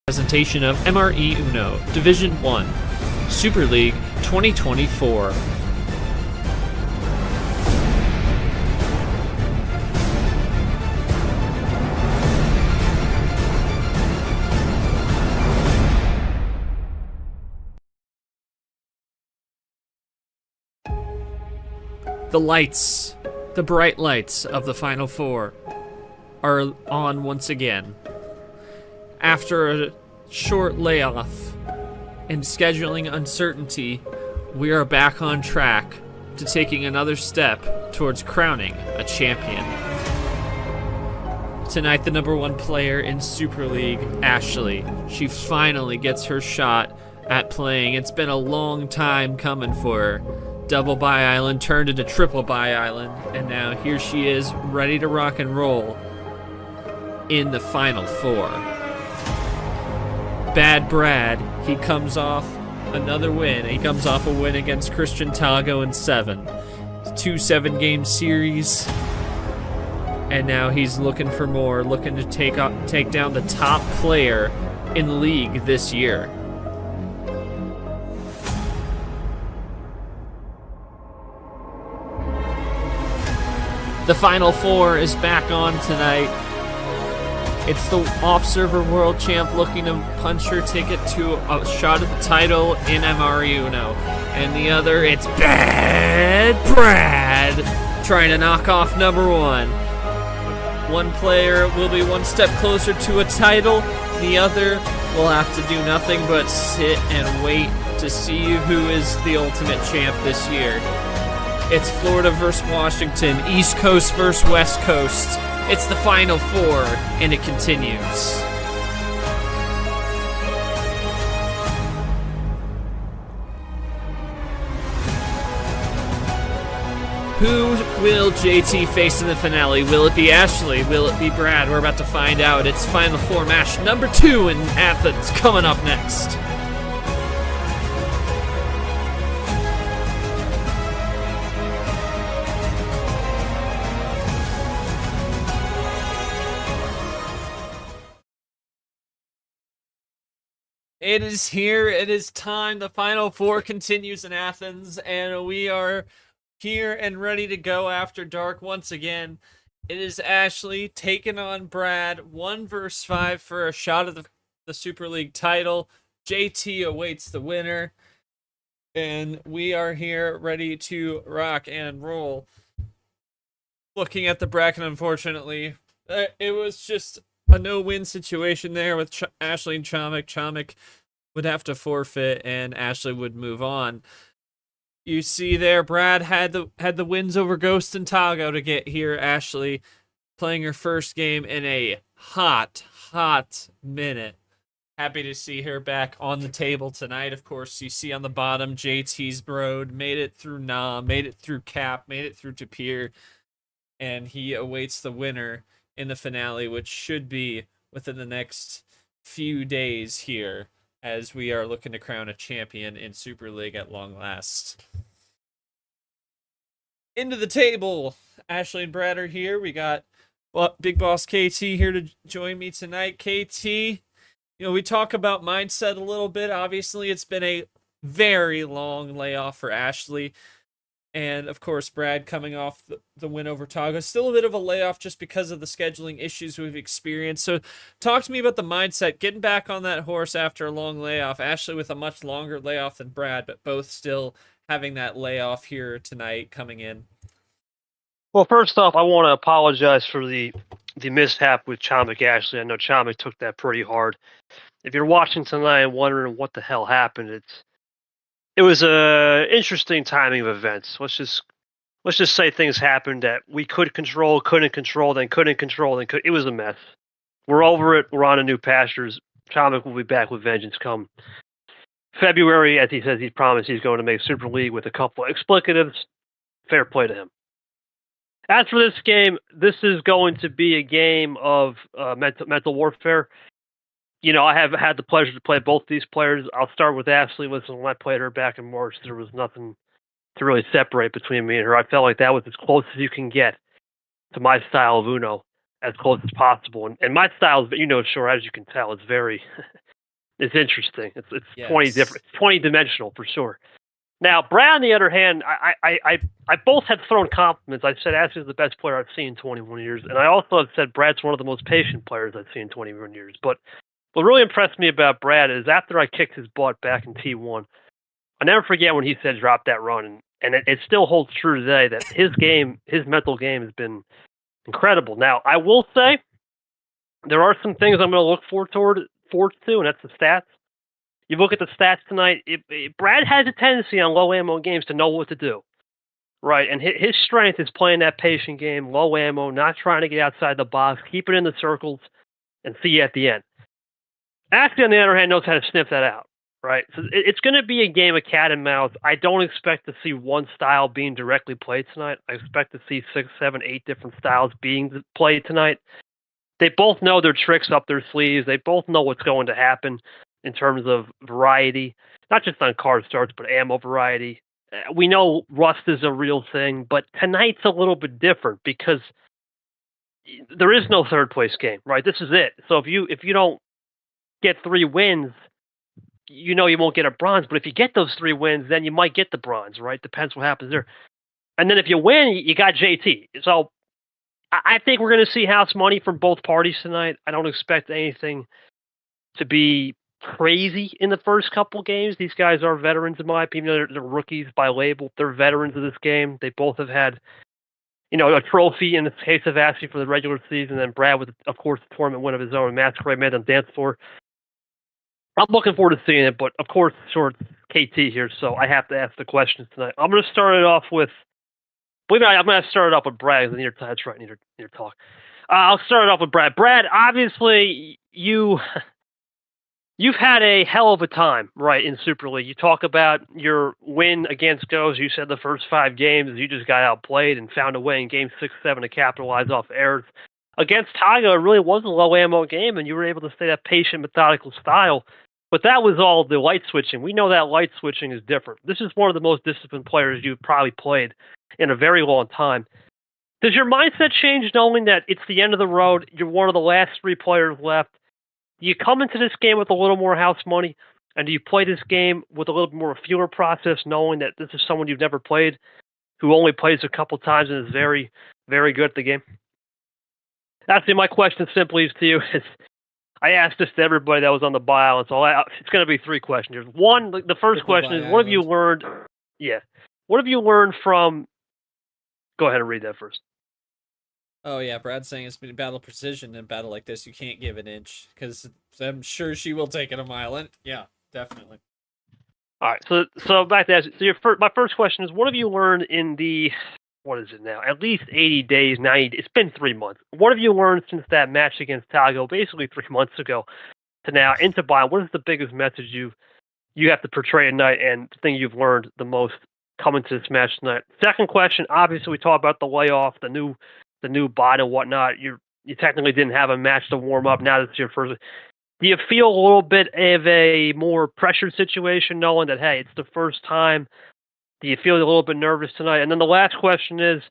Presentation of MRE Uno, Division 1, Super League 2024. The lights, the bright lights of the Final Four are on once again. After a short layoff and scheduling uncertainty, we are back on track to taking another step towards crowning a champion. Tonight, the number one player in Super League, Ashley. She finally gets her shot at playing. It's been a long time coming for her. Double Bye Island turned into Triple Bye Island, and now here she is, ready to rock and roll in the Final Four. Bad Brad, he comes off another win. He comes off a win against Christian Tagoe in 7. 2 7-game series. And now he's looking for more, looking to take down the top player in the league this year. The Final Four is back on tonight. It's the off-server world champ looking to punch her ticket to a shot at the title in MRE Uno. And the other, it's Bad Brad trying to knock off number one. One player will be one step closer to a title. The other will have to do nothing but sit and wait to see who is the ultimate champ this year. It's Florida versus Washington, East Coast versus West Coast. It's the Final Four, and it continues. Who will JT face in the finale? Will it be Ashley? Will it be Brad? We're about to find out. It's Final Four match number 2 in Athens coming up next. It is here. It is time. The Final Four continues in Athens, and we are here and ready to go after dark once again. It is Ashley taking on Brad, 1 versus 5 for a shot at the Super League title. JT awaits the winner, and we are here ready to rock and roll. Looking at the bracket, unfortunately, it was just a no-win situation there with Ashley and Chomic. Chomic would have to forfeit, and Ashley would move on. You see there, Brad had the wins over Ghost and Tagoe to get here. Ashley playing her first game in a hot minute. Happy to see her back on the table tonight. Of course, you see on the bottom, JT's Broad made it through Nam, made it through Cap, made it through Tapir, and he awaits the winner in the finale, which should be within the next few days here, as we are looking to crown a champion in Super League at long last. Into the table, Ashley and Brad are here. We got Big Boss KT here to join me tonight. KT, we talk about mindset a little bit. Obviously, it's been a very long layoff for Ashley. And, of course, Brad coming off the win over Tagoe. Still a bit of a layoff just because of the scheduling issues we've experienced. So talk to me about the mindset, getting back on that horse after a long layoff. Ashley with a much longer layoff than Brad, but both still having that layoff here tonight coming in. Well, first off, I want to apologize for the mishap with Chomic Ashley. I know Chomic took that pretty hard. If you're watching tonight and wondering what the hell happened, it was a interesting timing of events. Let's just say things happened that we could control, couldn't control, then couldn't control, then could. It was a mess. We're over it. We're on to new pastures. Chomic will be back with vengeance come February, as he says he promised he's going to make Super League with a couple of explicatives. Fair play to him. As for this game, this is going to be a game of mental warfare. I have had the pleasure to play both these players. I'll start with Ashley. Listen, when I played her back in March, there was nothing to really separate between me and her. I felt like that was as close as you can get to my style of Uno, as close as possible. And my style is, sure, as you can tell, it's very It's interesting. It's Yes. 20 different, 20 dimensional for sure. Now, Brad, on the other hand, I both have thrown compliments. I said Ashley's the best player I've seen in 21 years, and I also have said Brad's one of the most patient players I've seen in 21 years. But what really impressed me about Brad is after I kicked his butt back in T1, I never forget when he said drop that run, and it still holds true today that his game, his mental game has been incredible. Now, I will say there are some things I'm going to look forward to, and that's the stats. You look at the stats tonight, Brad has a tendency on low ammo games to know what to do, right? And his strength is playing that patient game, low ammo, not trying to get outside the box, keep it in the circles, and see you at the end. Ashley, on the other hand, knows how to sniff that out, right? So it's going to be a game of cat and mouse. I don't expect to see one style being directly played tonight. I expect to see 6, 7, 8 different styles being played tonight. They both know their tricks up their sleeves. They both know what's going to happen in terms of variety, not just on card starts, but ammo variety. We know rust is a real thing, but tonight's a little bit different because there is no third place game, right? This is it. So if you don't get 3 wins, you know you won't get a bronze. But if you get those 3 wins, then you might get the bronze, right? Depends what happens there. And then if you win, you got JT. So I think we're going to see house money from both parties tonight. I don't expect anything to be crazy in the first couple games. These guys are veterans, in my opinion. They're rookies by label. They're veterans of this game. They both have had, a trophy in the case of Ashley for the regular season, and Brad with, of course, the tournament win of his own. Masquerade made on dance floor. I'm looking forward to seeing it, but of course, short KT here, so I have to ask the questions tonight. I'm going to start it off with. Believe me, I'm going to start it off with Brad. That's right. Need to talk. I'll start it off with Brad. Brad, obviously, you've had a hell of a time, right, in Super League. You talk about your win against Goes. You said the first 5 games you just got outplayed and found a way in Game 6, 7 to capitalize off errors. Against Tagoe, it really was a low ammo game, and you were able to stay that patient, methodical style. But that was all the light switching. We know that light switching is different. This is one of the most disciplined players you've probably played in a very long time. Does your mindset change knowing that it's the end of the road, you're one of the last 3 players left? Do you come into this game with a little more house money, and do you play this game with a little bit more feeler process, knowing that this is someone you've never played, who only plays a couple times and is very, very good at the game? Actually, my question simply is to you is, I asked this to everybody that was on the bio, and so it's going to be 3 questions here. One, the first question is, what have you learned? Yeah. What have you learned from... Go ahead and read that first. Oh yeah, Brad's saying it's been battle precision. In battle like this, you can't give an inch because I'm sure she will take it a mile. And yeah, definitely. All right, so back to that. So my first question is, what have you learned in the, what is it now? At least 80 days, 90. It's been 3 months. What have you learned since that match against Tagoe, basically 3 months ago, to now into Bayern? What is the biggest message you have to portray tonight, and the thing you've learned the most coming to this match tonight? Second question, obviously we talked about the layoff, the new bot and whatnot. You technically didn't have a match to warm up. Now this is your first. Do you feel a little bit of a more pressured situation knowing that, hey, it's the first time? Do you feel a little bit nervous tonight? And then the last question is,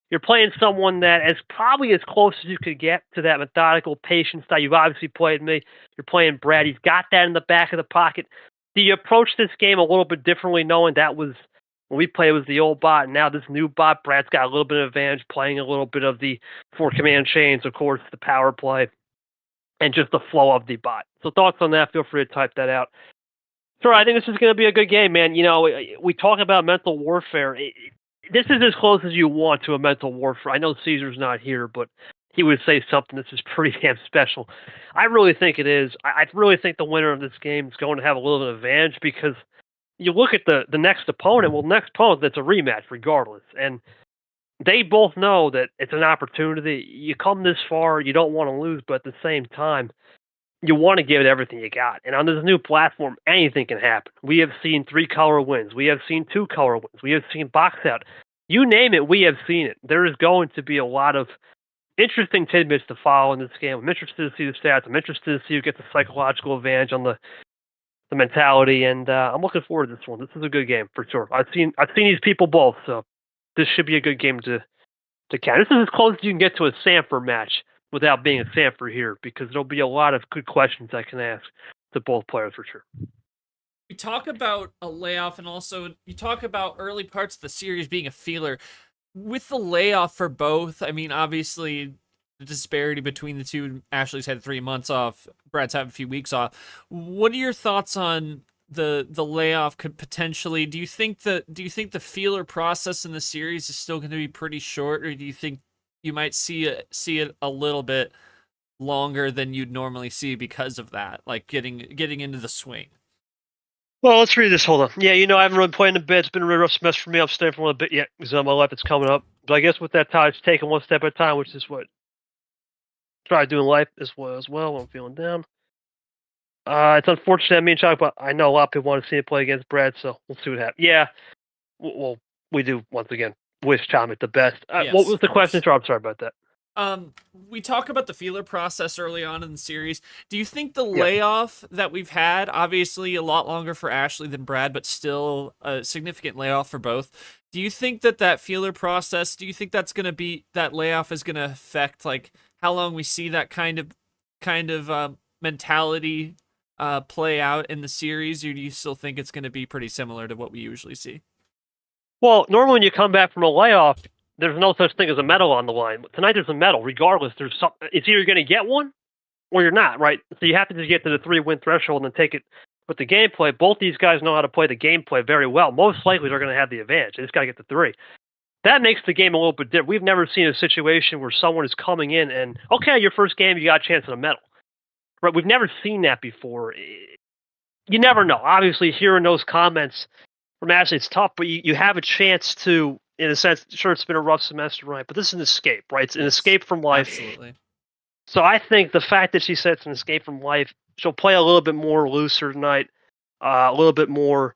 you're playing someone that is probably as close as you could get to that methodical patience that you've obviously played me. You're playing Brad. He's got that in the back of the pocket. Do you approach this game a little bit differently knowing that was, when we played, it was the old bot, and now this new bot, Brad's got a little bit of advantage, playing a little bit of the 4 command chains, of course, the power play, and just the flow of the bot. So thoughts on that, feel free to type that out. Sure, I think this is going to be a good game, man. We talk about mental warfare. This is as close as you want to a mental warfare. I know Caesar's not here, but he would say something. This is pretty damn special. I really think it is. I really think the winner of this game is going to have a little bit of advantage because you look at the next opponent. Well, next opponent, that's a rematch regardless. And they both know that it's an opportunity. You come this far, you don't want to lose, but at the same time, you want to give it everything you got. And on this new platform, anything can happen. We have seen 3-color wins. We have seen 2-color wins. We have seen box out. You name it, we have seen it. There is going to be a lot of interesting tidbits to follow in this game. I'm interested to see the stats. I'm interested to see who gets the psychological advantage on the mentality, and I'm looking forward to this one. This is a good game for sure. I've seen these people both, so this should be a good game to count. This is as close as you can get to a Sanford match without being a Sanford here, because there'll be a lot of good questions I can ask. to both players for sure. We talk about a layoff, and also you talk about early parts of the series being a feeler. With the layoff for both, I mean, obviously the disparity between the two. Ashley's had 3 months off. Brad's had a few weeks off. What are your thoughts on the layoff? Could potentially do you think the feeler process in the series is still going to be pretty short, or do you think you might see it a little bit longer than you'd normally see because of that, like getting into the swing? Well, let's read this. Hold on. Yeah, I haven't really played in a bit. It's been a really rough semester for me. I'm staying for a little bit yet because my life is coming up. But I guess with that time, it's taking one step at a time, which is what try to do in life as well when I'm feeling down. It's unfortunate me and Chuck, but I know a lot of people want to see me play against Brad, so we'll see what happens. Yeah, well, we do once again wish Tom the best. Yes, what was the question? I'm sorry about that. We talk about the feeler process early on in the series. Do you think the Yeah. layoff that we've had, obviously a lot longer for Ashley than Brad, but still a significant layoff for both? Do you think that feeler process? Do you think that layoff is gonna affect like how long we see that kind of mentality play out in the series, or do you still think it's going to be pretty similar to what we usually see? Well, normally when you come back from a layoff, there's no such thing as a medal on the line. Tonight there's a medal. Regardless, it's either going to get one or you're not, right? So you have to just get to the 3-win threshold and then take it with the gameplay. Both these guys know how to play the gameplay very well. Most likely they're going to have the advantage. They just got to get the 3. That makes the game a little bit different. We've never seen a situation where someone is coming in and, okay, your first game, you got a chance at a medal. Right? We've never seen that before. You never know. Obviously, hearing those comments from Ashley, it's tough, but you have a chance to, in a sense, sure, it's been a rough semester, right? But this is an escape, right? It's an escape from life. Absolutely. So I think the fact that she said it's an escape from life, she'll play a little bit more looser tonight, a little bit more.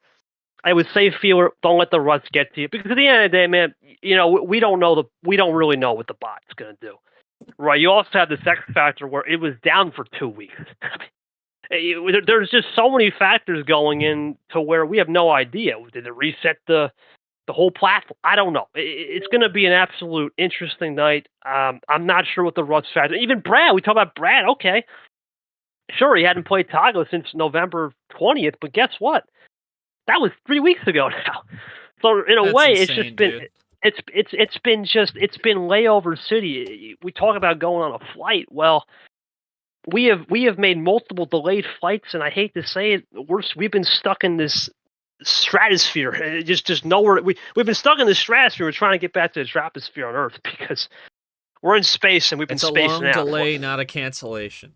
I would say feeler. Don't let the ruts get to you, because at the end of the day, man, we don't really know what the bot's going to do, right? You also have this X factor where it was down for 2 weeks. There's just so many factors going in to where we have no idea. Did it reset the whole platform? I don't know. It's going to be an absolute interesting night. I'm not sure what the ruts factor. Even Brad, we talk about Brad. Okay, sure, he hadn't played Tagoe since November 20th, but guess what? That was 3 weeks ago now. So in a way, it's just been dude. it's been layover city. We talk about going on a flight. Well, we have made multiple delayed flights, and I hate to say it, we've been stuck in this stratosphere. Just nowhere. We've been stuck in the stratosphere. We're trying to get back to the troposphere on Earth because we're in space and we've been spacing out. It's a long delay, not a cancellation.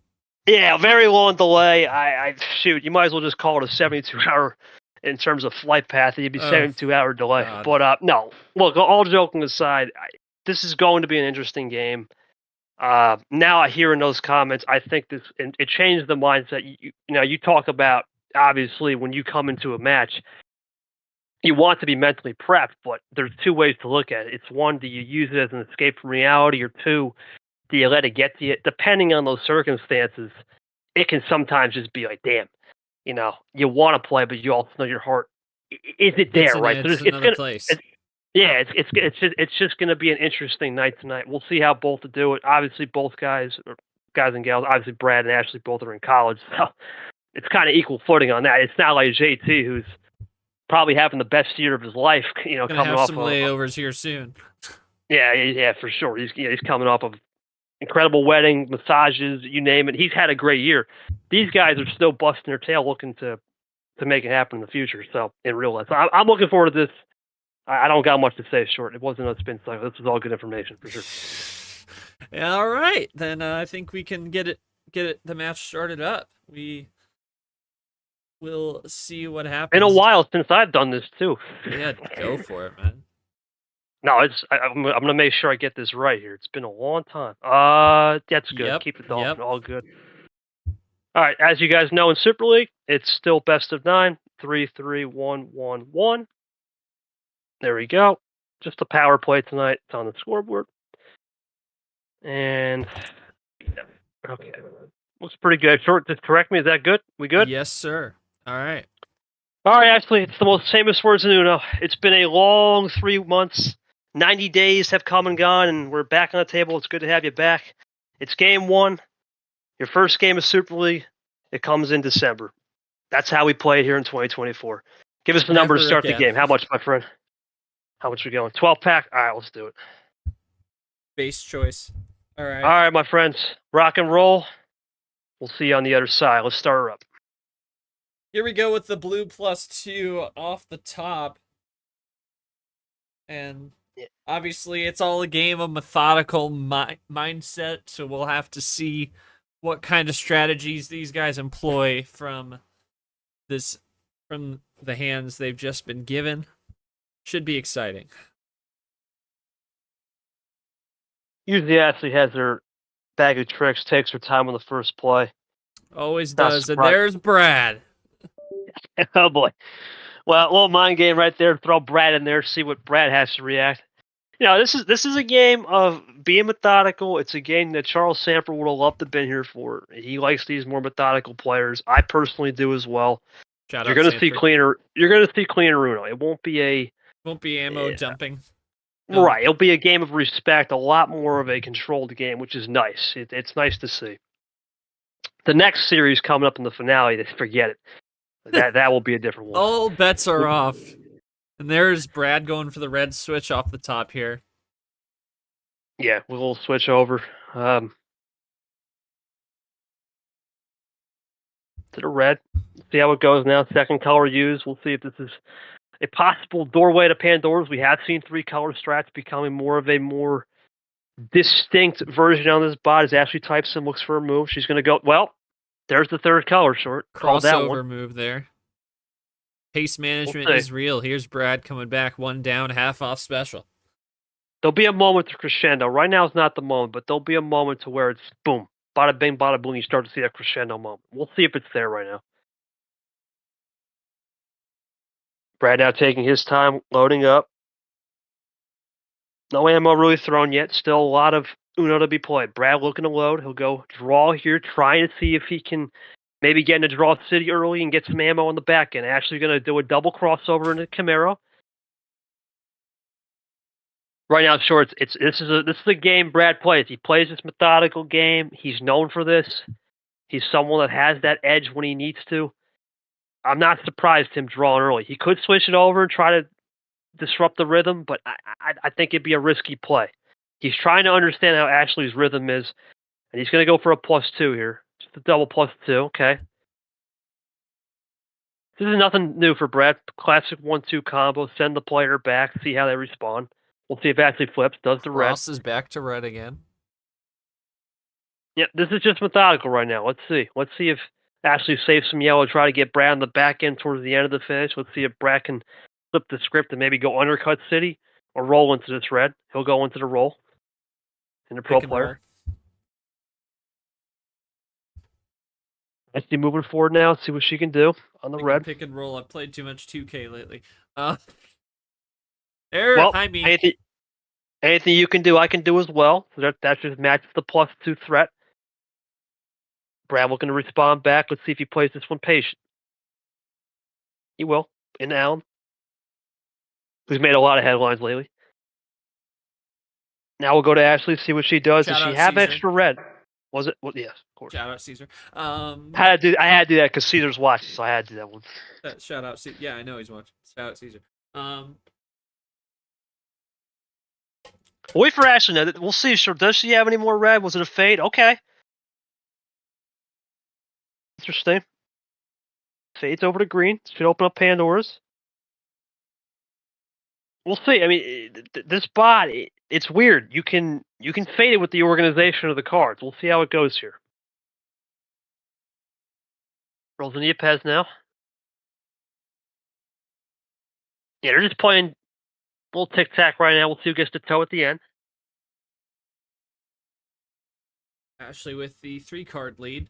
Yeah, a very long delay. I shoot. You might as well just call it a 72-hour. In terms of flight path, it'd be 72-hour delay. God. But no, look, all joking aside, this is going to be an interesting game. Now I hear in those comments, I think it changed the mindset. You talk about, obviously, when you come into a match, you want to be mentally prepped, but there's 2 ways to look at it. It's one, do you use it as an escape from reality, or 2, do you let it get to you? Depending on those circumstances, it can sometimes just be like, damn. You want to play, but you also know your heart. Is it there, right? It's another place. It's just going to be an interesting night tonight. We'll see how both do it. Obviously, both guys and gals. Obviously, Brad and Ashley both are in college, so it's kind of equal footing on that. It's not like JT, who's probably having the best year of his life. Gonna coming have off some layovers here soon. Yeah, for sure. He's coming off of incredible wedding, massages, you name it. He's had a great year. These guys are still busting their tail looking to make it happen in the future. So in real life, so I'm looking forward to this. I don't got much to say short. It wasn't a spin cycle. This was all good information for sure. Yeah, all right, then I think we can get the match started up. We will see what happens. In a while since I've done this too. Yeah, go for it, man. No, I'm gonna make sure I get this right here. It's been a long time. That's good. Yep, Keep it open. All good. All right, as you guys know in Super League, it's still best of 9. 3-3-1-1-1. There we go. Just a power play tonight. It's on the scoreboard. And okay, looks pretty good. Short, just correct me. Is that good? We good? Yes, sir. All right. All right, Ashley. It's the most famous words in Uno. It's been a long 3 months. 90 days have come and gone, and we're back on the table. It's good to have you back. It's game 1. Your first game of Super League. It comes in December. That's how we play it here in 2024. Give us the number to Never start the again. game. How much, my friend? How much are we going? 12-pack? All right, let's do it. Base choice. All right. All right, my friends. Rock and roll. We'll see you on the other side. Let's start her up. Here we go with the blue +2 off the top. And obviously, it's all a game of methodical mindset, so we'll have to see what kind of strategies these guys employ from the hands they've just been given. Should be exciting. Usually Ashley has her bag of tricks, takes her time on the first play. Always Not does. And surprised. there's Brad. Oh boy. Well, a little mind game right there. Throw Brad in there, see what Brad has to react. You know, this is a game of being methodical. It's a game that Charles Samper would have loved to have been here for. He likes these more methodical players. I personally do as well. You're going to see cleaner. You're going to see cleaner Uno. It won't be ammo dumping. No. Right. It'll be a game of respect. A lot more of a controlled game, which is nice. It's nice to see. The next series coming up in the finale, forget it. That will be a different one. All bets are off. And there's Brad going for the red switch off the top here. Yeah, we'll switch over. To the red. See how it goes now. Second color used. We'll see if this is a possible doorway to Pandora's. We have seen 3-color strats becoming more of a more distinct version on this bot. As Ashley types and looks for a move, she's going to go. Well, there's the third color short. Called that one. Crossover move there. Pace management is real. Here's Brad coming back, 1 down, half off special. There'll be a moment to crescendo. Right now is not the moment, but there'll be a moment to where it's boom, bada bing, bada boom. You start to see that crescendo moment. We'll see if it's there right now. Brad now taking his time, loading up. No ammo really thrown yet. Still a lot of Uno to be played. Brad looking to load. He'll go draw here, trying to see if he can maybe get into draw city early and get some ammo on the back end. Actually going to do a double crossover into Camaro. Right now, shorts. This is a game Brad plays. He plays this methodical game. He's known for this. He's someone that has that edge when he needs to. I'm not surprised him drawing early. He could switch it over and try to disrupt the rhythm, but I think it'd be a risky play. He's trying to understand how Ashley's rhythm is, and he's going to go for a +2 here. Just a double +2. Okay. This is nothing new for Brad. Classic 1-2 combo. Send the player back. See how they respond. We'll see if Ashley flips. Does the red. Ross is back to red again. Yep, this is just methodical right now. Let's see. Let's see if Ashley saves some yellow, try to get Brad on the back end towards the end of the finish. Let's see if Brad can flip the script and maybe go undercut city or roll into this red. He'll go into the roll. In the pro player. Ashley moving forward now. Let's see what she can do on the red. Pick and roll. I've played too much 2K lately. Well, anything you can do, I can do as well. So that just matches the +2 threat. Brad looking to respond back. Let's see if he plays this one patient. He will. In Allen. Who's made a lot of headlines lately. Now we'll go to Ashley, see what she does. Does she have extra red? Was it? Well, yes, of course. Shout out Caesar. I had to do that because Caesar's watching, so I had to do that one. Shout out Caesar. Yeah, I know he's watching. Shout out Caesar. Wait for Ashley now. We'll see. Sure. Does she have any more red? Was it a fade? Okay. Interesting. Fades over to green. Should open up Pandora's. We'll see. I mean, this bot, it's weird. You can fade it with the organization of the cards. We'll see how it goes here. Rolls into Pez now. Yeah, they're just playing a little tic-tac right now. We'll see who gets to toe at the end. Ashley with the 3-card lead.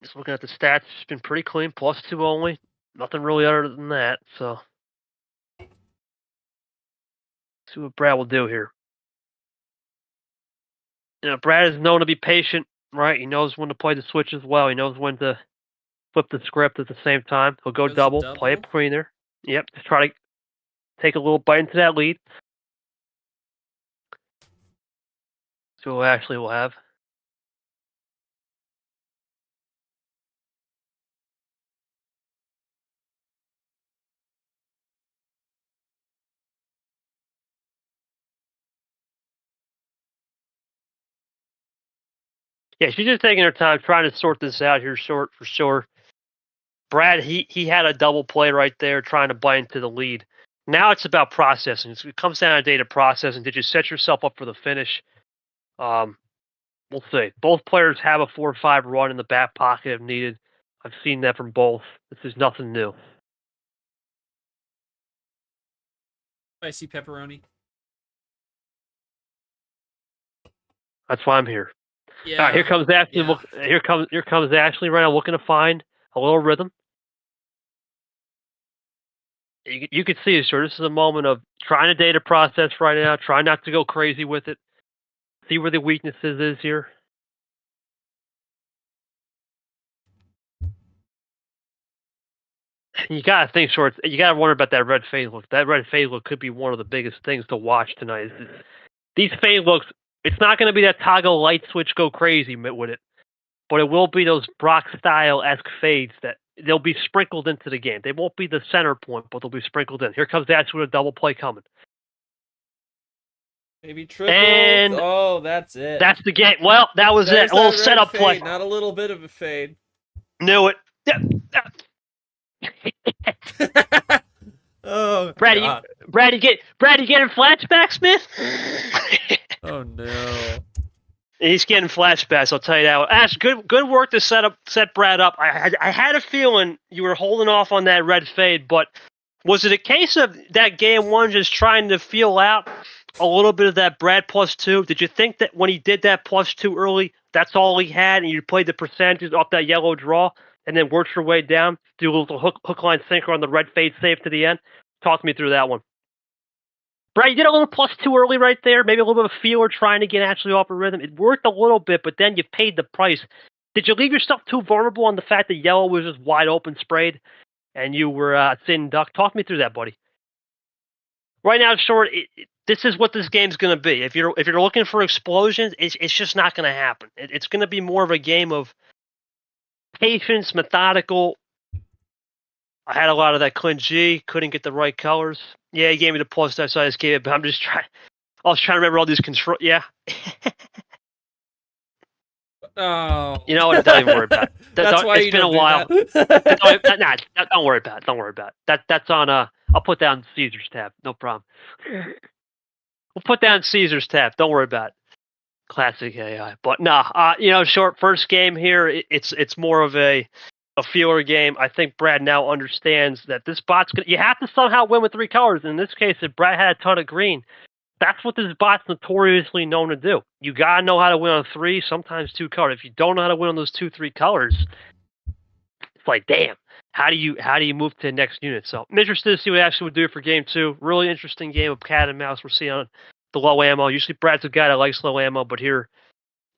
Just looking at the stats, it's been pretty clean. +2 only. Nothing really other than that, so. See what Brad will do here. You know, Brad is known to be patient, right? He knows when to play the switch as well. He knows when to flip the script at the same time. He'll go double, play it between there. Yep, just try to take a little bite into that lead. See what Ashley will have. Yeah, she's just taking her time trying to sort this out here, short for sure. Brad, he had a double play right there, trying to bite into the lead. Now it's about processing. It comes down to data processing. Did you set yourself up for the finish? We'll see. Both players have a 4-5 run in the back pocket if needed. I've seen that from both. This is nothing new. Spicy pepperoni. That's why I'm here. Yeah. All right, here comes Ashley. Yeah. Here comes Ashley right now, looking to find a little rhythm. You can see, sir. This is a moment of trying to data process right now. Try not to go crazy with it. See where the weaknesses is here. You gotta think, Shorts. You gotta wonder about that red fade look. That red fade look could be one of the biggest things to watch tonight. These fade looks. It's not going to be that Tagoe light switch go crazy with it, but it will be those Brock style esque fades that they'll be sprinkled into the game. They won't be the center point, but they'll be sprinkled in. Here comes Dash with a double play coming. Maybe triple. And oh, that's it. That's the game. Well, that was There's it. A little that red setup play. fade, not a little bit of a fade. Knew it. Oh, Brad, you getting flashbacks, Smith? Oh no. He's getting flashbacks. I'll tell you that. Ash, good work to set Brad up. I had a feeling you were holding off on that red fade, but was it a case of that game one just trying to feel out a little bit of that Brad +2? Did you think that when he did that +2 early, that's all he had, and you played the percentages off that yellow draw, and then worked your way down, do a little hook line sinker on the red fade save to the end? Talk me through that one. Brad, you did a little +2 early right there, maybe a little bit of a feeler trying to get Ashley off a rhythm. It worked a little bit, but then you paid the price. Did you leave yourself too vulnerable on the fact that yellow was just wide open sprayed, and you were sitting duck? Talk me through that, buddy. Right now, Short, this is what this game's going to be. If you're looking for explosions, it's just not going to happen. It's going to be more of a game of patience, methodical. I had a lot of that Clint G. Couldn't get the right colors. Yeah, he gave me the plus. So I just gave it. But I'm just trying. I was trying to remember all these control. Yeah. Oh. You know what? Don't even worry about it. That's why it's been a while. Don't worry about it. Don't worry about it. That's on. I'll put that on Caesar's tab. No problem. We'll put that on Caesar's tab. Don't worry about it. Classic AI. But nah. Short first game here. It's more of a feeler game. I think Brad now understands that this bot's you have to somehow win with 3 colors. In this case, if Brad had a ton of green, that's what this bot's notoriously known to do. You gotta know how to win on 3, sometimes 2 colors. If you don't know how to win on those 2-3 colors, it's like, damn, how do you move to the next unit? So I'm interested to see what Ashley would do for game 2. Really interesting game of cat and mouse we're seeing on the low ammo. Usually Brad's a guy that likes low ammo, but here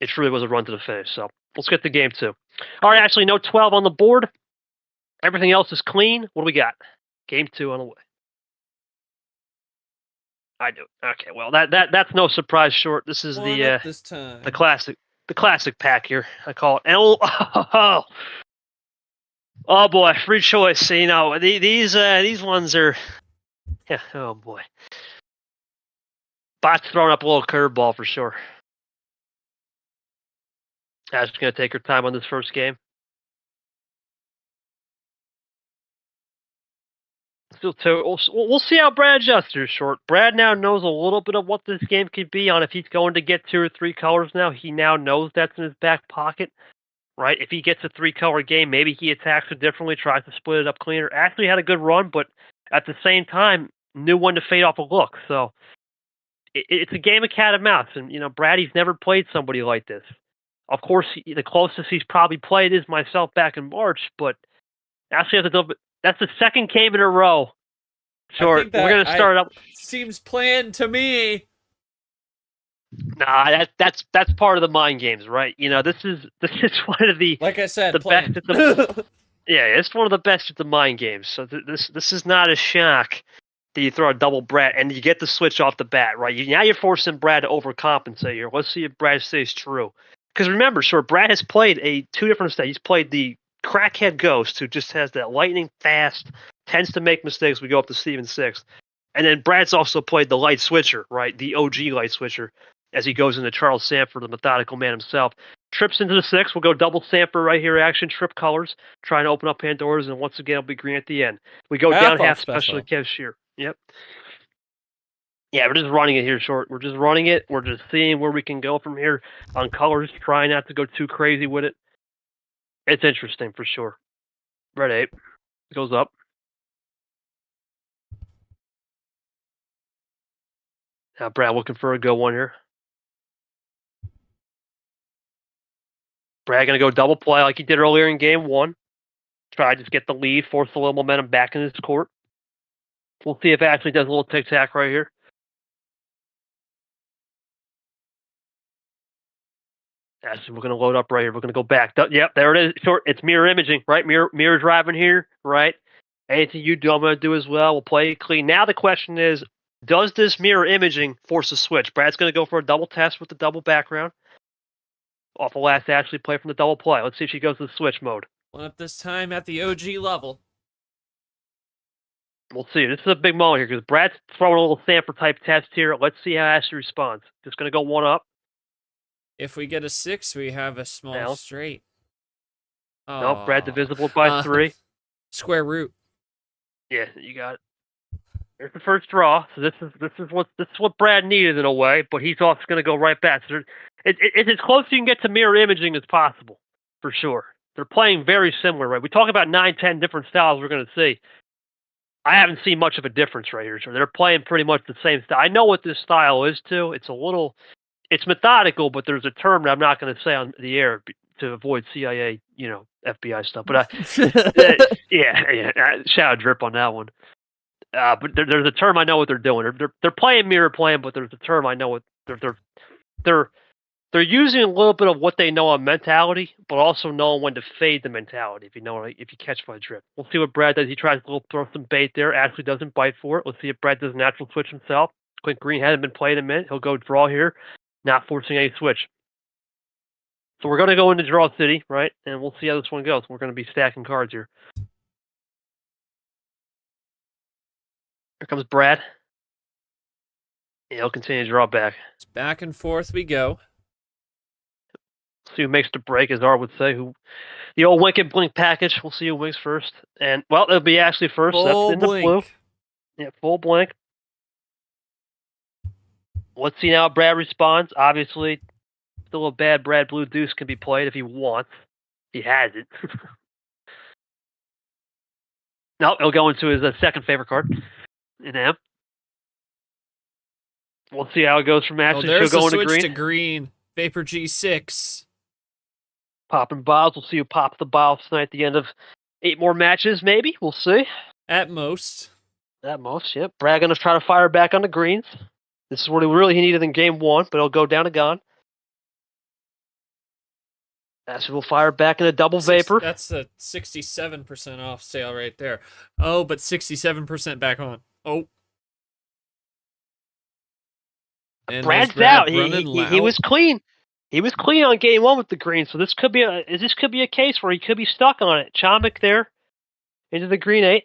it truly was a run to the finish. So let's get to game 2. All right, Ashley, no 12 on the board. Everything else is clean. What do we got? Game 2 on the way. I do. Okay, well that's no surprise, Short. This is this time. the classic pack here. I call it. And oh boy, free choice. These ones are. Yeah, oh boy. Bot's throwing up a little curveball for sure. Ash gonna take her time on this first game. We'll see how Brad adjusts here, Short. Brad now knows a little bit of what this game could be on. If he's going to get 2 or 3 colors now, he now knows that's in his back pocket, right? If he gets a 3-color game, maybe he attacks it differently, tries to split it up cleaner. Actually had a good run, but at the same time, knew when to fade off a look. So it's a game of cat and mouse. And, Brad, he's never played somebody like this. Of course, the closest he's probably played is myself back in March, but actually that's the second game in a row. Short, we're going to start up. Seems planned to me. Nah, that's part of the mind games, right? This is one of the, like I said, the best at the yeah, it's one of the best at the mind games. So this is not a shock that you throw a double Brad and you get the switch off the bat, right? Now you're forcing Brad to overcompensate here. Let's see if Brad stays true. Because remember, Short, Brad has played 2 different styles. He's played the crackhead Ghost, who just has that lightning fast, tends to make mistakes. We go up to Steven 6. And then Brad's also played the light switcher, right? The OG light switcher, as he goes into Charles Sanford, the methodical man himself. trips into the 6. We'll go double Samper right here. Action trip colors, trying to open up Pandora's, and once again it'll be green at the end. We go down half special to cashier. Yep. Yeah, we're just running it here short. We're just running it. We're just seeing where we can go from here on colors. Trying not to go too crazy with it. It's interesting for sure. Red 8 goes up. Now Brad looking for a go one here. Brad gonna go double play like he did earlier in game 1. Try to just get the lead, force a little momentum back in his court. We'll see if Ashley does a little tic-tac right here. Ashley, we're going to load up right here. We're going to go back. Yep, there it is. Short. It's mirror imaging, right? Mirror driving here, right? Anything you do, I'm going to do as well. We'll play it clean. Now the question is, does this mirror imaging force a switch? Brad's going to go for a double test with the double background. Off the last Ashley play from the double play. Let's see if she goes to the switch mode. One up this time at the OG level. We'll see. This is a big moment here because Brad's throwing a little Samper type test here. Let's see how Ashley responds. Just going to go one up. If we get a 6, we have a small straight. Nope, Brad divisible by 3. Square root. Yeah, you got it. There's the first draw. So this is what Brad needed in a way, but he's also going to go right back. So it's as close as you can get to mirror imaging as possible, for sure. They're playing very similar, right? We talk about 9, 10 different styles we're going to see. I haven't seen much of a difference right here. So they're playing pretty much the same style. I know what this style is too. It's methodical, but there's a term that I'm not going to say on the air to avoid CIA, FBI stuff. But yeah, shout out Drip on that one. But there's a term I know what they're doing. They're playing mirror playing, but there's a term I know what they're using a little bit of what they know on mentality, but also knowing when to fade the mentality. If you catch my drift, we'll see what Brad does. He tries to throw some bait there. Ashley doesn't bite for it. Let's see if Brad does a natural switch himself. Clint Green hasn't been played in a minute. He'll go draw here, not forcing any switch. So we're going to go into draw city, right? And we'll see how this one goes. We're going to be stacking cards here. Here comes Brad. And he'll continue to draw back. It's back and forth we go. See who makes the break, as Art would say. The old wink and blink package. We'll see who winks first. And, well, it'll be Ashley first. Full That's in blink. the blue. Yeah, full blink. Let's see now how Brad responds. Obviously, still a bad Brad blue deuce can be played if he wants. He has it. No, he'll go into his second favorite card. In M. We'll see how it goes from Ashley. There's She'll go the into switch green. to green. Vapor G6. Popping bottles. We'll see who pops the bottle tonight at the end of 8 more matches, maybe. We'll see. At most. At most, yep. Brad going to try to fire back on the greens. This is what he needed in game 1, but he'll go down to gone. Ashley will fire back in a double vapor. That's a 67% off sale right there. Oh, but 67% back on. Oh. And Brad's out. He was clean. He was clean on game 1 with the green, so this could be a case where he could be stuck on it. Chomik there into the green 8.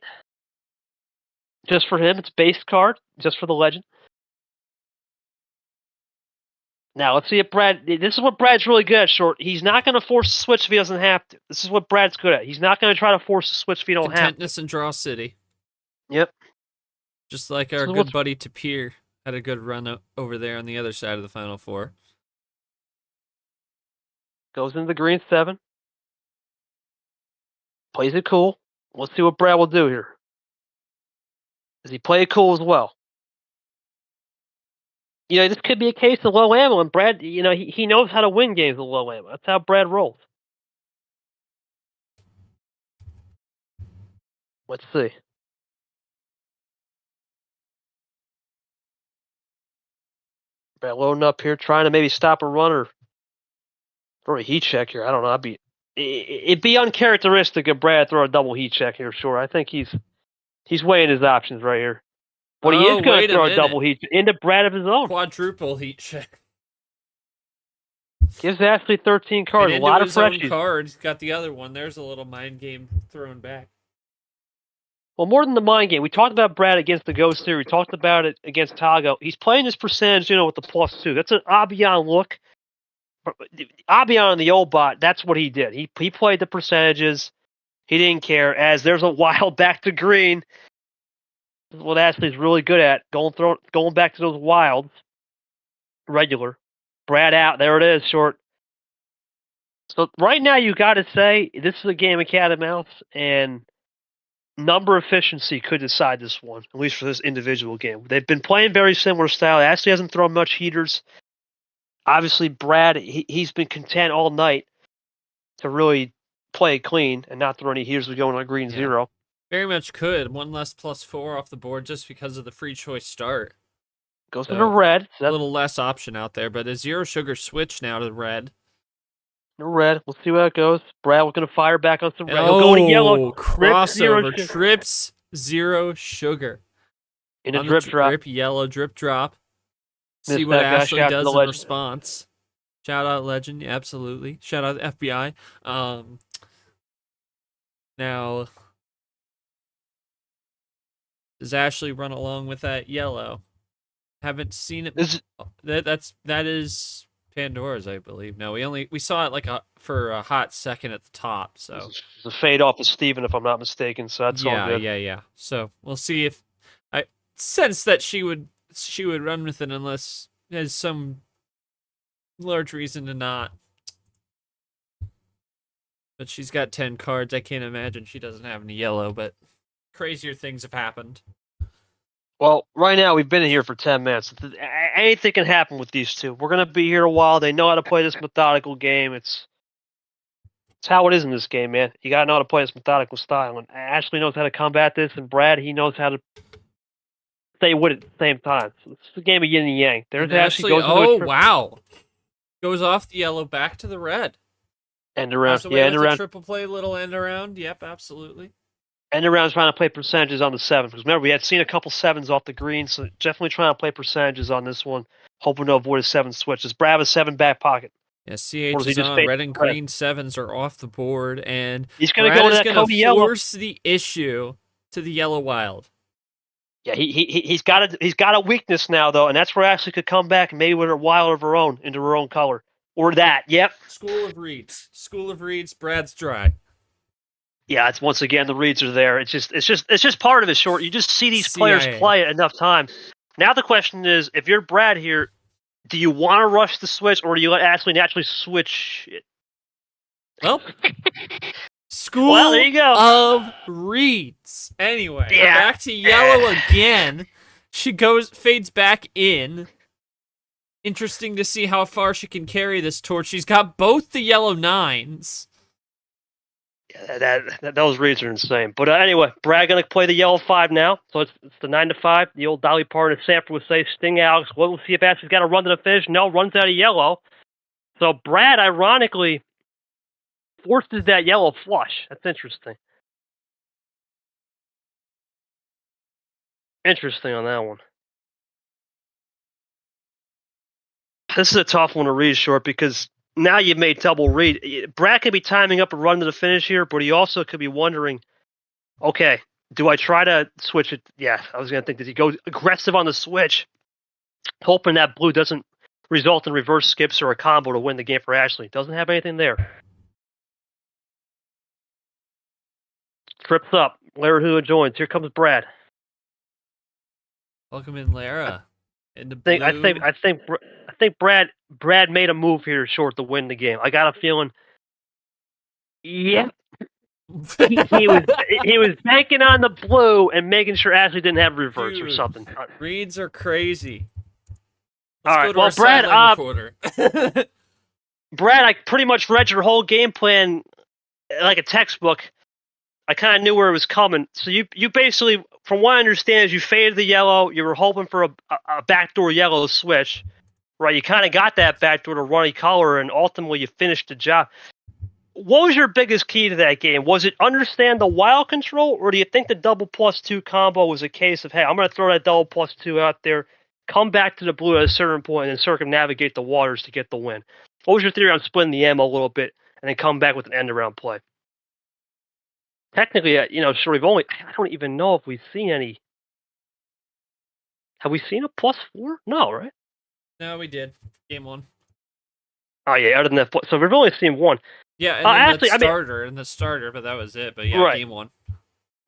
Just for him, it's base card, just for the legend. Now, let's see if Brad... This is what Brad's really good at, Short. He's not going to force a switch if he doesn't have to. This is what Brad's good at. He's not going to try to force a switch if he don't have to. Contentness and draw city. Yep. Just like our good buddy Tapir had a good run over there on the other side of the Final Four. Goes into the green 7. Plays it cool. Let's see what Brad will do here. Does he play it cool as well? This could be a case of low ammo, and Brad, he knows how to win games with low ammo. That's how Brad rolls. Let's see. Brad loading up here, trying to maybe stop a runner. Throw a heat check here. I don't know. It'd be uncharacteristic of Brad throw a double heat check here. Sure, I think he's weighing his options right here. But he is going to throw a double heat into Brad of his own. Quadruple heat check. Gives Ashley 13 cards. And a lot of his pressure. own card. He's got the other one. There's a little mind game thrown back. Well, more than the mind game. We talked about Brad against the Ghost here. We talked about it against Tagoe. He's playing his percentage, with the +2. That's an Abion look. Abion on the old bot, that's what he did. He played the percentages. He didn't care. As there's a wild back to green. This is what Ashley's really good at. Going back to those wilds. Regular. Brad out. There it is, short. So right now you got to say this is a game of cat and mouse, and number efficiency could decide this one, at least for this individual game. They've been playing very similar style. Ashley hasn't thrown much heaters. Obviously, Brad, he's been content all night to really play it clean and not throw any heaters with going on a green 0. Very much could. One less +4 off the board just because of the free choice start. Goes to the red. A little less option out there, but a 0 sugar switch now to the red. The red. We'll see where it goes. Brad, we're going to fire back on some red. He'll go to yellow. Crossover. Trips 0 sugar. In a drip drop. Drip, yellow drip drop. See what Ashley does in response. Shout out Legend, yeah, absolutely. Shout out FBI. Now, does Ashley run along with that yellow? Haven't seen it. That is Pandora's, I believe. No, we saw it for a hot second at the top. So it's a fade off of Steven, if I'm not mistaken. So that's all good. Yeah. So we'll see if I sense that she would run with it unless there's some large reason to not. But she's got 10 cards. I can't imagine she doesn't have any yellow, but crazier things have happened. Well, right now we've been here for 10 minutes. Anything can happen with these two. We're going to be here a while. They know how to play this methodical game. It's how it is in this game, man. You got to know how to play this methodical style. And Ashley knows how to combat this, and Brad, he knows how to stay with it at the same time. So it's a game of yin and yang. There's Ashley. Wow. Goes off the yellow, back to the red. End around. Yeah, end around. Triple play, little end around. Yep, absolutely. End around trying to play percentages on the 7. Because remember, we had seen a couple 7s off the green, so definitely trying to play percentages on this one, hoping to avoid a 7 switch. Does Brad have a 7 back pocket? Yeah, CH is on. Red and green 7s are off the board, and he's going to go to that Cody yellow. Force the issue to the yellow wild. Yeah, he's got a weakness now though, and that's where Ashley could come back and maybe with a wild of her own into her own color. Or that, yep. School of Reeds, Brad's dry. Yeah, it's once again the reads are there. It's just part of it, short. You just see these players play it enough time. Now the question is, if you're Brad here, do you want to rush the switch or do you let Ashley naturally switch it? Well, School there you go. of Reeds. Anyway, back to yellow again. She fades back in. Interesting to see how far she can carry this torch. She's got both the yellow 9s. Yeah, those reads are insane. But anyway, Brad gonna play the yellow 5 now. So it's the 9-5. The old Dolly Parton Sanford would say, "Sting Alex." We'll see if Ashley's got to run to the finish. No, runs out of yellow. So Brad, ironically, forces that yellow flush. That's interesting. Interesting on that one. This is a tough one to read, short, because now you've made double read. Brad could be timing up a run to the finish here, but he also could be wondering, okay, do I try to switch it? Yeah, I was going to think, does he go aggressive on the switch, hoping that blue doesn't result in reverse skips or a combo to win the game for Ashley? Doesn't have anything there. Trips up. Lara who joins. Here comes Brad. Welcome in, Lara. I think Brad made a move here short to win the game. I got a feeling. Yeah. he was banking on the blue and making sure Ashley didn't have reverse or something. Reads are crazy. All right, well, Brad, Brad, I pretty much read your whole game plan like a textbook. I kind of knew where it was coming. So you basically, from what I understand, is you faded the yellow. You were hoping for a backdoor yellow switch, right? You kind of got that backdoor to runny color, and ultimately you finished the job. What was your biggest key to that game? Was it understand the wild control, or do you think the double +2 combo was a case of, hey, I'm going to throw that double +2 out there, come back to the blue at a certain point, and then circumnavigate the waters to get the win? What was your theory on splitting the ammo a little bit and then come back with an end-around play? Technically, sure, I don't even know if we've seen any. Have we seen a +4? No, right? No, we did. Game 1. Oh yeah, other than that, so we've only seen one. Yeah, and then Actually, the starter, but that was it. But yeah, right. game 1.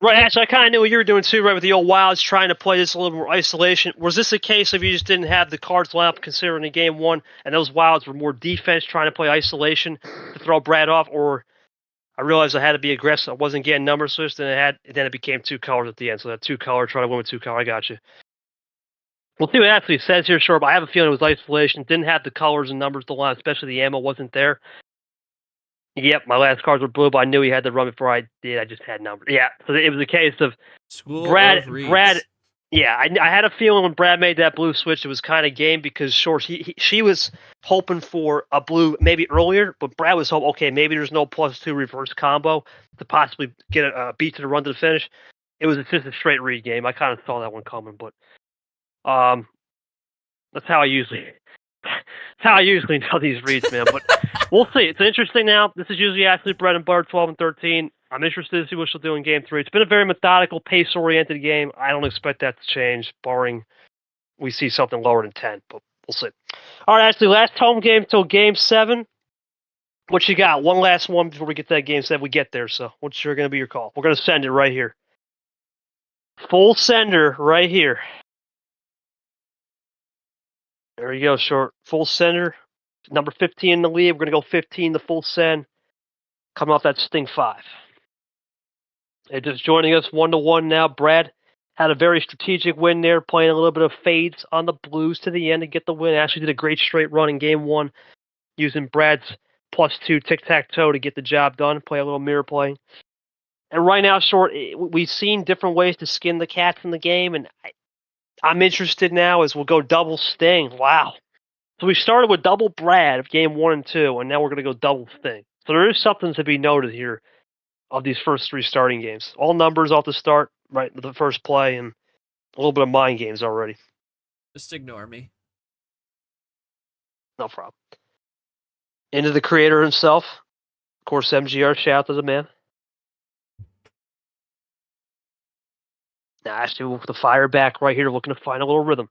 Right, actually, I kind of knew what you were doing too, right, with the old Wilds trying to play this a little more isolation. Was this a case of you just didn't have the cards lined up considering in game 1, and those Wilds were more defense trying to play isolation to throw Brad off, or I realized I had to be aggressive. I wasn't getting number switched, and then it became 2 colors at the end. So that 2 color, trying to win with 2 color. I got you. We'll see what it actually says here, sure, but I have a feeling it was isolation. Didn't have the colors and numbers to line, especially the ammo wasn't there. Yep, my last cards were blue, but I knew he had to run before I did. I just had numbers. Yeah, so it was a case of Brad. Yeah, I had a feeling when Brad made that blue switch, it was kind of game because sure, she was hoping for a blue maybe earlier, but Brad was hoping, okay, maybe there's no +2 reverse combo to possibly get a beat to the run to the finish. It was just a straight read game. I kind of saw that one coming, but that's how I usually know these reads, man. But we'll see. It's interesting now. This is usually actually bread and butter, 12 and 13. I'm interested to see what she'll do in game 3. It's been a very methodical, pace-oriented game. I don't expect that to change, barring we see something lower than 10, but we'll see. All right, Ashley, last home game till game 7. What you got? One last one before we get to that game 7. We get there, so what's going to be your call? We're going to send it right here. Full sender right here. There you go, short. Full sender. Number 15 in the lead. We're going to go 15, the full send. Coming off that Sting 5. And just joining us 1-1 now. Brad had a very strategic win there, playing a little bit of fades on the Blues to the end to get the win. Actually did a great straight run in game 1, using Brad's +2 tic-tac-toe to get the job done, play a little mirror play. And right now, short, we've seen different ways to skin the cats in the game, and I'm interested now as we'll go double Sting. Wow. So we started with double Brad of game 1 and 2, and now we're going to go double Sting. So there is something to be noted here of these first 3 starting games. All numbers off the start, right, the first play, and a little bit of mind games already. Just ignore me. No problem. Into the creator himself. Of course, MGR, shout out to the man. Now, actually, with the fire back right here, looking to find a little rhythm.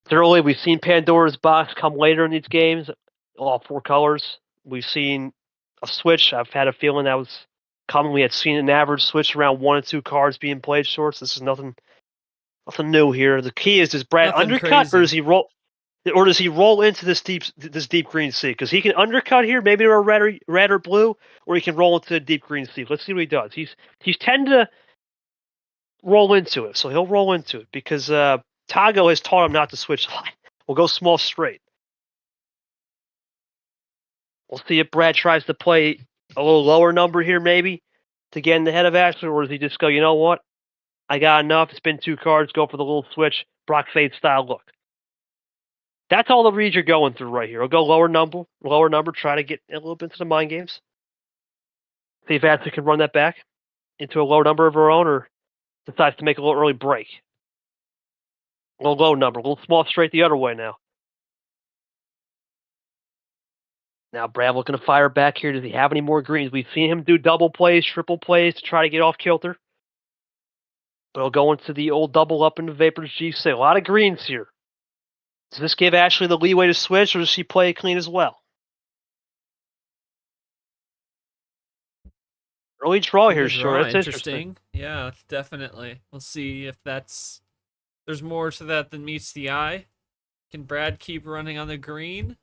Thoroughly, we've seen Pandora's box come later in these games, all 4 colors. We've seen a switch. I've had a feeling that was coming. We had seen an average switch around 1 and 2 cards being played shorts. This is nothing new here. The key is, does Brad Nothing undercut, crazy. or does he roll into this deep green sea? Because he can undercut here, maybe to a red or blue, or he can roll into the deep green sea. Let's see what he does. He's tend to roll into it, so he'll roll into it because Tagoe has taught him not to switch a lot. We'll go small straight. We'll see if Brad tries to play a little lower number here, maybe, to get in the head of Ashley, or does he just go, you know what? I got enough. It's been 2 cards. Go for the little switch, Brock Fade style look. That's all the reads you're going through right here. I'll go lower number, try to get a little bit into the mind games. See if Ashley can run that back into a low number of her own, or decides to make a little early break. A little low number, a little small straight the other way now. Now Brad looking to fire back here. Does he have any more greens? We've seen him do double plays, triple plays to try to get off kilter. But he'll go into the old double up into Vapors G6. A lot of greens here. Does this give Ashley the leeway to switch, or does she play it clean as well? Early draw here, sure. That's interesting. Yeah, definitely. We'll see if there's more to that than meets the eye. Can Brad keep running on the green?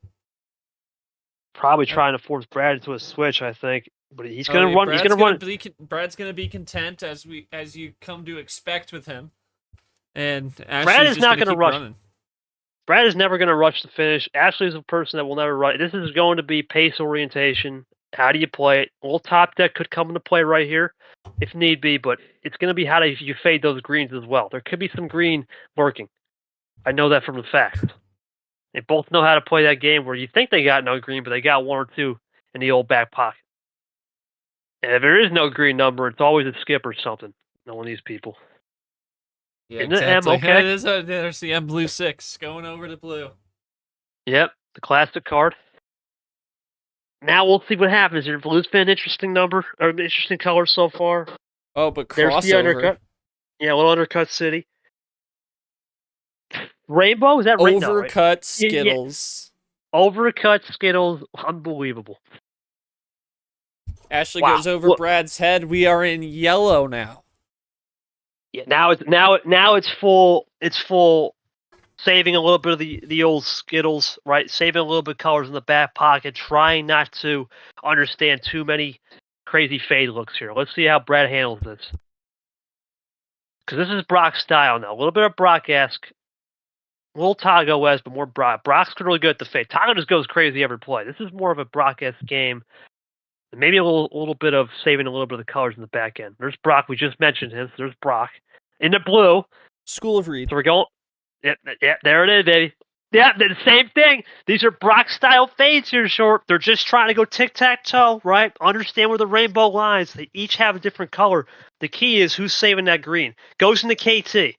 Probably trying to force Brad into a switch, I think. But he's going to run. He's going to run. Brad's going to be content as you come to expect with him. And Brad is not going to rush. Running. Brad is never going to rush the finish. Ashley is a person that will never rush. This is going to be pace orientation. How do you play it? A little top deck could come into play right here if need be, but it's going to be how do you fade those greens as well. There could be some green lurking. I know that from the facts. They both know how to play that game where you think they got no green, but they got 1 or 2 in the old back pocket. And if there is no green number, it's always a skip or something. Knowing these people. Yeah, exactly. The M, okay. There's the M blue 6 going over to blue. Yep, the classic card. Now we'll see what happens here. Blue's been an interesting number, or an interesting color so far. Oh, but crossover. There's the undercut. Yeah, a little undercut city. Rainbow? Is that Overcut Skittles? Overcut Skittles, unbelievable. Ashley Wow. goes over Look, Brad's head. We are in yellow now. yeah, now it's full. It's full. Saving a little bit of the old Skittles, right? Saving a little bit of colors in the back pocket. Trying not to understand too many crazy fade looks here. Let's see how Brad handles this. Because this is Brock's style now. A little bit of Brock-esque. A little Tagoe-esque, but more Brock. Brock's really good at the fade. Tagoe just goes crazy every play. This is more of a Brock-esque game. Maybe a little bit of saving a little bit of the colors in the back end. There's Brock. We just mentioned him. So there's Brock. In the blue. School of Reed. So we're going. Yeah, there it is, baby. Yeah, the same thing. These are Brock-style fades here, short. They're just trying to go tic-tac-toe, right? Understand where the rainbow lies. They each have a different color. The key is who's saving that green. Goes into KT.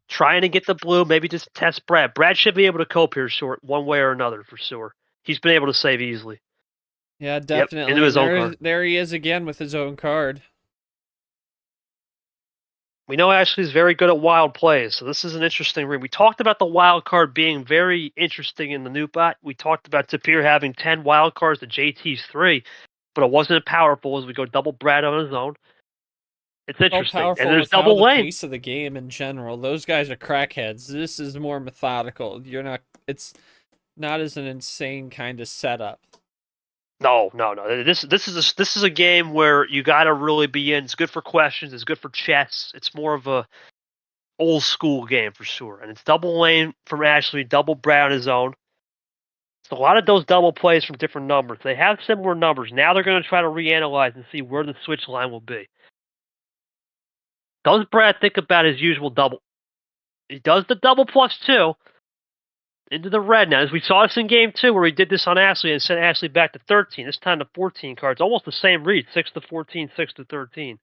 Trying to get the blue, maybe just test Brad. Brad should be able to cope here, short, one way or another, for sure. He's been able to save easily. Yeah, definitely. Yep, into his own card. There he is again with his own card. We know Ashley's very good at wild plays, so this is an interesting read. We talked about the wild card being very interesting in the new bot. We talked about Tapir having 10 wild cards to JT's 3, but it wasn't as powerful as we go double Brad on his own. It's interesting. Powerful And there's with how double the lane. pace of the game in general. Those guys are crackheads. This is more methodical. It's not as an insane kind of setup. No. This is a game where you got to really be in. It's good for questions. It's good for chess. It's more of a old school game for sure. And it's double lane from Ashley, double Brad on his own. So a lot of those double plays from different numbers. They have similar numbers. Now they're going to try to reanalyze and see where the switch line will be. Does Brad think about his usual double? He does the double +2 into the red now. As we saw this in game 2 where he did this on Ashley and sent Ashley back to 13. This time to 14 cards. Almost the same read. 6 to 14, 6 to 13.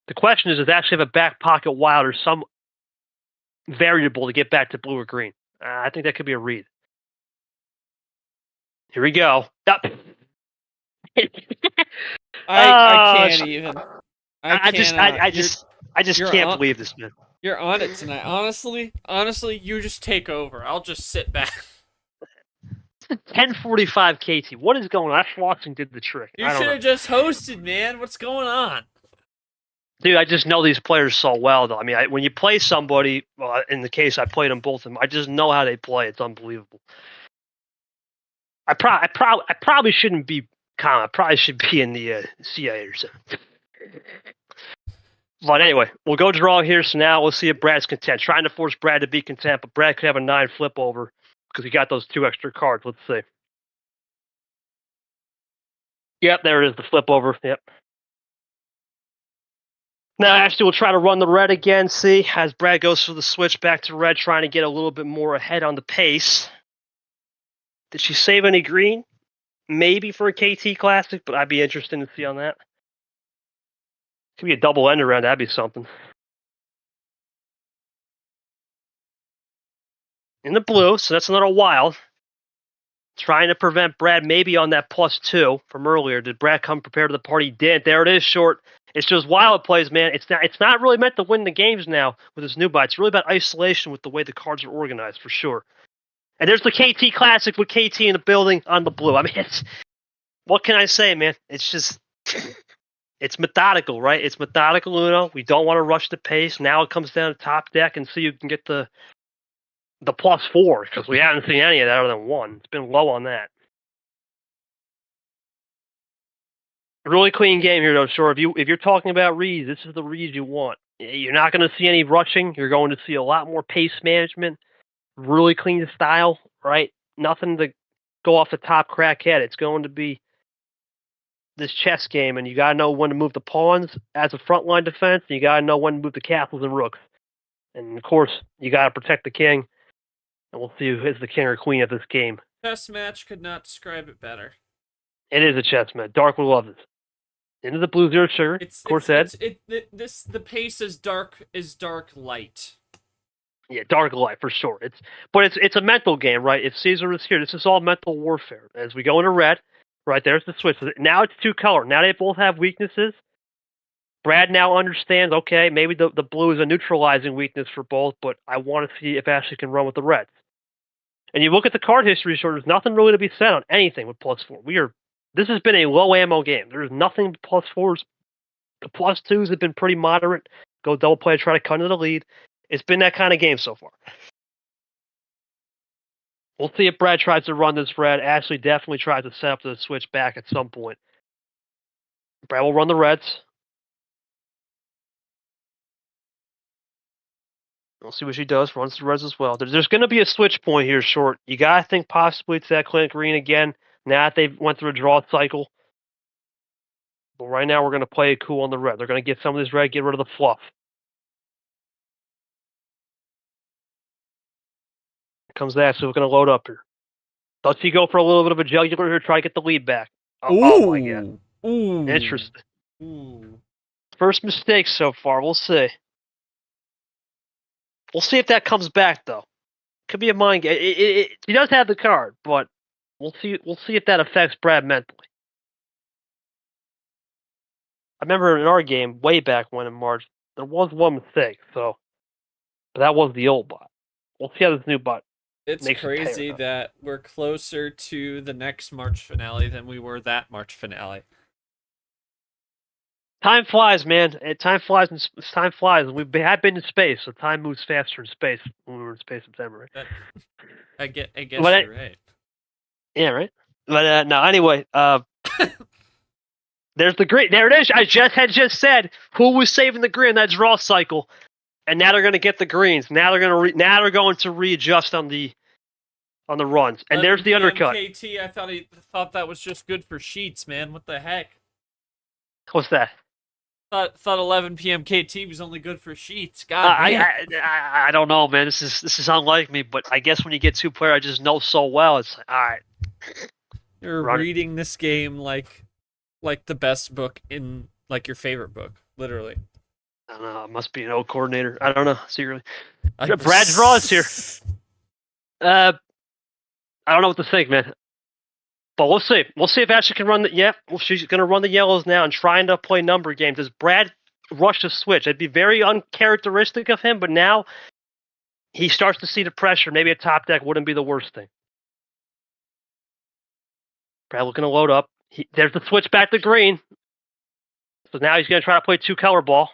The question is, does Ashley have a back pocket wild or some variable to get back to blue or green? I think that could be a read. Here we go. Up. I can't even. I just can't believe this, man. You're on it tonight. Honestly, you just take over. I'll just sit back. 10:45 KT. What is going on? That flossing did the trick. You should have just hosted, man. What's going on? Dude, I just know these players so well, though. I mean, when you play somebody, in the case I played them both of them, I just know how they play. It's unbelievable. I probably shouldn't be calm. I probably should be in the CIA or something. But anyway, we'll go draw here. So now we'll see if Brad's content. Trying to force Brad to be content, but Brad could have a 9 flip over because he got those 2 extra cards. Let's see. Yep, there it is, the flip over. Yep. Now Ashley will try to run the red again. See, as Brad goes for the switch back to red, trying to get a little bit more ahead on the pace. Did she save any green? Maybe for a KT Classic, but I'd be interested to see on that. Could be a double end around. That'd be something. In the blue, so that's another wild. Trying to prevent Brad maybe on that +2 from earlier. Did Brad come prepared to the party? He didn't. There it is, short. It's just wild plays, man. It's not really meant to win the games now with this new buy. It's really about isolation with the way the cards are organized, for sure. And there's the KT Classic with KT in the building on the blue. I mean, what can I say, man? It's just... It's methodical, right? It's methodical, Uno. We don't want to rush the pace. Now it comes down to top deck and see who can get the +4 because we haven't seen any of that other than 1. It's been low on that. Really clean game here, though. Sure, if you're talking about reads, this is the reads you want. You're not going to see any rushing. You're going to see a lot more pace management. Really clean style, right? Nothing to go off the top crackhead. It's going to be this chess game, and you gotta know when to move the pawns as a frontline defense, and you gotta know when to move the castles and rooks. And of course, you gotta protect the king, and we'll see who is the king or queen of this game. Chess match could not describe it better. It is a chess match. Dark will love this. Into the blue zero sugar. Of course, the pace is dark light. Yeah, dark light for sure. It's a mental game, right? If Caesar is here, this is all mental warfare. As we go into red. Right, there's the switch. Now it's 2 color. Now they both have weaknesses. Brad now understands, okay, maybe the blue is a neutralizing weakness for both, but I want to see if Ashley can run with the reds. And you look at the card history, so there's nothing really to be said on anything with +4. This has been a low ammo game. There's nothing +4s. The +2s have been pretty moderate. Go double play, try to cut into the lead. It's been that kind of game so far. We'll see if Brad tries to run this red. Ashley definitely tries to set up the switch back at some point. Brad will run the reds. We'll see what she does. Runs the reds as well. There's going to be a switch point here short. You got to think possibly it's that Clint Green again. Now that they've went through a draw cycle. But right now we're going to play it cool on the red. They're going to get some of this red, get rid of the fluff. Here comes that, so we're going to load up here. Does he go for a little bit of a jugular here, try to get the lead back? Oh my god. Ooh. Interesting. Ooh. First mistake so far. We'll see. We'll see if that comes back, though. Could be a mind game. He does have the card, but we'll see. We'll see if that affects Brad mentally. I remember in our game way back when in March, there was one mistake. But that was the old bot. We'll see how this new bot. It's crazy that we're closer to the next March finale than we were that March finale. Time flies, man. Time flies. Time flies. We have been in space, so time moves faster in space when we were in space in September. Right? I guess you're right. Yeah, right. But no, anyway. There's the green. There it is. I just said who was saving the green in that draw cycle, and now they're going to get the greens. Now they're going to readjust on the runs. And there's the undercut. KT, I thought that was just good for sheets, man. What the heck? What's that? Thought 11 p.m. KT was only good for sheets. God, I don't know, man. This is unlike me, but I guess when you get 2-player, I just know so well. It's like, all right. You're reading this game like the best book in like your favorite book, literally. I don't know. It must be an old coordinator. I don't know. Secretly, Brad draws here. I don't know what to think, man. But we'll see. We'll see if Ashley can run the. Yeah, well, she's going to run the yellows now and trying to play number games. Does Brad rush the switch? It'd be very uncharacteristic of him, but now he starts to see the pressure. Maybe a top deck wouldn't be the worst thing. Brad looking to load up. There's the switch back to green. So now he's going to try to play 2-color ball.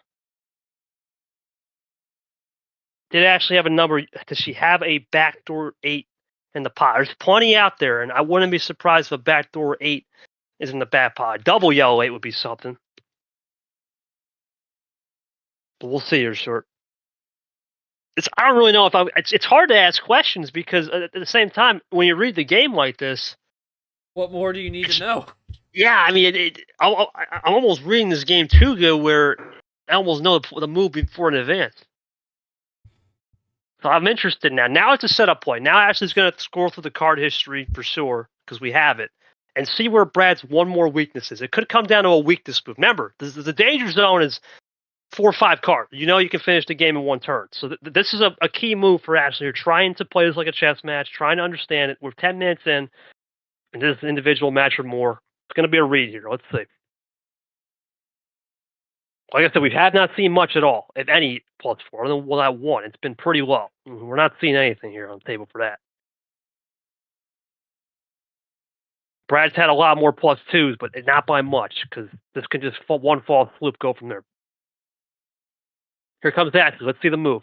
Did Ashley have a number? Does she have a backdoor 8 in the pot? There's plenty out there, and I wouldn't be surprised if a backdoor 8 is in the back pot. Double yellow 8 would be something. But we'll see here short. I don't really know if it's hard to ask questions because at the same time, when you read the game like this, what more do you need to know? Yeah, I mean, I'm almost reading this game too good, where I almost know the move before in advance. So I'm interested now. Now it's a setup play. Now Ashley's going to scroll through the card history for sure, because we have it, and see where Brad's one more weakness is. It could come down to a weakness move. Remember, the danger zone is 4 or 5 cards. You know you can finish the game in 1 turn. So this is a key move for Ashley. You're trying to play this like a chess match, trying to understand it. We're 10 minutes in, and this is an individual match or more. It's going to be a read here. Let's see. Like I said, we have not seen much at all, if any, +4. Other than that 1. It's been pretty low. We're not seeing anything here on the table for that. Brad's had a lot more +2s, but not by much, because this can just one false swoop go from there. Here comes Ashley. Let's see the move.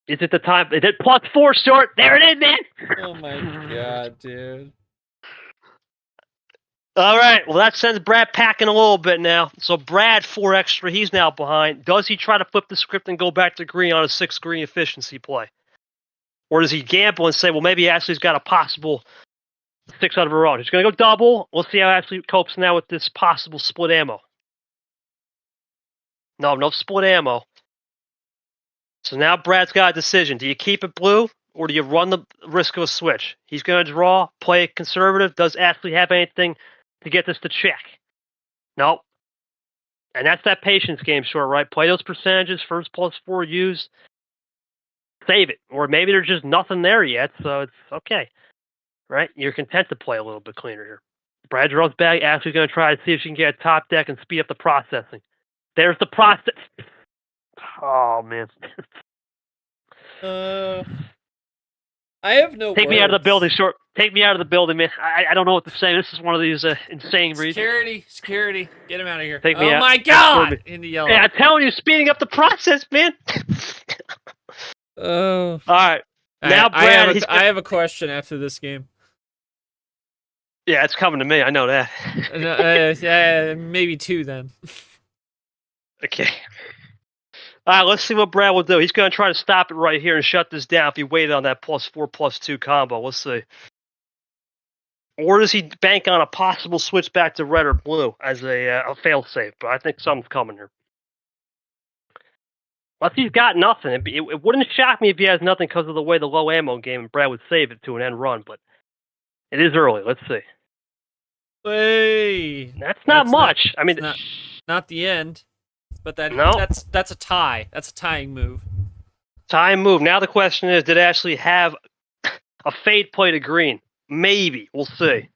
Is it the time? Is it +4 short? There it is, man! Oh my god, dude. All right, well, that sends Brad packing a little bit now. So Brad, 4 extra, he's now behind. Does he try to flip the script and go back to green on a 6 green efficiency play? Or does he gamble and say, well, maybe Ashley's got a possible 6 out of her own? He's going to go double. We'll see how Ashley copes now with this possible split ammo. No split ammo. So now Brad's got a decision. Do you keep it blue, or do you run the risk of a switch? He's going to draw, play it conservative. Does Ashley have anything to get this to check? Nope. And that's that patience game short, right? Play those percentages, first +4 used, save it. Or maybe there's just nothing there yet, so it's okay. Right? You're content to play a little bit cleaner here. Brad draws back. Ashley's going to try to see if she can get a top deck and speed up the processing. There's the process. Oh, man. I have no Take words. me out of the building, short. Take me out of the building, man. I don't know what to say. This is one of these insane reads. Security, get him out of here. Take me Oh out. my Escort god! me. In the yellow. Hey, I'm telling you, speeding up the process, man. Oh. All right. Now, Brad, I have a question after this game. Yeah, it's coming to me. I know that. Yeah, maybe 2 then. Okay. All right, let's see what Brad will do. He's going to try to stop it right here and shut this down if he waited on that +4/+2 combo. Let's see. Or does he bank on a possible switch back to red or blue as a fail-safe? But I think something's coming here. Unless he's got nothing. It wouldn't shock me if he has nothing because of the way the low ammo game and Brad would save it to an end run, but it is early. Let's see. Hey, That's not much. I mean, not the end, but No. that's a tie. That's a tying move. Time move. Now the question is, did it actually have a fade play to green? Maybe. We'll see.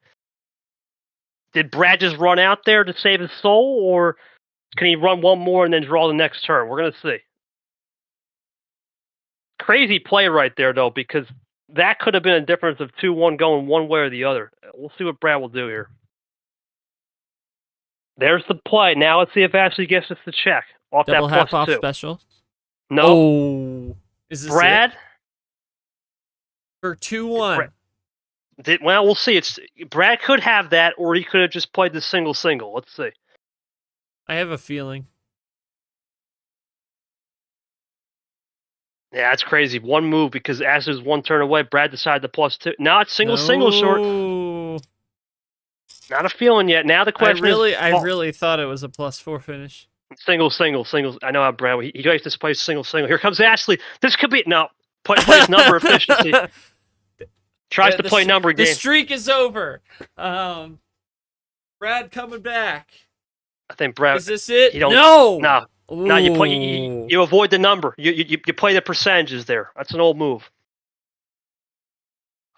Did Brad just run out there to save his soul, or can he run one more and then draw the next turn? We're going to see. Crazy play right there, though, because that could have been a difference of 2-1 going one way or the other. We'll see what Brad will do here. There's the play. Now let's see if Ashley gets us to check. Off Double that half off +2. special. No. Oh, is this Brad? it? For 2-1. Well, we'll see. Brad could have that, or he could have just played the single. Let's see. I have a feeling. Yeah, that's crazy. One move because Ashley's one turn away. Brad decided the +2. Now it's single short. Not a feeling yet. Now the question is... I really thought it was a +4 finish. Single. I know how Brad... He likes to play single. Here comes Ashley. This could be... No. Plays number efficiency. Tries to play number game. The streak is over. Brad coming back. I think Brad... Is this it? No! Ooh. No, you avoid the number. You play the percentages there. That's an old move.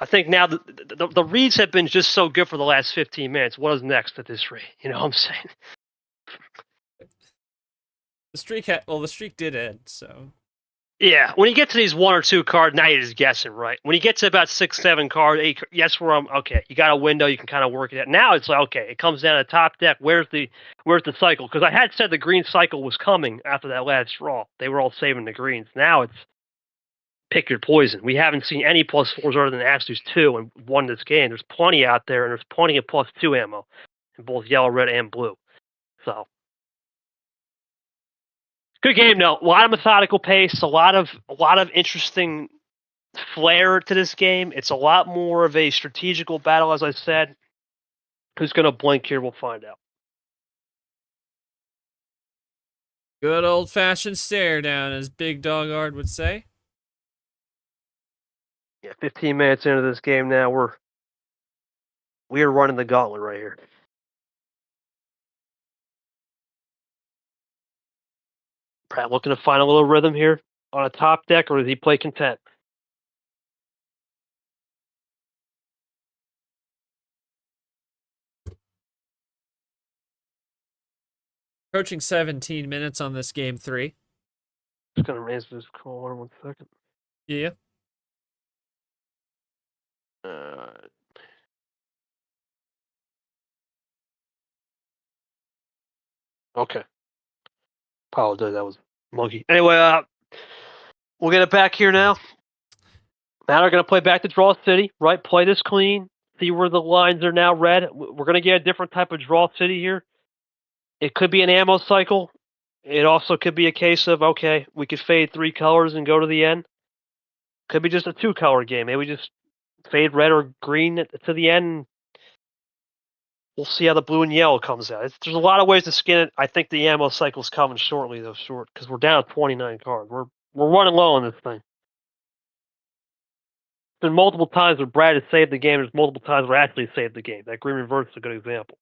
I think now the reads have been just so good for the last 15 minutes. What is next at this rate? You know what I'm saying? The streak did end, so. Yeah, when you get to these 1 or 2 cards, now you're just guessing, right? When you get to about 6, 7 cards, 8, yes, where I'm okay. You got a window, you can kind of work it out. Now it's like, okay, it comes down to top deck. Where's the cycle? Because I had said the green cycle was coming after that last draw. They were all saving the greens. Now it's pick your poison. We haven't seen any +4s other than Ashley's 2 and won this game. There's plenty out there, and there's plenty of +2 ammo in both yellow, red, and blue. So. Good game, though. A lot of methodical pace, a lot of interesting flair to this game. It's a lot more of a strategical battle, as I said. Who's going to blink here? We'll find out. Good old-fashioned stare down, as Big Dog Ard would say. Yeah, 15 minutes into this game now, we are running the gauntlet right here. Pratt looking to find a little rhythm here on a top deck, or does he play content? Approaching 17 minutes on this game 3. Just gonna raise this call 1 second. Yeah. Okay. Apologize, that was monkey. Anyway, we'll get it back here now. Now we're going to play back to Draw City, right? Play this clean. See where the lines are now red. We're going to get a different type of Draw City here. It could be an ammo cycle. It also could be a case of, okay, we could fade 3 colors and go to the end. Could be just a 2-color game. Maybe we just fade red or green to the end. We'll see how the blue and yellow comes out. There's a lot of ways to skin it. I think the ammo cycle's coming shortly, though, because we're down 29 cards. We're running low on this thing. There's been multiple times where Brad has saved the game. There's multiple times where Ashley saved the game. That green reverse is a good example.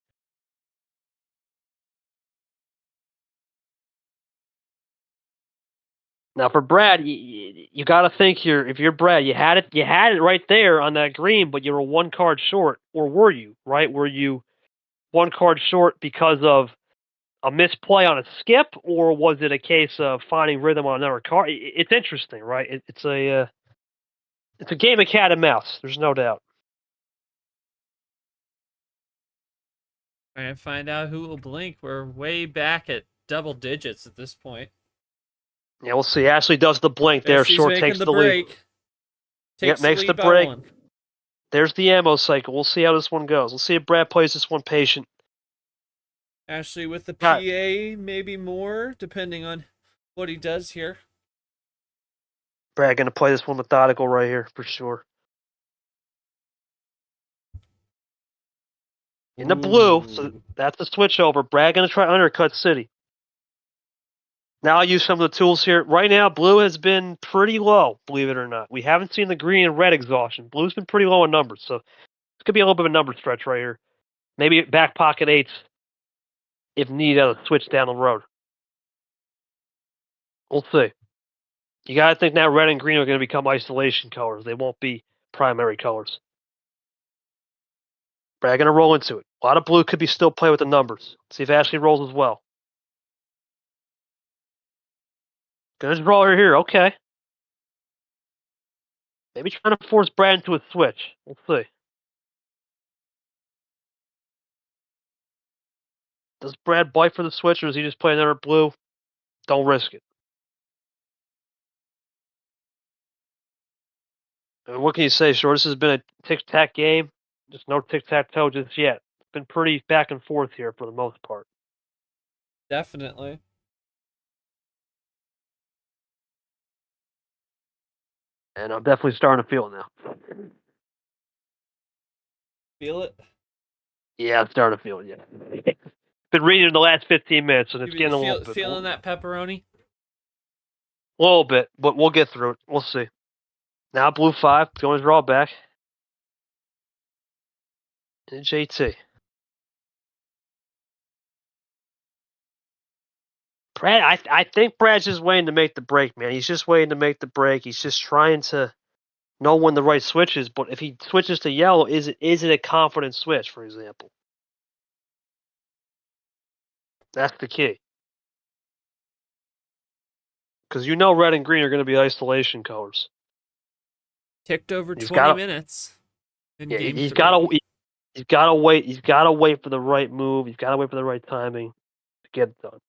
Now for Brad, you got to think here. If you're Brad, you had it right there on that green, but you were 1 card short, or were you? Right? Were you 1 card short because of a misplay on a skip, or was it a case of finding rhythm on another card? It's interesting, right? It's a It's a game of cat and mouse. There's no doubt. Trying to find out who will blink. We're way back at double digits at this point. Yeah, we'll see. Ashley does the blink there. She's Short making takes the the lead. break. Yep, Takes makes the the lead by break. 1. There's the ammo cycle. We'll see how this one goes. We'll see if Brad plays this one patient. Ashley with the Got PA, maybe more, depending on what he does here. Brad gonna play this one methodical right here for sure. In the blue, so that's the switch over. Brad gonna try undercut City. Now I'll use some of the tools here. Right now, blue has been pretty low, believe it or not. We haven't seen the green and red exhaustion. Blue's been pretty low in numbers, so this could be a little bit of a number stretch right here. Maybe back pocket 8s if needed on a switch down the road. We'll see. You gotta think now red and green are gonna become isolation colors. They won't be primary colors. Brad gonna roll into it. A lot of blue could be still play with the numbers. See if Ashley rolls as well. Gonna draw her here, okay. Maybe trying to force Brad into a switch. We'll see. Does Brad bite for the switch, or does he just play another blue? Don't risk it. And what can you say, Short? This has been a tic-tac game. Just no tic-tac-toe just yet. It's been pretty back and forth here for the most part. Definitely. And I'm definitely starting to feel it now. Feel it? Yeah, I'm starting to feel it, yeah. Been reading in the last 15 minutes, and it's getting a little bit. Feeling that pepperoni? A little bit, but we'll get through it. We'll see. Now blue 5, going to draw back. And JT. Brad, I think Brad's just waiting to make the break, man. He's just waiting to make the break. He's just trying to know when the right switch is. But if he switches to yellow, is it a confident switch, for example? That's the key. Because you know red and green are going to be isolation colors. Ticked over He's 20 gotta, minutes in yeah, game he's 3. got to wait. He's got to wait for the right move. He's got to wait for the right timing to get it done.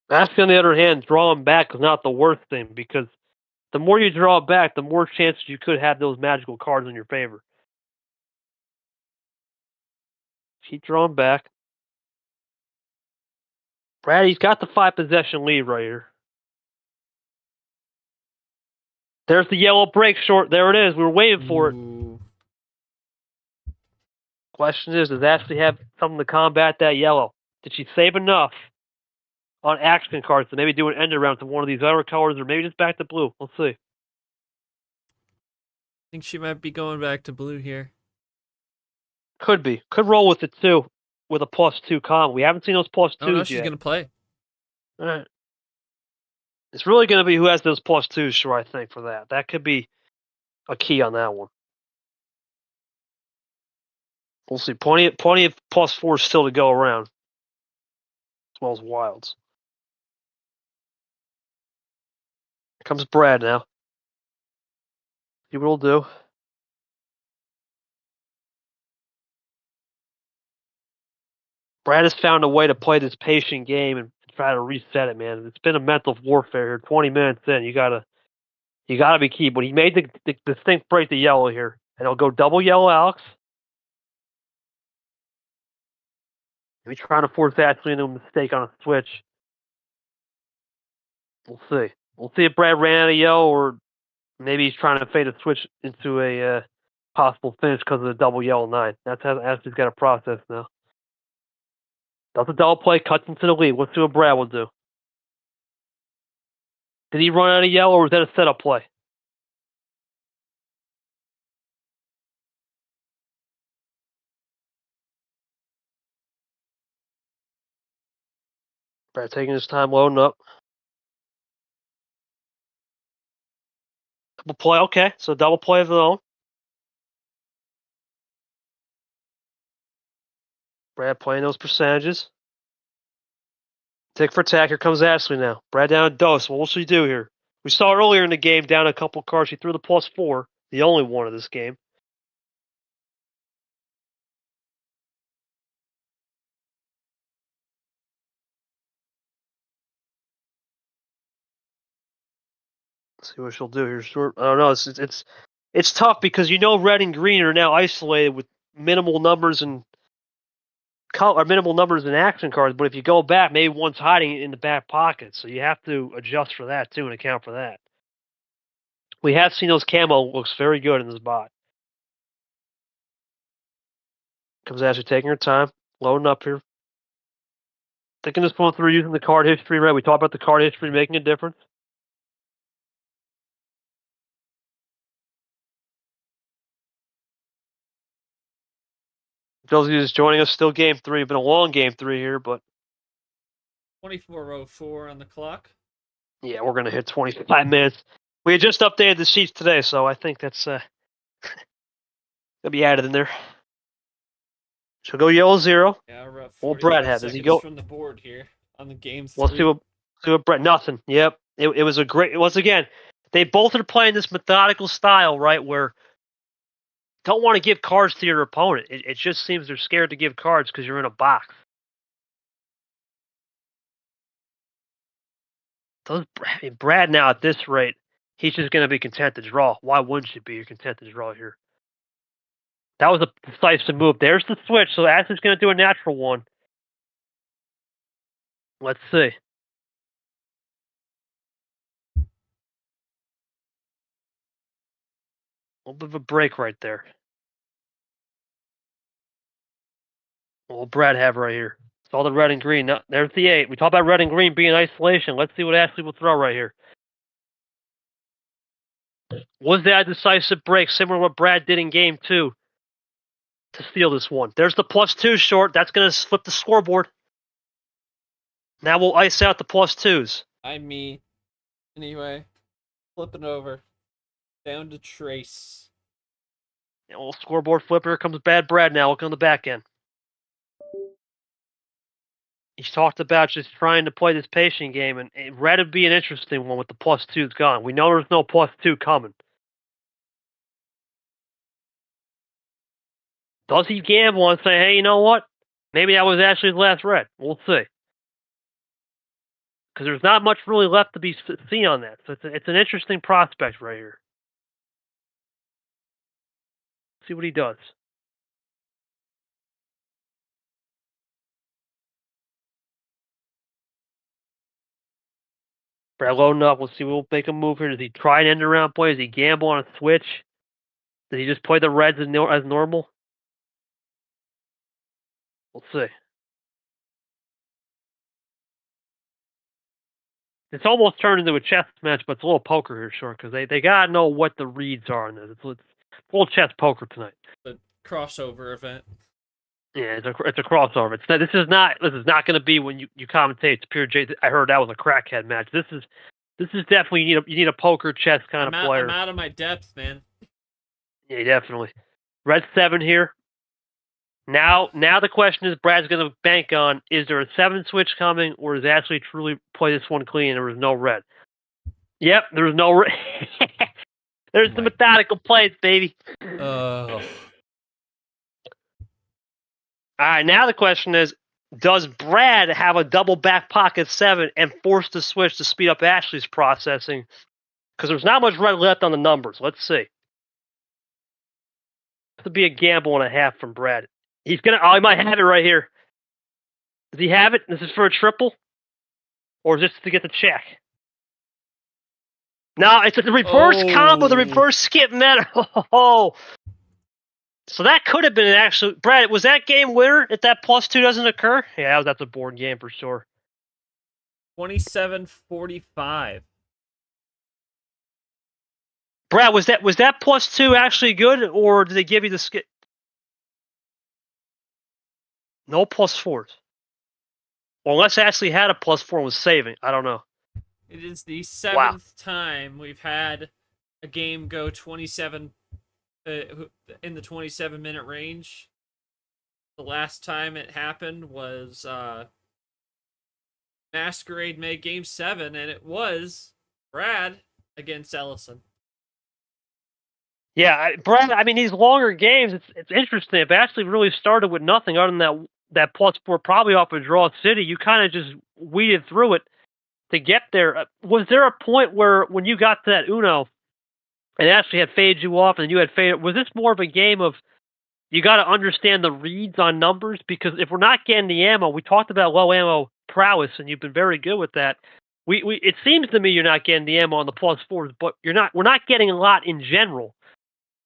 Asking, on the other hand, drawing back is not the worst thing, because the more you draw back, the more chances you could have those magical cards in your favor. Keep drawing back. Brad, he's got the 5 possession lead right here. There's the yellow break, Short. There it is. We were waiting for it. Question is, does Ashley have something to combat that yellow? Did she save enough on action cards to maybe do an end around to one of these other colors, or maybe just back to blue? We'll see. I think she might be going back to blue here. Could be. Could roll with it too, with a +2 combo. We haven't seen those +2s Oh no, yet. she's gonna play. All right. It's really going to be who has those +2s, sure, I think, for that. That could be a key on that one. We'll see. Plenty of +4s still to go around, as well as wilds. Here comes Brad now. See what he'll do. Brad has found a way to play this patient game and try to reset it, man. It's been a mental warfare here. 20 minutes in, you gotta be key. But he made the distinct break to yellow here, and he'll go double yellow, Alex. Maybe trying to force Ashley into a mistake on a switch. We'll see. We'll see if Brad ran out of yellow, or maybe he's trying to fade a switch into a possible finish because of the double yellow 9. That's how Ashley's got to process now. Does a double play, cuts into the lead. Let's see what Brad will do. Did he run out of yellow, or was that a setup play? Brad taking his time loading up. Double play, okay. So double play of his own. Brad playing those percentages. Tick for tack. Here comes Ashley now. Brad down a dose. What will she do here? We saw earlier in the game down a couple cards. She threw the +4, the only one of this game. Let's see what she'll do here. I don't know. It's tough because red and green are now isolated with minimal numbers and minimal numbers in action cards. But if you go back, maybe one's hiding in the back pocket, so you have to adjust for that too and account for that. We have seen those camo looks very good in this bot. Comes Ashley taking her time, loading up here. Thinking this one through using the card history, right? We talked about the card history making a difference. Those of you just joining us, still game 3. Been a long game 3 here, but 24:04 on the clock. Yeah, we're gonna hit 25 minutes. We had just updated the sheets today, so I think that's gonna be added in there. She'll go yellow 0. Yeah, we're up What Brad 45 have? Does he seconds go? from the board here on the game 3. Let's see what Brett. Nothing. Yep. It was a great. Once again, they both are playing this methodical style, right? Where don't want to give cards to your opponent. It just seems they're scared to give cards because you're in a box. Brad now at this rate, he's just going to be content to draw. Why wouldn't you be content to draw here? That was a decisive move. There's the switch, so Ashley's going to do a natural one. Let's see. A little bit of a break right there. What will Brad have right here? It's all the red and green. No, there's the 8. We talked about red and green being isolation. Let's see what Ashley will throw right here. Was that a decisive break, similar to what Brad did in game 2 to steal this one? There's the +2 short. That's going to flip the scoreboard. Now we'll ice out the +2s. Me. Anyway, flipping over. Down to Trace. A little scoreboard flipper. Here comes bad Brad now. Look on the back end. He's talked about just trying to play this patient game, and red would be an interesting one with the +2s gone. We know there's no +2 coming. Does he gamble and say, hey, you know what? Maybe that was Ashley's last red. We'll see. Because there's not much really left to be seen on that. So it's an interesting prospect right here. See what he does. Brad loading up. We'll see. We'll make a move here. Does he try an end around play? Does he gamble on a switch? Does he just play the reds as normal? We'll see. It's almost turned into a chess match, but it's a little poker here, sure, because they gotta know what the reads are in this. It's a little chess poker tonight. The crossover event. Yeah, it's a crossover. This is not going to be when you commentate. It's pure J. I heard that was a crackhead match. This is definitely you need a poker chess kind of player. I'm out of my depth, man. Yeah, definitely. Red 7 here. Now the question is, Brad's going to bank on: is there a 7 switch coming, or does Ashley truly play this one clean? There was no red. Yep, there was no red. There's the methodical plays, baby. Oh. All right, now the question is, does Brad have a double back pocket 7 and force the switch to speed up Ashley's processing? Because there's not much red left on the numbers. Let's see. This would be a gamble and a half from Brad. He might have it right here. Does he have it? This is for a triple? Or is this to get the check? No, it's a reverse combo, the reverse skip meta. Oh. So that could have been actually... Brad, was that game winner if that +2 doesn't occur? Yeah, that's a board game for sure. 27:45. Brad, was that +2 actually good, or did they give you the skip? No +4s. Well, unless Ashley had a +4 and was saving. I don't know. It is the 7th time we've had a game go 27... in the 27-minute range. The last time it happened was Masquerade made Game 7, and it was Brad against Ellison. Yeah, Brad. I mean, these longer games, it's interesting. It actually really started with nothing other than that +4, probably off of Draw City. You kind of just weeded through it to get there. Was there a point where when you got to that Uno, and actually had faded you off, and you had faded? Was this more of a game of you got to understand the reads on numbers? Because if we're not getting the ammo, we talked about low ammo prowess, and you've been very good with that. It seems to me you're not getting the ammo on the +4s, but you're not. We're not getting a lot in general.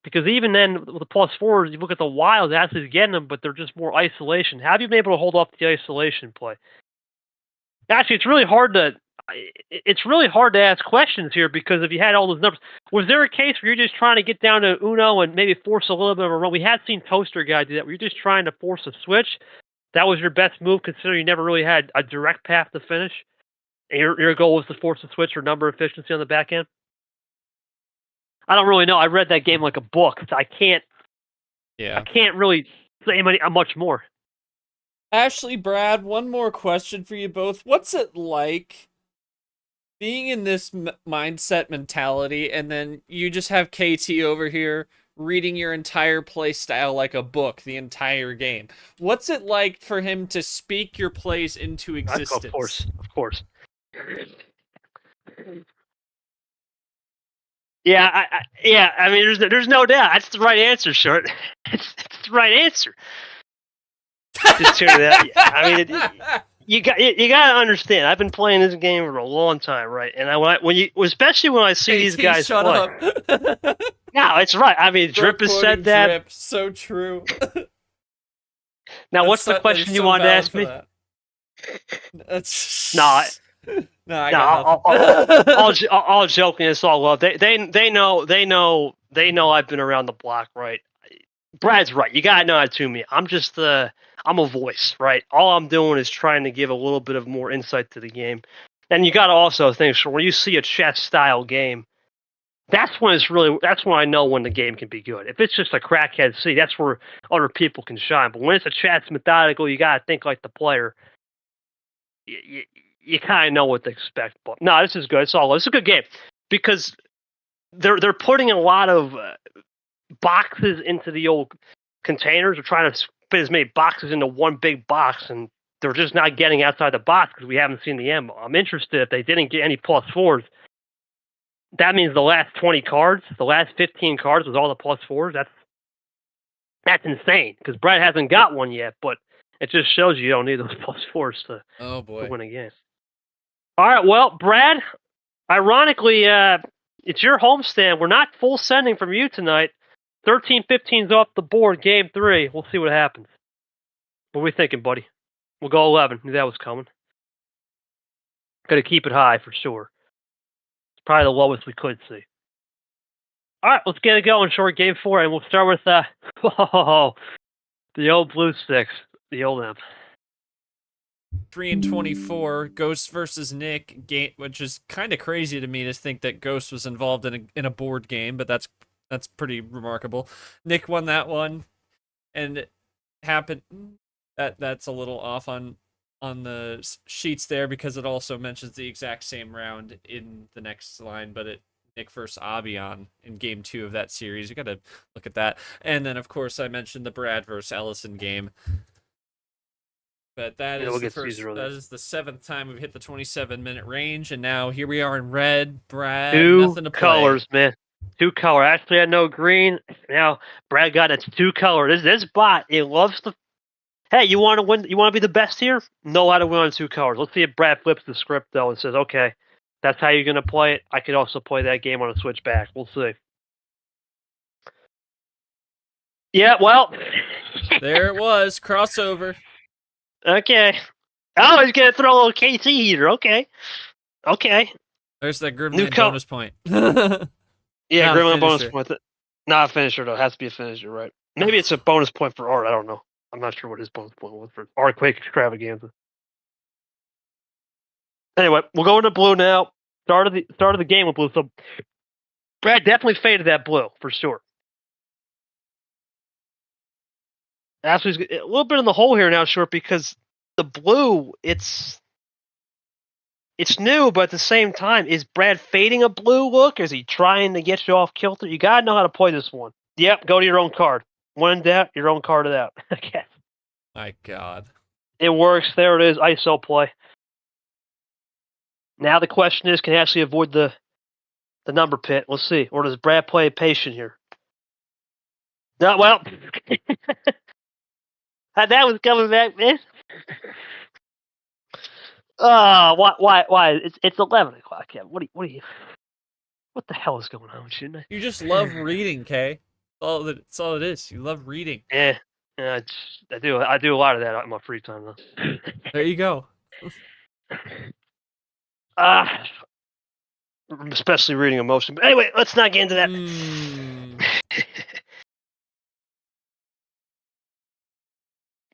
Because even then, with the +4s, you look at the Wilds, actually getting them, but they're just more isolation. How have you been able to hold off the isolation play? Actually, it's really hard to ask questions here because if you had all those numbers, was there a case where you're just trying to get down to Uno and maybe force a little bit of a run? We had seen Toaster Guy do that. Were you just trying to force a switch? That was your best move, considering you never really had a direct path to finish. And your goal was to force a switch or number efficiency on the back end. I don't really know. I read that game like a book, so I can't really say much more. Ashley, Brad, one more question for you both. What's it like being in this mindset mentality, and then you just have KT over here reading your entire play style like a book the entire game? What's it like for him to speak your plays into existence? Of course. Yeah, I mean, there's no doubt. That's the right answer, Short. It's the right answer. Just tune that. I mean, you got to understand. I've been playing this game for a long time, right? And especially when I see these guys shut play. Up. No, it's right. I mean, Drip has said that. Drip. So true. Now, what's the question you wanted to ask me? That's all joking. It's all love. They know I've been around the block, right? Brad's right. You gotta know how to me. I'm a voice, right? All I'm doing is trying to give a little bit of more insight to the game. And you gotta also think, so when you see a chess style game, that's when I know when the game can be good. If it's just a crackhead C, that's where other people can shine. But when it's a chess methodical, you gotta think like the player. You kind of know what to expect. But no, this is good. It's a good game because they're putting a lot of boxes into the old containers. They're trying to fit as many boxes into one big box, and they're just not getting outside the box because we haven't seen the ammo. I'm interested if they didn't get any +4s. That means the last 20 cards, the last 15 cards was all the +4s. That's insane because Brad hasn't got one yet, but it just shows you don't need those +4s to win a game. All right, well, Brad, ironically, it's your homestand. We're not full sending from you tonight. 13-15's off the board, game 3. We'll see what happens. What are we thinking, buddy? We'll go 11. Knew that was coming. Got to keep it high for sure. It's probably the lowest we could see. All right, let's get it going. Short game 4, and we'll start with the old blue sticks, the old M. 3-24, Ghost versus Nick game, which is kind of crazy to me to think that Ghost was involved in a board game, but that's pretty remarkable. Nick won that one, and it happened that's a little off on the sheets there because it also mentions the exact same round in the next line, but Nick versus Abion in game 2 of that series. You got to look at that, and then of course I mentioned the Brad versus Ellison game. But that is the 7th time we've hit the 27-minute range, and now here we are in red. Brad, nothing to play. 2 colors, man. 2 color. Actually, I know green. Now Brad got its 2 color. This bot, it loves the. Hey, you want to win? You want to be the best here? Know how to win on 2 colors. Let's see if Brad flips the script though and says, "Okay, that's how you're gonna play it. I could also play that game on a switchback." We'll see. Yeah, well, there it was, crossover. Okay. Oh, he's gonna throw a little KT heater. Okay. There's that Grimland bonus point. Yeah, Grimland bonus point. Not a finisher though. It has to be a finisher, right? Maybe it's a bonus point for Art. I don't know. I'm not sure what his bonus point was for Artquake Extravaganza. Anyway, we'll go into blue now. Start of the game with blue. So Brad definitely faded that blue for sure. Actually, a little bit in the hole here now, Short, because the blue, it's it's new, but at the same time, is Brad fading a blue look? Is he trying to get you off kilter? You gotta know how to play this one. Yep, go to your own card. When in doubt, your own card it out. Okay. My God. It works. There it is. ISO play. Now the question is, can he actually avoid the number pit? Let's see. Or does Brad play patient here? No, well, that was coming back, man. Why? It's 11 o'clock. Yeah. What the hell is going on with you? You just love reading, Kay. That's all it is. You love reading. Yeah, I do a lot of that in my free time though. There you go. Especially reading emotion. But anyway, let's not get into that.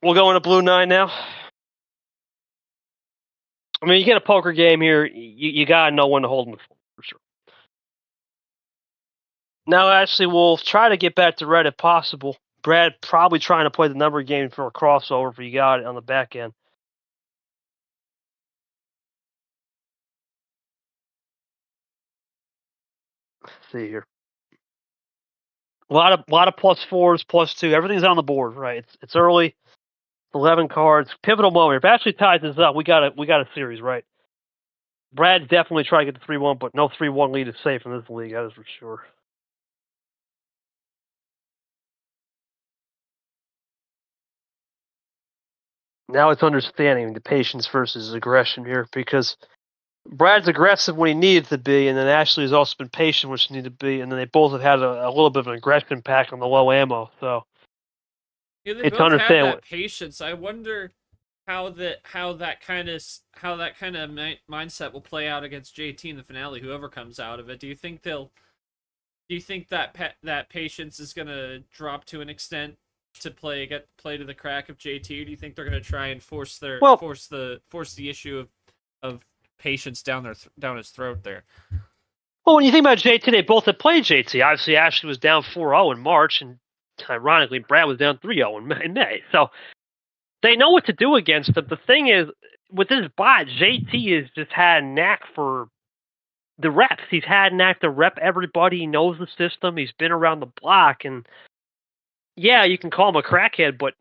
We'll go into blue 9 now. I mean, you get a poker game here, you gotta know when to hold them for sure. Now, actually, we'll try to get back to red if possible. Brad probably trying to play the number game for a crossover if you got it on the back end. Let's see here. A lot of +4s, +2. Everything's on the board, right? It's early. 11 cards. Pivotal moment. If Ashley ties this up, we got a series, right? Brad's definitely trying to get the 3-1, but no 3-1 lead is safe in this league, that is for sure. Now it's understanding the patience versus aggression here, because Brad's aggressive when he needed to be, and then Ashley has also been patient when she needed to be, and then they both have had a little bit of an aggression pack on the low ammo. So yeah, they it's both have understand that patience. I wonder how that kind of mindset will play out against JT in the finale. Whoever comes out of it, do you think that patience is gonna drop to an extent to play to the crack of JT? Or do you think they're gonna try and force the issue of patience down his throat there? Well, when you think about JT, they both had played JT. Obviously, Ashley was down 4-0 in March, and ironically, Brad was down 3-0 in May. So they know what to do against him. The thing is, with this bot, JT has just had a knack for the reps. He's had a knack to rep everybody. He knows the system. He's been around the block, and yeah, you can call him a crackhead, but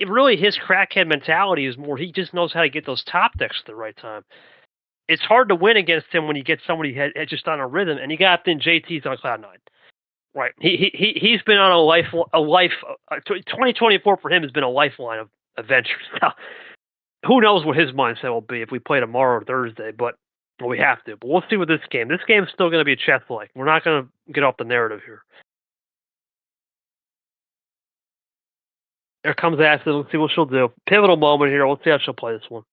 really his crackhead mentality is more he just knows how to get those top decks at the right time. It's hard to win against him when you get somebody just on a rhythm, and you got then JT's on cloud 9. Right. He's been on a life. 2024 for him has been a lifeline of adventures. Now, who knows what his mindset will be if we play tomorrow or Thursday? But we have to. But we'll see with this game. This game is still going to be a chess-like. We're not going to get off the narrative here. There comes Ashley. Let's see what she'll do. Pivotal moment here. Let's see how she'll play this one.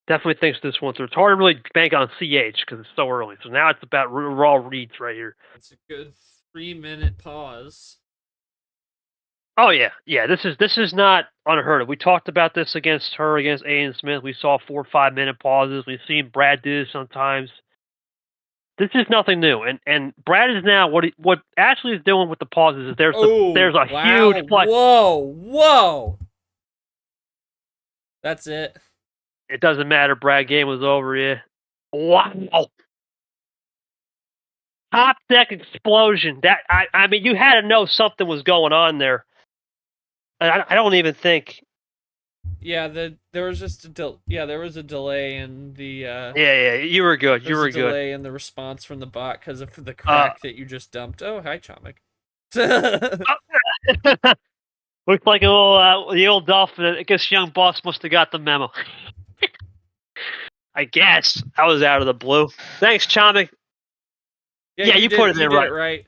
Definitely thinks this one through. It's hard to really bank on CH because it's so early. So now it's about raw reads right here. It's a good 3-minute pause. Oh yeah. This is not unheard of. We talked about this against Aiden Smith. We saw 4 or 5 minute pauses. We've seen Brad do this sometimes. This is nothing new. And Brad is now what Ashley is doing with the pauses is there's a huge play. Whoa. That's it. It doesn't matter. Brad game was over. Yeah. Wow. Top deck explosion. That I mean, you had to know something was going on there. I don't even think. Yeah, there was just there was a delay in the. Yeah, you were good. You were good. Delay in the response from the bot because of the crack that you just dumped. Oh, hi, Chomik. Looks like a little the old dolphin. I guess young boss must have got the memo. I guess I was out of the blue. Thanks, Chomik. Yeah, you put it in right.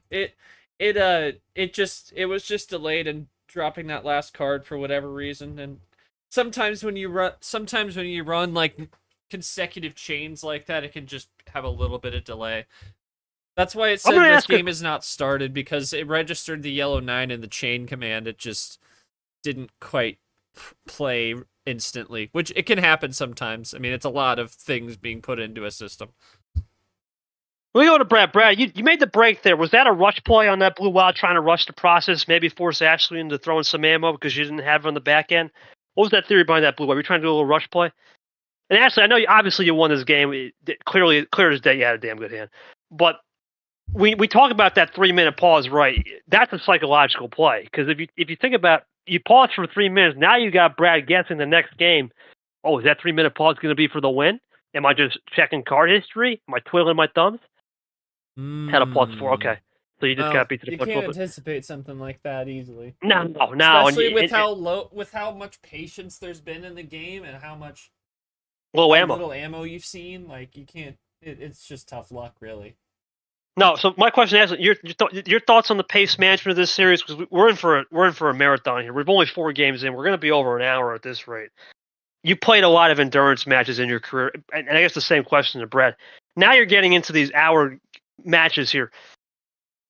It was just delayed in dropping that last card for whatever reason. And sometimes when you run like consecutive chains like that, it can just have a little bit of delay. That's why it said this game is not started, because it registered the yellow 9 in the chain command. It just didn't quite play instantly, which it can happen sometimes. I mean, it's a lot of things being put into a system. We go to Brad. Brad, you made the break there. Was that a rush play on that blue wild, trying to rush the process, maybe force Ashley into throwing some ammo because you didn't have it on the back end? What was that theory behind that blue wild? Were you trying to do a little rush play? And actually, I know obviously you won this game. Clearly, clear as day, you had a damn good hand. But we talk about that 3-minute pause, right? That's a psychological play because if you think about you pause for 3 minutes, now you got Brad guessing the next game. Oh, is that 3-minute pause going to be for the win? Am I just checking card history? Am I twiddling my thumbs? Had a +4. Okay, so you just got beat to the you punch a can't little bit. anticipate something like that easily. No. Especially with how much patience there's been in the game and how little ammo you've seen. Like you can't. It's just tough luck, really. No, so my question is your thoughts on the pace management of this series because we're in for a marathon here. We've only 4 games in. We're going to be over an hour at this rate. You played a lot of endurance matches in your career, and I guess the same question to Brett. Now you're getting into these hour matches here.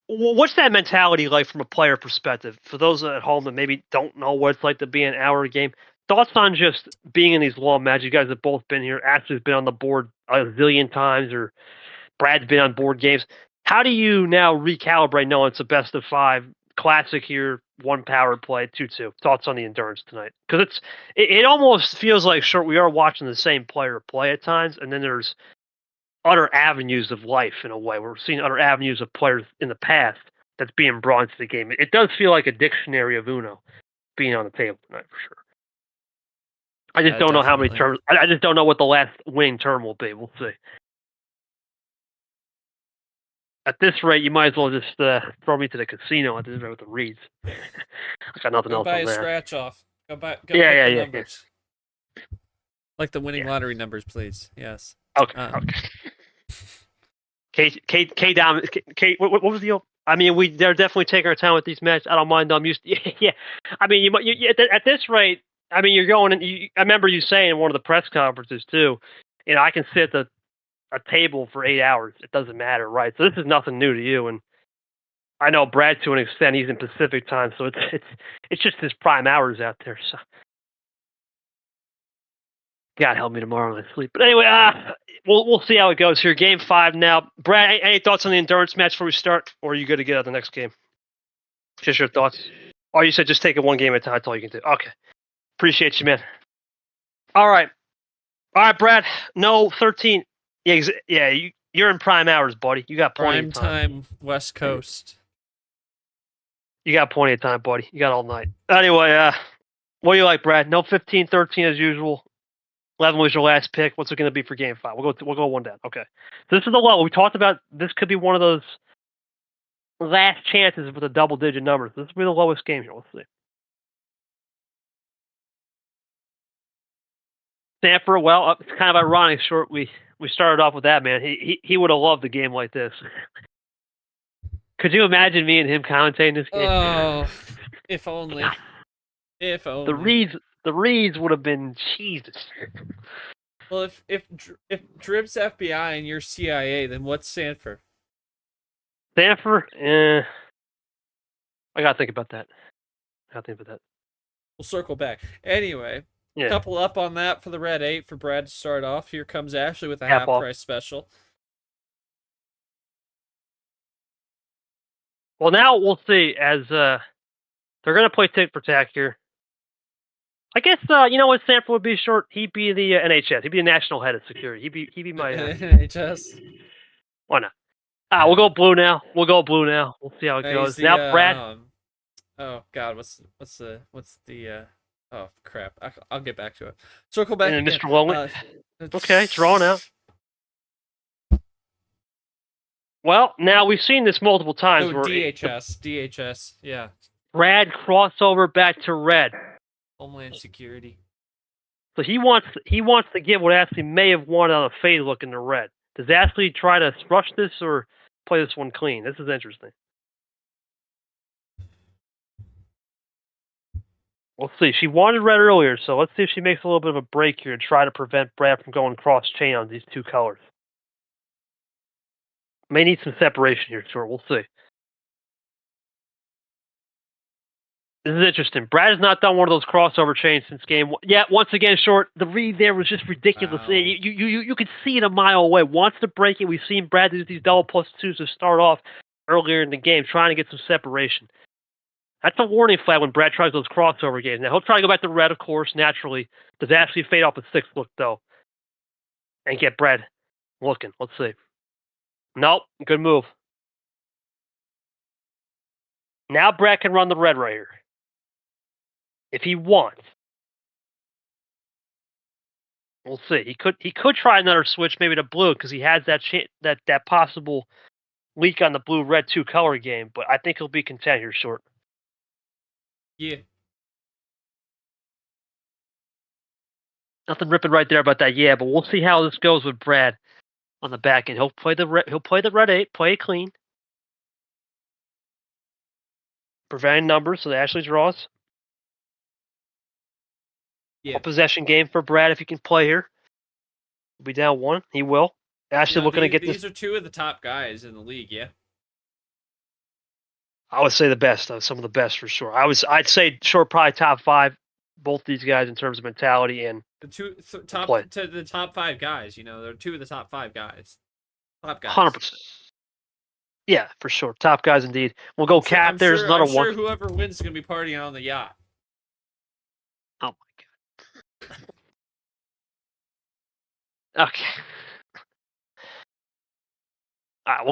What's that mentality like from a player perspective? For those at home that maybe don't know what it's like to be an hour game, thoughts on just being in these long matches? You guys have both been here. Ashley's been on the board a zillion times, or Brad's been on board games. How do you now recalibrate knowing it's a best of 5 classic here, 1 power play, 2-2? Thoughts on the endurance tonight? Because it almost feels like we are watching the same player play at times, and then there's other avenues of life in a way. We're seeing other avenues of players in the past that's being brought into the game. It does feel like a dictionary of Uno being on the table tonight for sure. I just don't know how many terms. I just don't know what the last winning term will be. We'll see. At this rate, you might as well just throw me to the casino at this rate with the reads. I got nothing else on there. Go buy a scratch off. Go pick the numbers. Like the winning lottery numbers, please. Yes. Okay. K down. K. What was the? I mean, they're definitely taking our time with these matches. I don't mind them. Yeah. I mean, you at this rate. I mean, you're going. I remember you saying in one of the press conferences too. I can sit at a table for 8 hours. It doesn't matter, right? So this is nothing new to you, and I know Brad to an extent. He's in Pacific time, so it's just his prime hours out there. So God help me tomorrow when I sleep. But anyway, we'll see how it goes here. Game 5 now. Brad, any thoughts on the endurance match before we start, or are you good to get out the next game? Just your thoughts. Or you said just take it 1 game at a time. That's all you can do. Okay. Appreciate you, man. All right, Brad. No, 13. Yeah, you're in prime hours, buddy. You got plenty of time. West Coast. You got plenty of time, buddy. You got all night. Anyway, what do you like, Brad? No 15-13 as usual. 11 was your last pick. What's it going to be for Game 5? We'll go 1 down. Okay. So this is the low. We talked about this could be one of those last chances with the double-digit numbers. This will be the lowest game here. Let's see. Stanford, well, it's kind of ironic. Short, we started off with that, man. He would have loved a game like this. Could you imagine me and him commentating this game? Oh, if only. If only. The reads would have been Jesus. Well, if Drip's FBI and you're CIA, then what's Stanford? Stanford, I gotta think about that. We'll circle back. Anyway, couple up on that for the Red 8 for Brad to start off. Here comes Ashley with a half price special. Well, now we'll see as they're gonna play tit for tack here. I guess you know what Stanford would be short. He'd be the NHS. He'd be the national head of security. He'd be my NHS. Why not? We'll go blue now. We'll see how it goes. Now, Brad. Oh God, what's the? Oh crap! I'll get back to it. Circle back. And Mr. Lowen. Okay, drawn out. Well, now we've seen this multiple times. Oh, DHS. Yeah. Brad crossover back to red. Homeland Security. So he wants to get what Ashley may have wanted on a fade look in the red. Does Ashley try to rush this or play this one clean? This is interesting. We'll see. She wanted red earlier, so let's see if she makes a little bit of a break here and try to prevent Brad from going cross-chain on these 2 colors. May need some separation here, sure. We'll see. This is interesting. Brad has not done one of those crossover chains since game 1. Yeah, once again, short. The read there was just ridiculous. Wow. You could see it a mile away. Wants to break it. We've seen Brad do these double +2s to start off earlier in the game, trying to get some separation. That's a warning flag when Brad tries those crossover games. Now, he'll try to go back to red, of course, naturally. Does Ashley fade off a 6 look, though? and get Brad looking. Let's see. Nope, good move. Now Brad can run the red right here. If he wants. We'll see. He could try another switch, maybe to blue, because he has that possible leak on the blue-red 2-color game, but I think he'll be content here short. Yeah. Nothing ripping right there about that, yeah, but we'll see how this goes with Brad on the back end. He'll play the red 8, play it clean. Preventing numbers, so Ashley draws. Yeah. A possession game for Brad if he can play here. He'll be down 1. He will. Ashley looking to get these this. are two of the top guys in the league, yeah. I would say the best, though. Some of the best for sure. I'd say short, probably top 5. Both these guys in terms of mentality and The top 5 guys. They're two of the top 5 guys. Top guys. 100%. Yeah, for sure. Top guys indeed. We'll go Cat. There's another one. I'm sure whoever wins is going to be partying on the yacht. Oh my god. Okay. All right,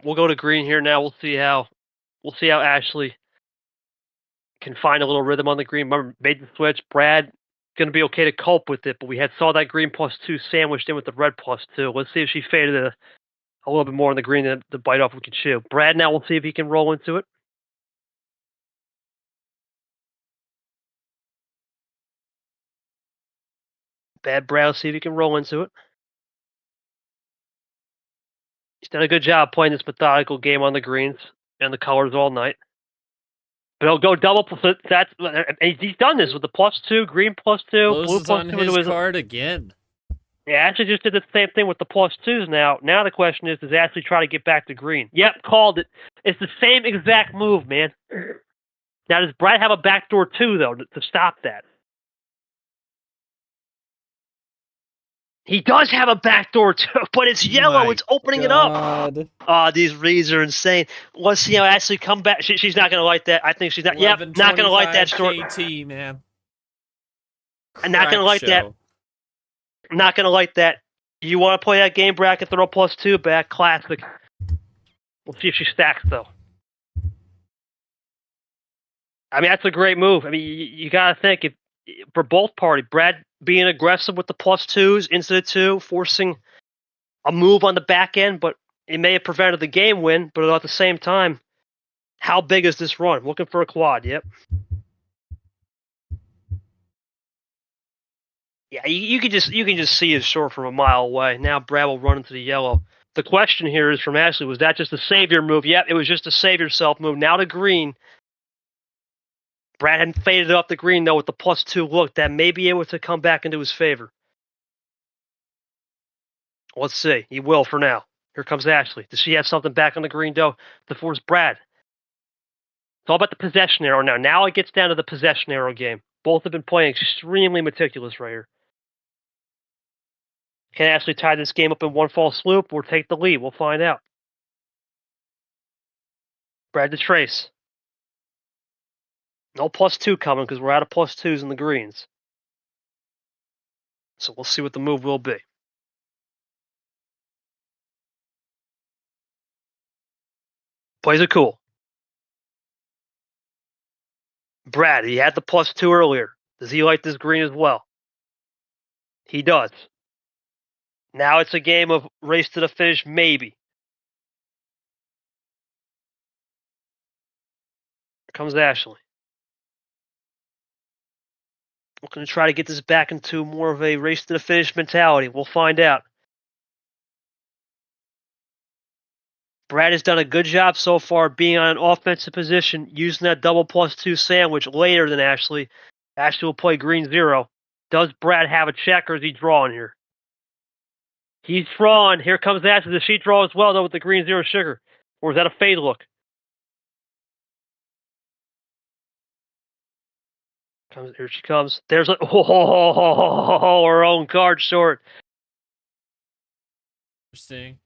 we'll go to green here now. We'll see how Ashley can find a little rhythm on the green. Remember, made the switch. Brad gonna be okay to cope with it, but we saw that green +2 sandwiched in with the red +2. Let's see if she faded a little bit more on the green than the bite off we can chew. Brad now we'll see if he can roll into it. Bad Brad, let's see if he can roll into it. He's done a good job playing this methodical game on the greens and the colors all night. But he'll go double. He's done this with the +2, green +2, blue +2. On his card again. Yeah, Ashley just did the same thing with the +2s now. Now the question is, does Ashley try to get back to green? Yep, called it. It's the same exact move, man. Now, does Brad have a backdoor 2, though, to stop that? He does have a backdoor 2, but it's yellow. It's opening it up. Oh, these reads are insane. Let's see how Ashley come back. She's not going to like that. I think she's not. Yep, not going to like that short. KT, man. I'm not going to like that. I'm not going to like that. You want to play that game, Brad? Throw +2 back. Classic. We'll see if she stacks, though. I mean, that's a great move. I mean, you got to think, for both parties, Brad being aggressive with the +2s into the 2, forcing a move on the back end, but it may have prevented the game win. But at the same time, how big is this run? Looking for a quad. Yep. Yeah, you can just see his short from a mile away. Now Brad will run into the yellow. The question here is from Ashley: was that just a savior move? Yep, it was just a save yourself move. Now to green. Brad hadn't faded off the green, though, with the +2 look. That may be able to come back into his favor. Let's see. He will for now. Here comes Ashley. Does she have something back on the green, though, to force Brad? It's all about the possession arrow now. Now it gets down to the possession arrow game. Both have been playing extremely meticulous right here. Can Ashley tie this game up in one false swoop or take the lead? We'll find out. Brad to trace. No +2 coming because we're out of +2s in the greens. So we'll see what the move will be. Plays it cool. Brad, he had the +2 earlier. Does he like this green as well? He does. Now it's a game of race to the finish, maybe. Here comes Ashley. Looking to try to get this back into more of a race to the finish mentality. We'll find out. Brad has done a good job so far being on an offensive position, using that double +2 sandwich later than Ashley. Ashley will play green 0. Does Brad have a check, or is he drawing here? He's drawing. Here comes Ashley. Does she draw as well, though, with the green 0 sugar? Or is that a fade look? Here she comes. There's her own card short. Interesting.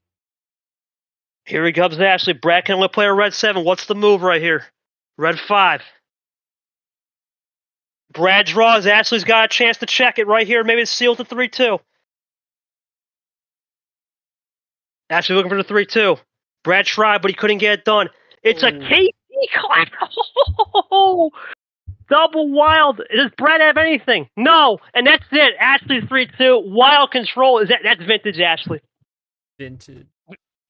Here he comes, Ashley. Brad can only play a red 7. What's the move right here? Red 5. Brad draws. Ashley's got a chance to check it right here. Maybe it's sealed to 3-2. Ashley looking for the 3-2. Brad tried, but he couldn't get it done. It's a KC clap. Double wild. Does Brad have anything? No. And that's it. Ashley 3-2. Wild control. That's vintage Ashley.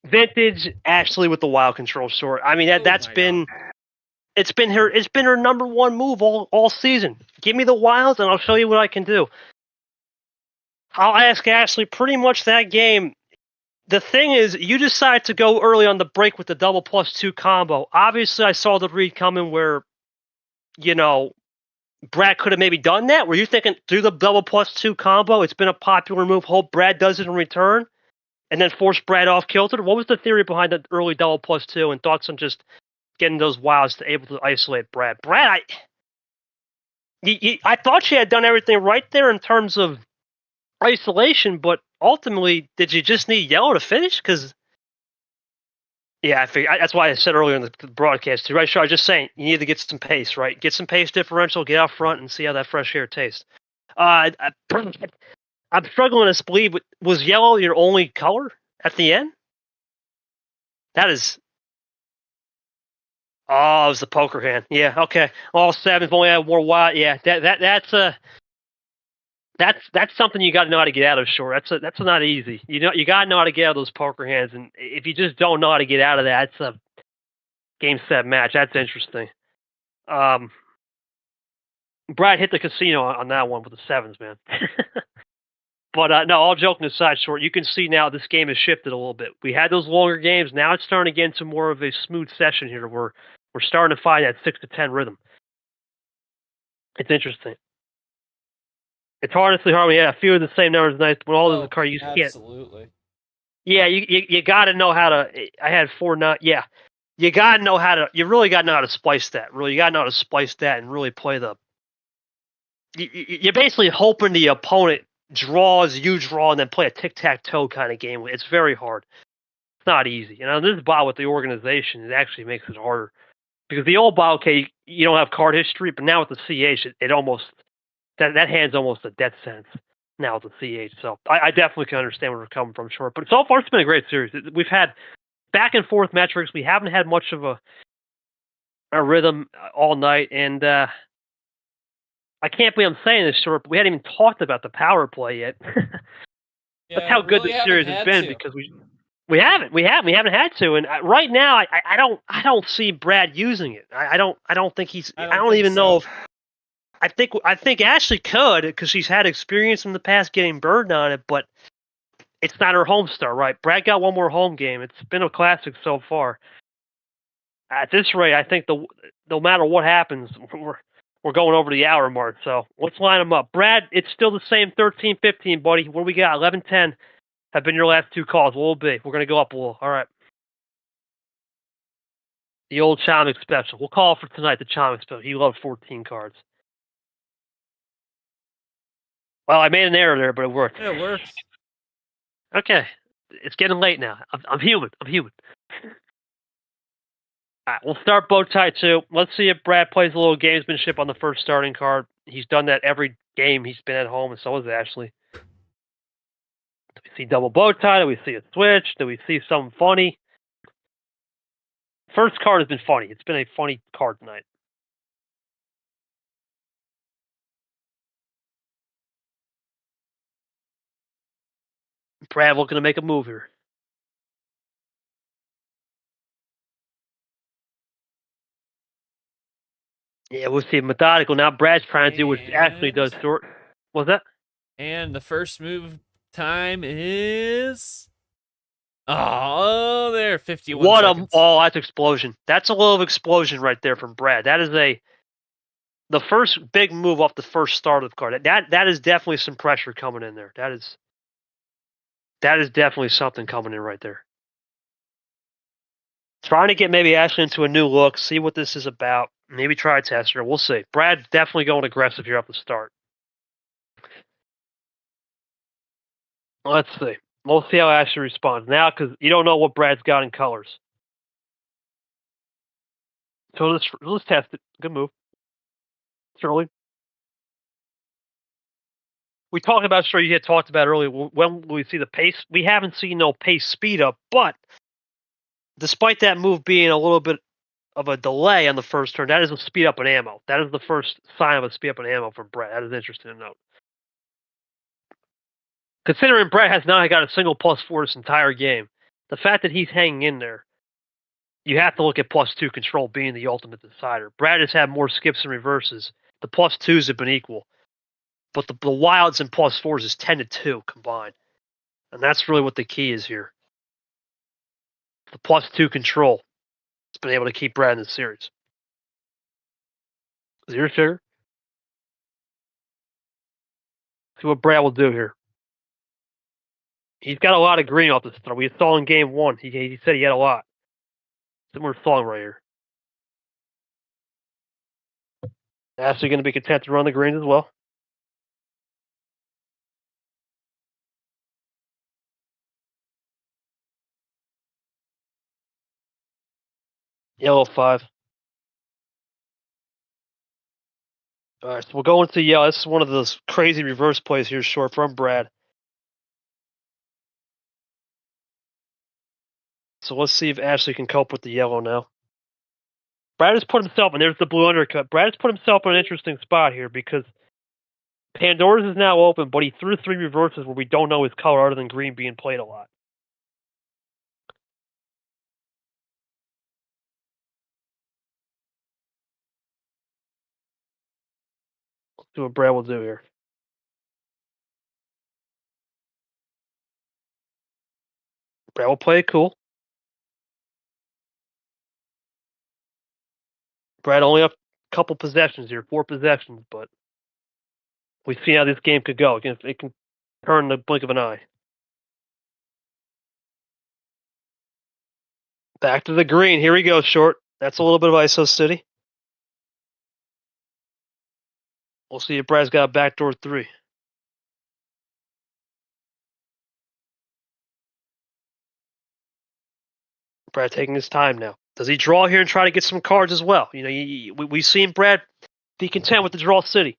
Vintage Ashley with the wild control short. I mean that's been God. It's been her number one move all season. Give me the wilds and I'll show you what I can do. I'll ask Ashley pretty much that game. The thing is, you decide to go early on the break with the double +2 combo. Obviously, I saw the read coming where, Brad could have maybe done that. Were you thinking, do the double +2 combo? It's been a popular move. Hope Brad does it in return, and then force Brad off kilter? What was the theory behind the early double +2 and thoughts on just getting those wilds to able to isolate Brad? Brad, I thought she had done everything right there in terms of isolation, but ultimately, did you just need yellow to finish? Because, yeah, I figured, that's why I said earlier in the broadcast too, right? Sure, I was just saying you need to get some pace, right? Get some pace differential, get out front, and see how that fresh air tastes. I'm struggling to believe, was yellow your only color at the end? That is. Oh, it was the poker hand. Yeah, okay. All sevens, only had more white. Yeah, that's something you got to know how to get out of, Short. That's not easy. You got to know how to get out of those poker hands, and if you just don't know how to get out of that, it's a game set match. That's interesting. Brad hit the casino on that one with the sevens, man. But no, all joking aside, Short, you can see now this game has shifted a little bit. We had those longer games. Now it's starting to get into more of a smooth session here. We're starting to find that 6 to 10 rhythm. It's interesting. It's honestly hard. Yeah, a few of the same numbers nice, but all of the cards you can't. Absolutely. Yeah, you got to know how to. I had 4-9. Yeah, you got to know how to. You really got to know how to splice that. Really, you got to know how to splice that and really play the. You're basically hoping the opponent draws, you draw, and then play a tic-tac-toe kind of game. It's very hard. It's not easy. This bot with the organization, it actually makes it harder. Because the old bot, okay, you don't have card history, but now with the CH, it almost, that hand's almost a death sentence now with the CH. So I definitely can understand where we're coming from, Short. But so far, it's been a great series. We've had back and forth metrics. We haven't had much of a rhythm all night, and I can't believe I'm saying this, Short, but we hadn't even talked about the power play yet. That's how good the series has been because we haven't had to, and right now I don't see Brad using it. I don't think he's. I don't even know if. I think Ashley could because she's had experience in the past getting burned on it, but it's not her home star, right? Brad got one more home game. It's been a classic so far. At this rate, I think no matter what happens, we're going over the hour mark. So let's line them up. Brad, it's still the same 13-15, buddy. What do we got? 11-10 have been your last two calls. What will it be? We're going to go up a little. All right. The old Chomik special. We'll call for tonight the Chomik special. He loved 14 cards. Well, I made an error there, but it worked. Yeah, it works. Okay. It's getting late now. I'm human. All right, we'll start bow tie 2. Let's see if Brad plays a little gamesmanship on the first starting card. He's done that every game he's been at home, and so has Ashley. Do we see double bow tie? Do we see a switch? Do we see something funny? First card has been funny. It's been a funny card tonight. Brad looking to make a move here. Yeah, we'll see. Methodical. Now Brad's trying to do what Ashley does. Short. What's that? And the first move time is. Oh, there, 51 seconds. That's explosion. That's a little explosion right there from Brad. That is the first big move off the first start of the card. That is definitely some pressure coming in there. That is definitely something coming in right there. Trying to get maybe Ashley into a new look, see what this is about. Maybe try a test her. We'll see. Brad's definitely going aggressive here off the start. Let's see. We'll see how Ashley responds now because you don't know what Brad's got in colors. So let's test it. Good move. Shirley. we talked about, sure, you had talked about earlier, when will we see the pace? We haven't seen no pace speed up, but despite that move being a little bit of a delay on the first turn, that is a speed up in ammo. That is the first sign of a speed up in ammo from Brett. That is interesting to note. Considering Brett has not got a single +4 this entire game, the fact that he's hanging in there, you have to look at +2 control being the ultimate decider. Brad has had more skips and reverses. The +2s have been equal, but the wilds and +4s is 10-2 combined, and that's really what the key is here. The +2 control has been able to keep Brad in the series. Zero sugar. See what Brad will do here. He's got a lot of green off the start. We saw in game one. He said he had a lot. Similar song right here. Ashley going to be content to run the greens as well. Yellow 5. All right, so we'll go into yellow. This is one of those crazy reverse plays here, short from Brad. So let's see if Ashley can cope with the yellow now. Brad has put himself, and there's the blue undercut. Brad has put himself in an interesting spot here because Pandora's is now open, but he threw 3 reverses where we don't know his color other than green being played a lot. Let's see what Brad will do here. Brad will play it cool. Brad only up a couple possessions here, 4 possessions, but we see how this game could go. It can turn in the blink of an eye. Back to the green. Here we go, short. That's a little bit of ISO City. We'll see if Brad's got a backdoor 3. Brad taking his time now. Does he draw here and try to get some cards as well? You know, we've seen Brad be content with the draw city.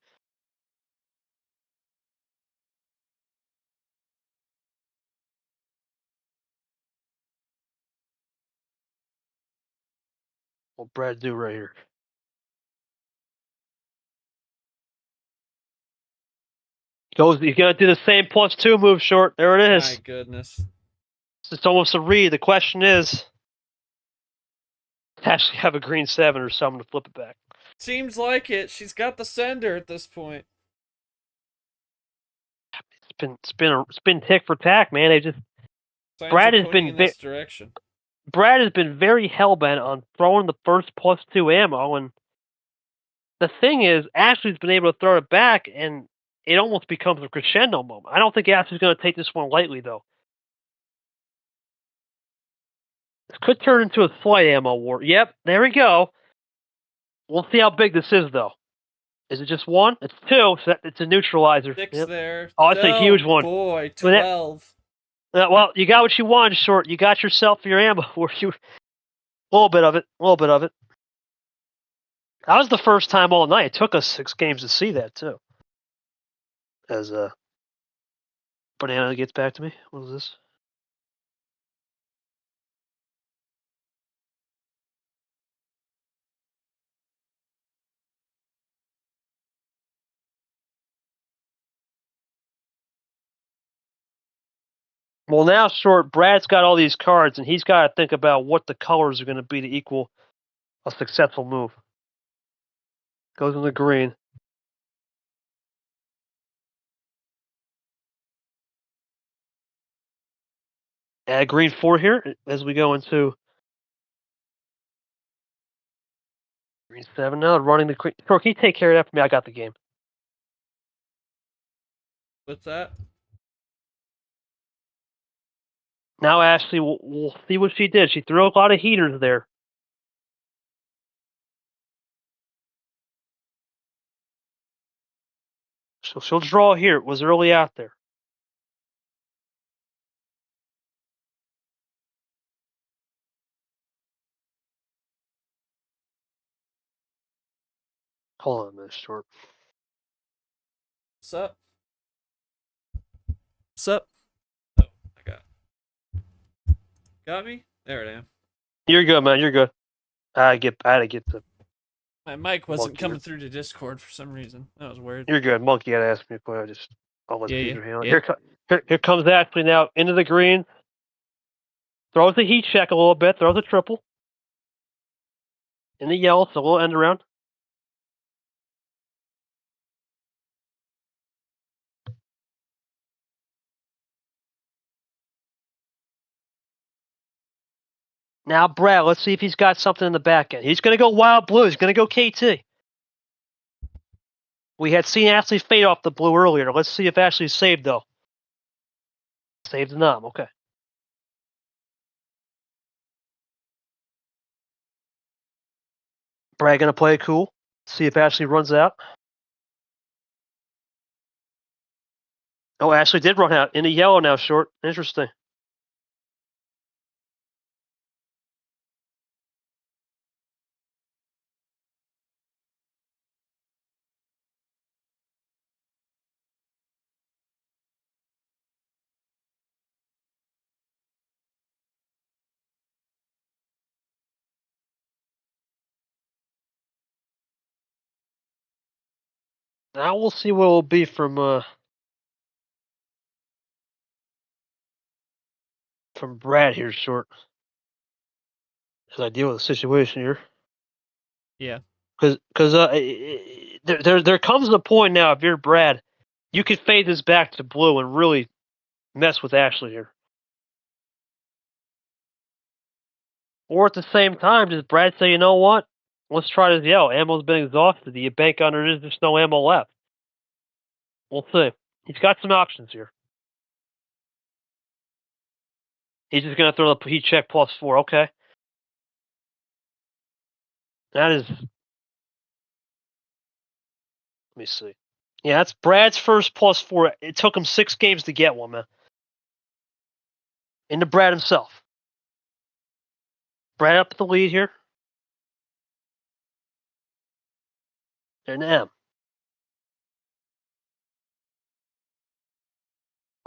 What Brad do right here? He's gonna do the same +2 move, short. There it is. My goodness. It's almost a read. The question is, actually have a green 7 or something to flip it back. Seems like it. She's got the sender at this point. It's been tick for tack, man. They just Signs Brad are has pointing been in this direction. Brad has been very hellbent on throwing the first +2 ammo, and the thing is, Ashley's been able to throw it back, and it almost becomes a crescendo moment. I don't think Ashley's going to take this one lightly, though. This could turn into a slight ammo war. Yep, there we go. We'll see how big this is, though. Is it just 1? It's 2, so it's a neutralizer. 6 Yep. there. Oh, it's a huge one. Boy, 12. Well, you got what you wanted, short. You got yourself your ammo. A little bit of it. A little bit of it. That was the first time all night. It took us 6 games to see that, too. As Banana gets back to me. What is this? Well, now, short, Brad's got all these cards, and he's got to think about what the colors are going to be to equal a successful move. Goes in the green. Add green 4 here as we go into green 7 now. Running the green. Short, can you take care of that for me? I got the game. What's that? Now, Ashley, we'll see what she did. She threw a lot of heaters there. So she'll draw here. It was early out there. Hold on a minute, short. What's up? What's up? Oh, I got me. There I am. You're good, man. You're good. I had to get the My mic wasn't monkey. coming through to Discord for some reason. That was weird. You're good. Monkey had asked me, but I'll let Yeah, Peter handle it. yeah. Here comes Ashley now into the green. Throws the heat check a little bit. Throws a triple. In the yellow, so a little end around. Now, Brad, let's see if he's got something in the back end. He's going to go wild blue. He's going to go KT. We had seen Ashley fade off the blue earlier. Let's see if Ashley's saved, though. Saved the knob. Okay. Brad going to play it cool. See if Ashley runs out. Oh, Ashley did run out. In the yellow now, short. Interesting. Now we'll see what it will be from Brad here, short. As I deal with the situation here. Yeah. Because there comes a point now, if you're Brad, you could fade this back to blue and really mess with Ashley here. Or at the same time, does Brad say, you know what? Let's try this yellow. Ammo's been exhausted. Do you bank on it? There's no ammo left. We'll see. He's got some options here. He's just going to throw the heat check +4. Okay. That is... Let me see. Yeah, that's Brad's first +4. It took him 6 games to get one, man. Into Brad himself. Brad up the lead here. And M.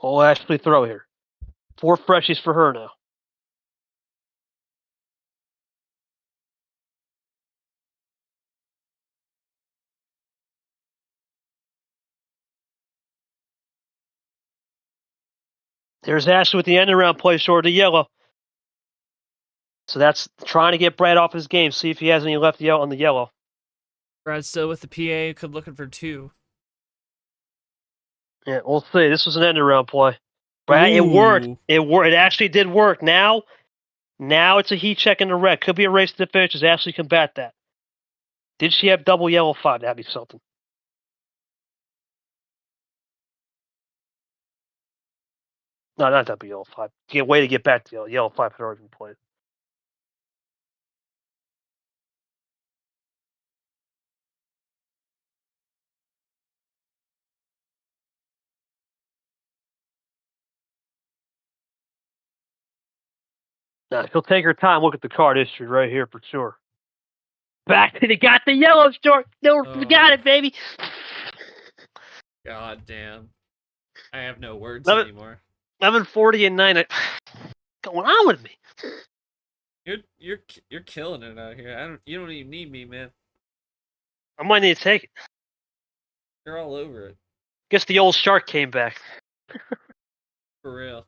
Oh, Ashley throw here. 4 freshies for her now. There's Ashley with the end around play short to yellow. So that's trying to get Brad off his game. See if he has any left yellow on the yellow. Brad's still with the PA. Could looking for 2. Yeah, we'll see. This was an end around play. Brad, it worked. It worked. It actually did work. Now it's a heat check in the red. Could be a race to the finish as Ashley combat that. Did she have double yellow 5? That'd be something. No, not double yellow 5. Way to get back to yellow 5 had already been played. Now, she'll take her time. Look at the card history right here for sure. Back to the got the yellow short. No, got it, baby. God damn. I have no words anymore. 11:40 and 9. What's going on with me? You're killing it out here. You don't even need me, man. I might need to take it. You're all over it. Guess the old shark came back. For real.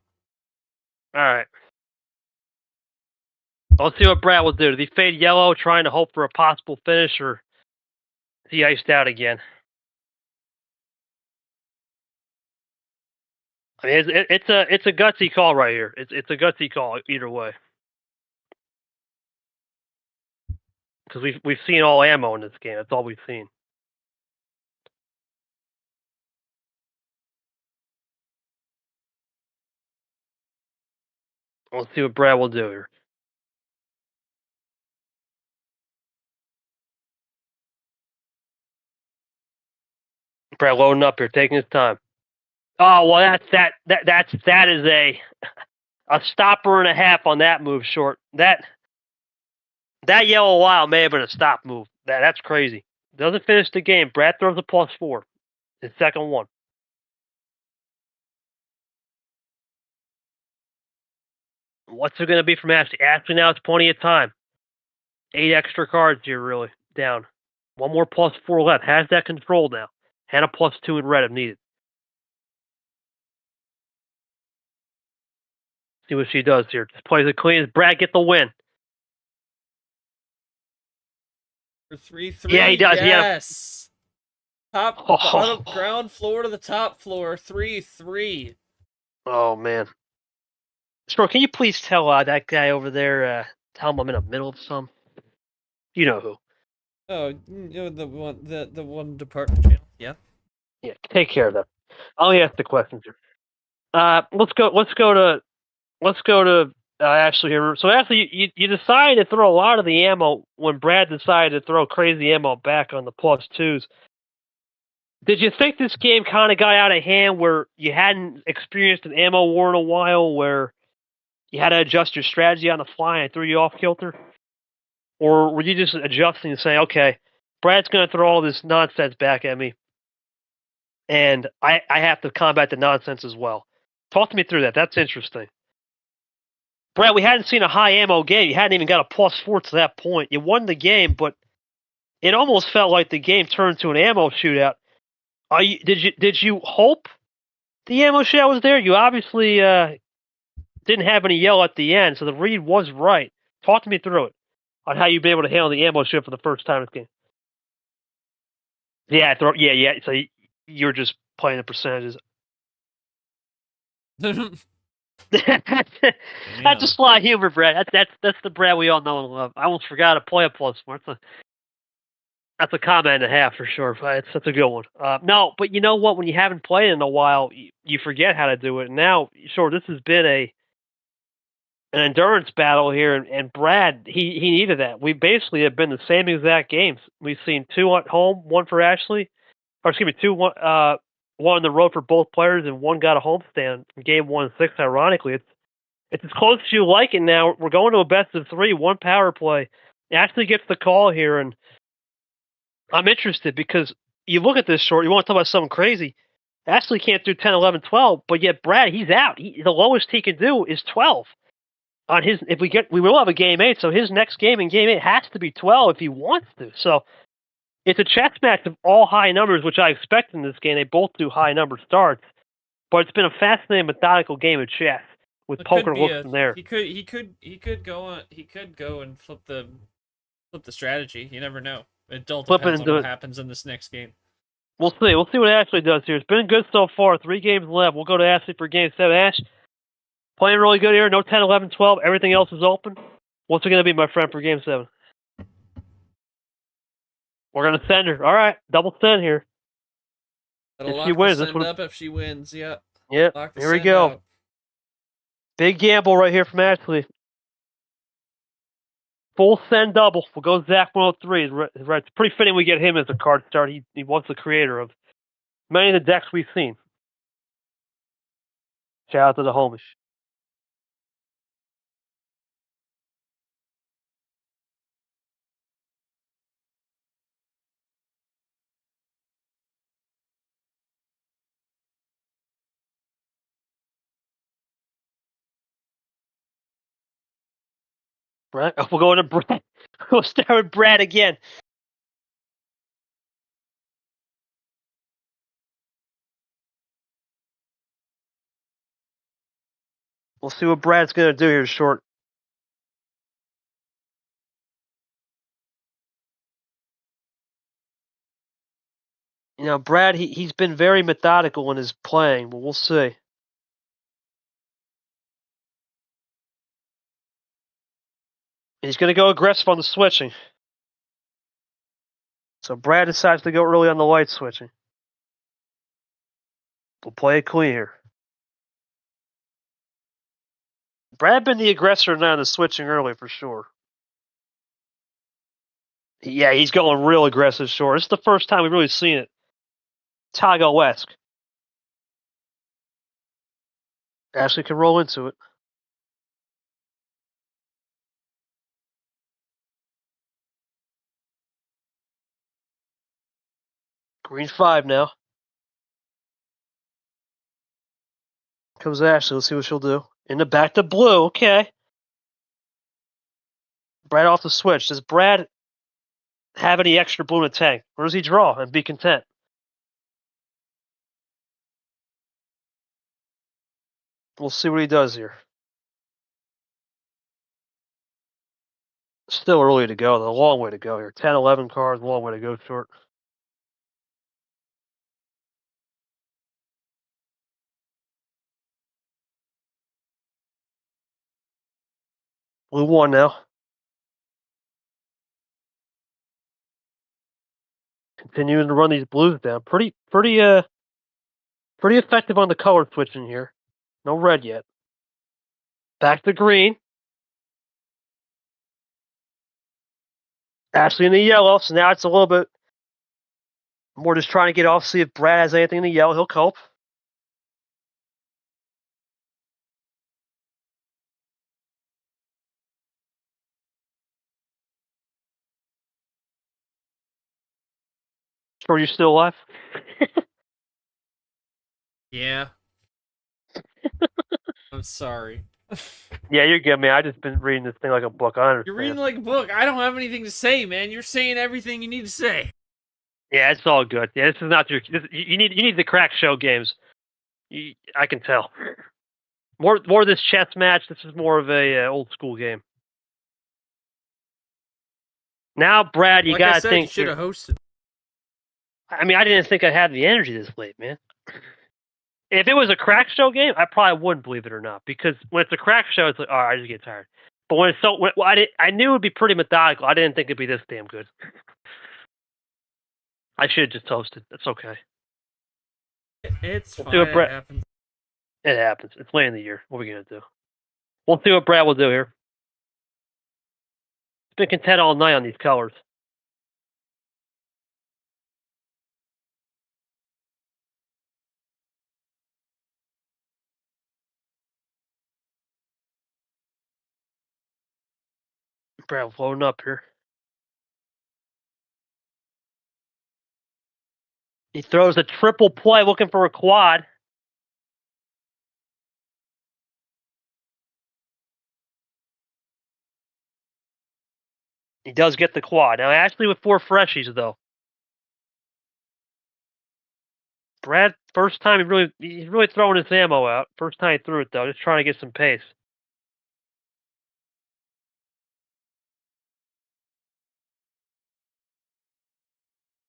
Alright. Let's see what Brad will do. Did he fade yellow, trying to hope for a possible finish, or is he iced out again? I mean, it's a gutsy call right here. It's a gutsy call either way. Because we've seen all ammo in this game. That's all we've seen. Let's see what Brad will do here. Brad loading up here, taking his time. Oh well, that is a stopper and a half on that move, short. That yellow wild may have been a stop move. That's crazy. Doesn't finish the game. Brad throws a +4. His second one. What's it going to be from Ashley? Ashley now it's plenty of time. 8 extra cards here, really, down. One more +4 left. Has that control now. And a +2 in red if needed. See what she does here. Just plays it clean. Does Brad get the win? For 3-3. Yeah, he does. Yes. Top, Oh. bottom, ground floor to the top floor. 3-3. Oh, man. Sure, can you please tell that guy over there, tell him I'm in the middle of some? You know who. Oh, you know, the one department channel. Yeah. Yeah, take care of that. I'll only ask the questions here. Let's go to Ashley here. So Ashley, you decided to throw a lot of the ammo when Brad decided to throw crazy ammo back on the +2s. Did you think this game kind of got out of hand where you hadn't experienced an ammo war in a while, where you had to adjust your strategy on the fly and it threw you off kilter? Or were you just adjusting and saying, okay, Brad's going to throw all this nonsense back at me, and I have to combat the nonsense as well? Talk to me through that. That's interesting. Brad, we hadn't seen a high ammo game. You hadn't even got a +4 to that point. You won the game, but it almost felt like the game turned to an ammo shootout. Did you hope the ammo shootout was there? You obviously didn't have any yell at the end, so the read was right. Talk to me through it on how you've been able to handle the ammo shootout for the first time in this game. Yeah. So you're just playing the percentages. That's a sly humor, Brad. That's the Brad we all know and love. I almost forgot to play a +4. That's a comment and a half for sure. That's a good one. No, but you know what? When you haven't played in a while, you forget how to do it. And now, sure, this has been an endurance battle here, and Brad, he needed that. We basically have been the same exact games. We've seen 2 at home, 1 for Ashley, or excuse me, 2 1 on the road for both players, and 1 got a homestand in game 1 and 6. Ironically, it's as close as you like it now. We're going to a best of 3, 1 power play. Ashley gets the call here, and I'm interested because you look at this short, you want to talk about something crazy. Ashley can't do 10, 11, 12, but yet Brad, he's out. The lowest he can do is 12. On his, we will have a game 8, so his next game in game 8 has to be 12 if he wants to. So it's a chess match of all high numbers, which I expect in this game. They both do high number starts, but it's been a fascinating, methodical game of chess with poker looks in there. He could go and flip the strategy. You never know. It all depends on what happens in this next game. We'll see. We'll see what Ashley does here. It's been good so far. 3 games left. We'll go to Ashley for game 7. Ash, playing really good here. No 10, 11, 12. Everything else is open. What's it going to be, my friend, for game 7? We're going to send her. All right. Double send here. If she wins. Send up if she wins. Yeah. Yep. Here we go. Out. Big gamble right here from Ashley. Full send double. We'll go Zach 103. Right. It's pretty fitting we get him as a card start. He was the creator of many of the decks we've seen. Shout out to the homies. Right. We'll go to Brad. We'll start with Brad again. We'll see what Brad's going to do here short. You know, Brad, he's been very methodical in his playing, but we'll see. He's going to go aggressive on the switching. So Brad decides to go early on the light switching. We'll play it clean here. Brad been the aggressor now in the switching early for sure. Yeah, he's going real aggressive short. This is the first time we've really seen it. Tagoe-esque. Ashley can roll into it. Green 5 now. Comes Ashley. Let's see what she'll do. In the back to blue. Okay. Brad off the switch. Does Brad have any extra blue in the tank? Or does he draw and be content? We'll see what he does here. Still early to go. There's a long way to go here. 10, 11 cards, a long way to go short. Blue 1 now. Continuing to run these blues down. Pretty effective on the color switching here. No red yet. Back to green. Ashley in the yellow, so now it's a little bit more just trying to get off, see if Brad has anything in the yellow. He'll cope. Sure you're still alive? Yeah. I'm sorry. Yeah, you're good, man. I just been reading this thing like a book. I understand. You're reading like a book. I don't have anything to say, man. You're saying everything you need to say. Yeah, it's all good. Yeah, this is not your. You need the crack show games. I can tell. More of this chess match. This is more of a old school game. Now, Brad, you Like gotta I said, think. you should have hosted. I mean, I didn't think I had the energy this late, man. If it was a crack show game, I probably wouldn't, believe it or not, because when it's a crack show, it's like, oh, I just get tired. But when it's I knew it would be pretty methodical. I didn't think it'd be this damn good. I should have just hosted. It's okay. It's We'll fine. see what Brad. It happens. It happens. It's late in the year. What are we gonna do? We'll see what Brad will do here. He's been content all night on these colors. Brad loading up here. He throws a triple play looking for a quad. He does get the quad. Now, Ashley with 4 freshies, though. Brad, first time he's really throwing his ammo out. First time he threw it, though. Just trying to get some pace.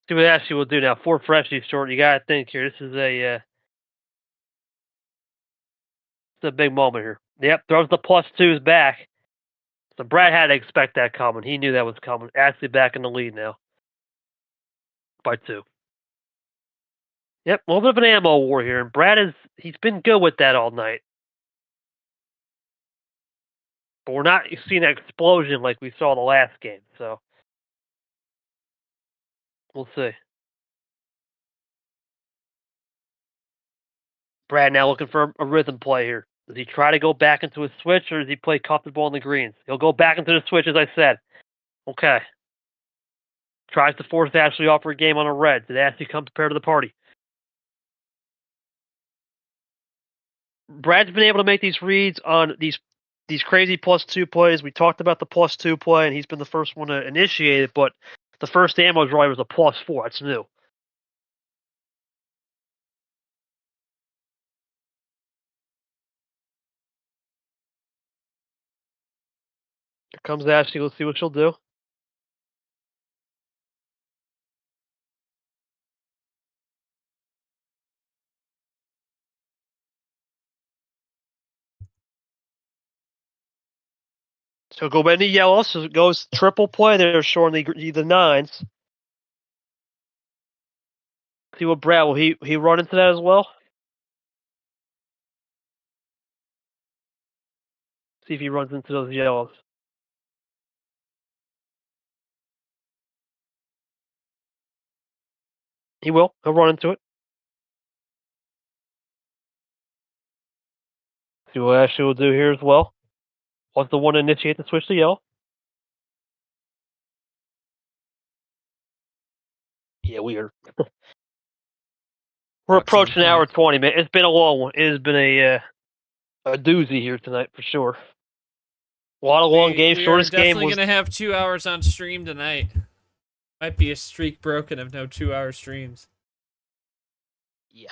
See what Ashley will do now. 4 freshies short. You got to think here. This is a big moment here. Yep, throws the +2s back. So Brad had to expect that coming. He knew that was coming. Ashley back in the lead now by 2. Yep, a little bit of an ammo war here, and he's been good with that all night. But we're not seeing that explosion like we saw the last game, so we'll see. Brad now looking for a rhythm play here. Does he try to go back into a switch, or does he play comfortable on the greens? He'll go back into the switch, as I said. Okay. Tries to force Ashley off her game on a red. Did Ashley come prepared to the party? Brad's been able to make these reads on these crazy +2 plays. We talked about the +2 play, and he's been the first one to initiate it, but the first ammo drive was a +4. That's new. Here comes Ashley. Let's see what she'll do. So go into yellow. So it goes triple play there, showing the 9s. See what Brad will he run into that as well? See if he runs into those yellows. He will. He'll run into it. See what Ashley will do here as well. Wants the one to initiate the switch to yellow. Yeah, we are. We're approaching hour 20, man. It's been a long one. It has been a doozy here tonight for sure. A lot of long games. We are Shortest game definitely was gonna have 2 hours on stream tonight. Might be a streak broken of no 2 hour streams. yeah.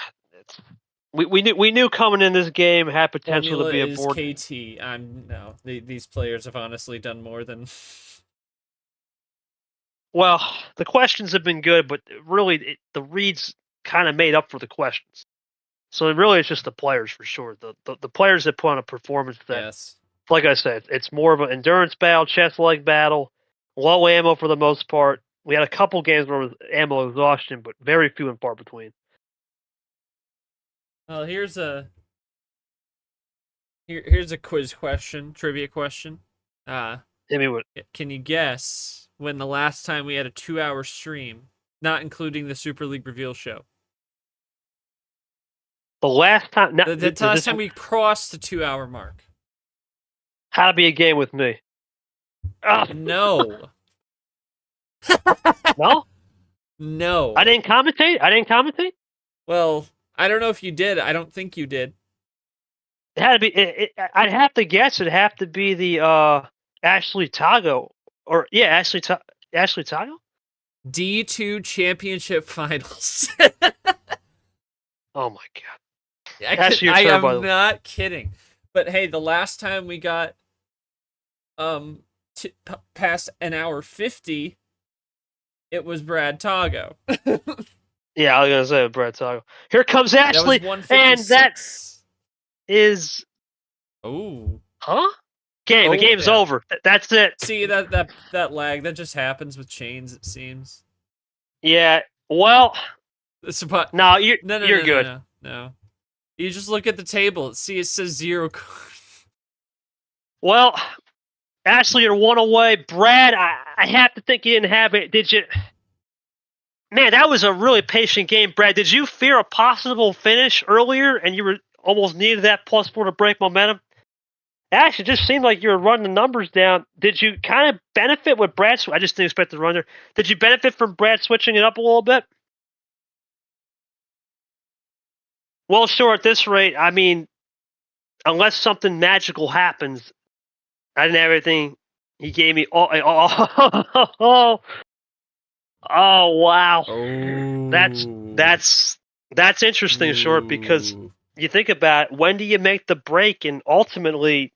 We knew coming in this game had potential Formula to be a is board. KT. These players have honestly done more than. Well, the questions have been good, but really the reads kind of made up for the questions. So really, it's just the players for sure. The players that put on a performance that, Yes. like I said, it's more of an endurance battle, chest leg battle, low ammo for the most part. We had a couple games where it was ammo exhaustion, but very few and far between. Well, here's a quiz question, trivia question. I mean, what Can you guess when the last time we had a 2 hour stream, not including the Super League reveal show? the last time? The last time we crossed the 2 hour mark. How to be a game with me? No. No, No. I didn't commentate. Well, I don't know if you did. I don't think you did. It had to be. I'd have to guess. It'd have to be the Ashley Tagoe, or yeah, Ashley Tagoe. D2 Championship Finals. Oh my god. I am not kidding. But hey, the last time we got past an hour 50, it was Brad Tagoe. Yeah, I was gonna say Brad Tagoe. Here comes Ashley, and that is. Oh. Huh? The game's over. That's it. See that lag that just happens with chains. It seems. Yeah. Well. No, you're good. No. You just look at the table. See, it says 0. Well, Ashley, you're one away. Brad, I have to think you didn't have it. Did you? Man, that was a really patient game, Brad. Did you fear a possible finish earlier, and you were almost needed that +4 to break momentum? Actually, it just seemed like you were running the numbers down. Did you kind of benefit with Brad? I just didn't expect to run there. Did you benefit from Brad switching it up a little bit? Well, sure. At this rate, I mean, unless something magical happens, I didn't have everything. He gave me oh wow. Oh. That's interesting, Short, because you think about it, when do you make the break? And ultimately,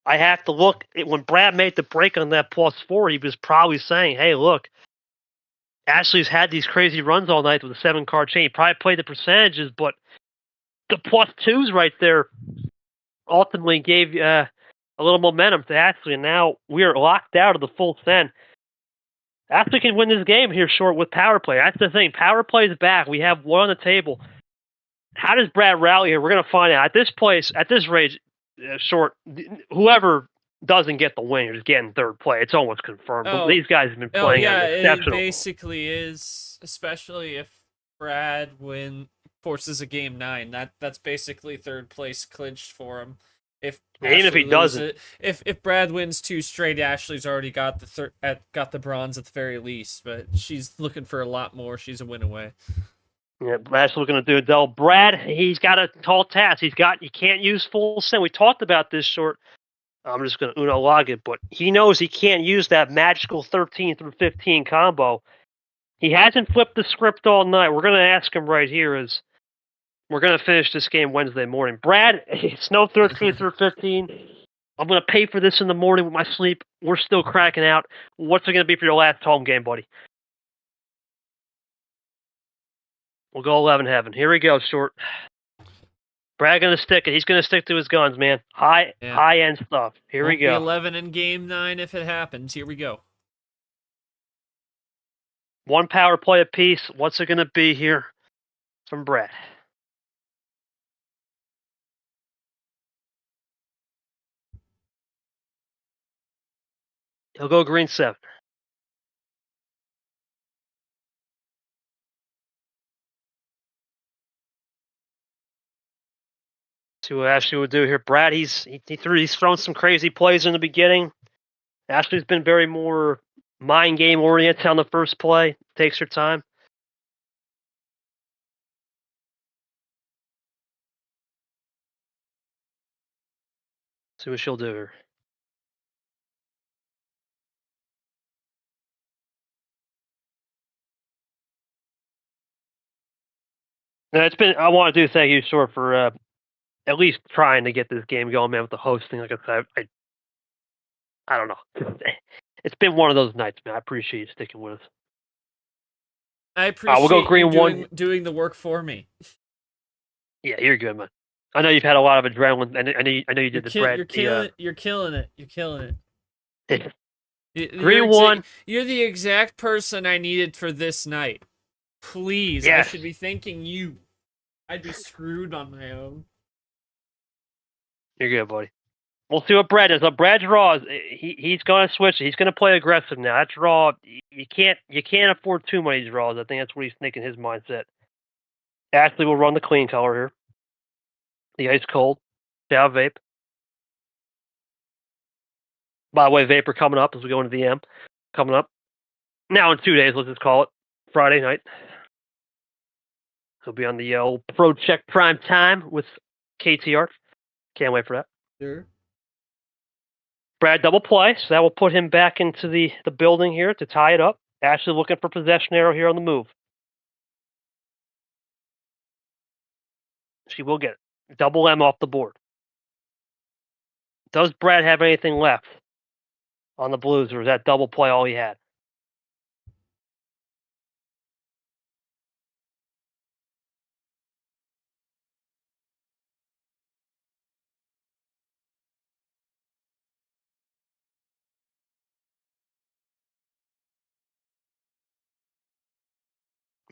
I have to look when Brad made the break on that +4. He was probably saying, "Hey, look, Ashley's had these crazy runs all night with a 7-card chain. He probably played the percentages, but the +2s right there ultimately gave a little momentum to Ashley, and now we are locked out of the full 10. Ashley can win this game here, Short, with power play. That's the thing. Power play is back. We have one on the table. How does Brad rally here? We're going to find out. At this rate, Short, whoever doesn't get the win is getting third play. It's almost confirmed. These guys have been playing exceptional. It basically is, especially if Brad forces a game 9. That's basically third place clinched for him. Even if he doesn't, if Brad wins 2 straight, Ashley's already got the bronze at the very least. But she's looking for a lot more. She's a win away. Yeah, Brad's looking to do a double. Brad, he's got a tall task. You can't use full send. We talked about this, Short. I'm just going to Uno log it, but he knows he can't use that magical 13 through 15 combo. He hasn't flipped the script all night. We're going to ask him right here as we're going to finish this game Wednesday morning. Brad, it's no 13 through 15. I'm going to pay for this in the morning with my sleep. We're still cracking out. What's it going to be for your last home game, buddy? We'll go 11 heaven. Here we go, Short. Brad going to stick it. He's going to stick to his guns, man. High end stuff. Here we go. Be 11 in game 9 if it happens. Here we go. 1 power play apiece. What's it going to be here from Brad? He'll go green 7. See what Ashley would do here. Brad, he's thrown some crazy plays in the beginning. Ashley's been very more mind game oriented on the first play. Takes her time. See what she'll do here. No, it's been. I want to do thank you, Short, for at least trying to get this game going, man, with the hosting. Like I said, I don't know. It's been one of those nights, man. I appreciate you sticking with us. I We'll go appreciate you green one. doing the work for me. Yeah, you're good, man. I know you've had a lot of adrenaline. I know you did the bread. You're killing it. You're killing it. Green one. You're the exact person I needed for this night. Please, Yes. I should be thanking you. I'd be screwed on my own. You're good, buddy. We'll see what Brad does. Brad draws. He's going to switch. He's going to play aggressive now. That draw, you can't afford too many draws. I think that's what he's thinking. His mindset. Ashley will run the clean color here. The ice cold. Dow vape. By the way, Vapor coming up as we go into the M. Coming up. Now in 2 days, let's just call it Friday night. He'll be on the old Pro Check Prime Time with KTR. Can't wait for that. Sure. Brad double play, so that will put him back into the building here to tie it up. Ashley looking for possession arrow here on the move. She will get it. Double M off the board. Does Brad have anything left on the Blues, or is that double play all he had?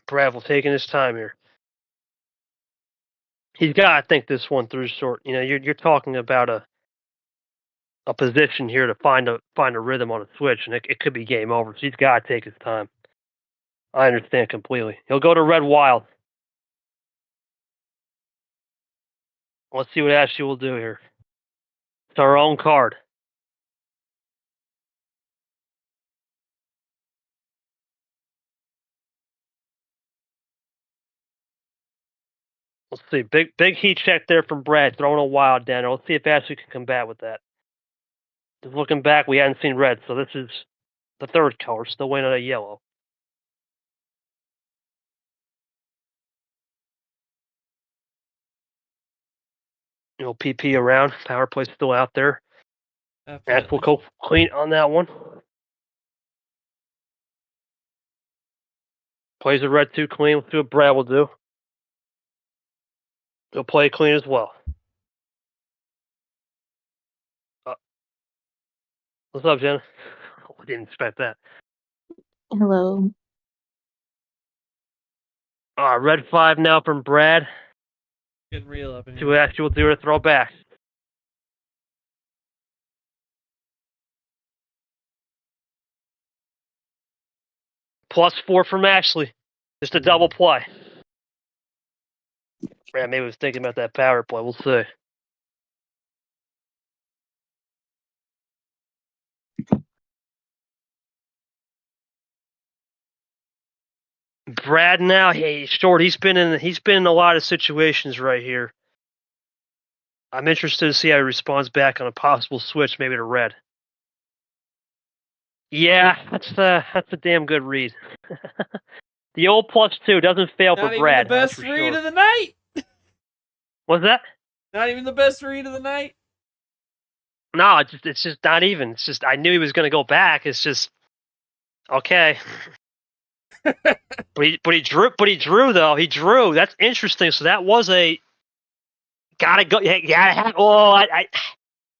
Brad will taking his time here. He's got to think this one through short. You know, you're talking about a position here to find a rhythm on a switch, and it could be game over. So he's got to take his time. I understand completely. He'll go to red wild. Let's see what Ashley will do here. It's our own card. Let's see. Big heat check there from Brad, throwing a wild down there. Let's see if Ashley can combat with that. Just looking back, we hadn't seen red, so this is the third color, still waiting on a yellow. PP around. Power play's still out there. Ash will go clean on that one. Plays a red 2 clean. Let's see what Brad will do. He'll play clean as well. What's up, Jen? I didn't expect that. Hello. Red 5 now from Brad. Getting real up in here. See what Ashley will do to throw back. +4 from Ashley. Just a double play. Brad maybe was thinking about that power play. We'll see. Brad now, hey, short. He's been in a lot of situations right here. I'm interested to see how he responds back on a possible switch, maybe to red. Yeah, that's a damn good read. The old +2 doesn't fail Not for Brad. Not even the best read of the night. What's that? Not even the best read of the night. No, it's just not even. It's just I knew he was going to go back. It's just okay. but he drew though. He drew. That's interesting. So that was a gotta go. Yeah.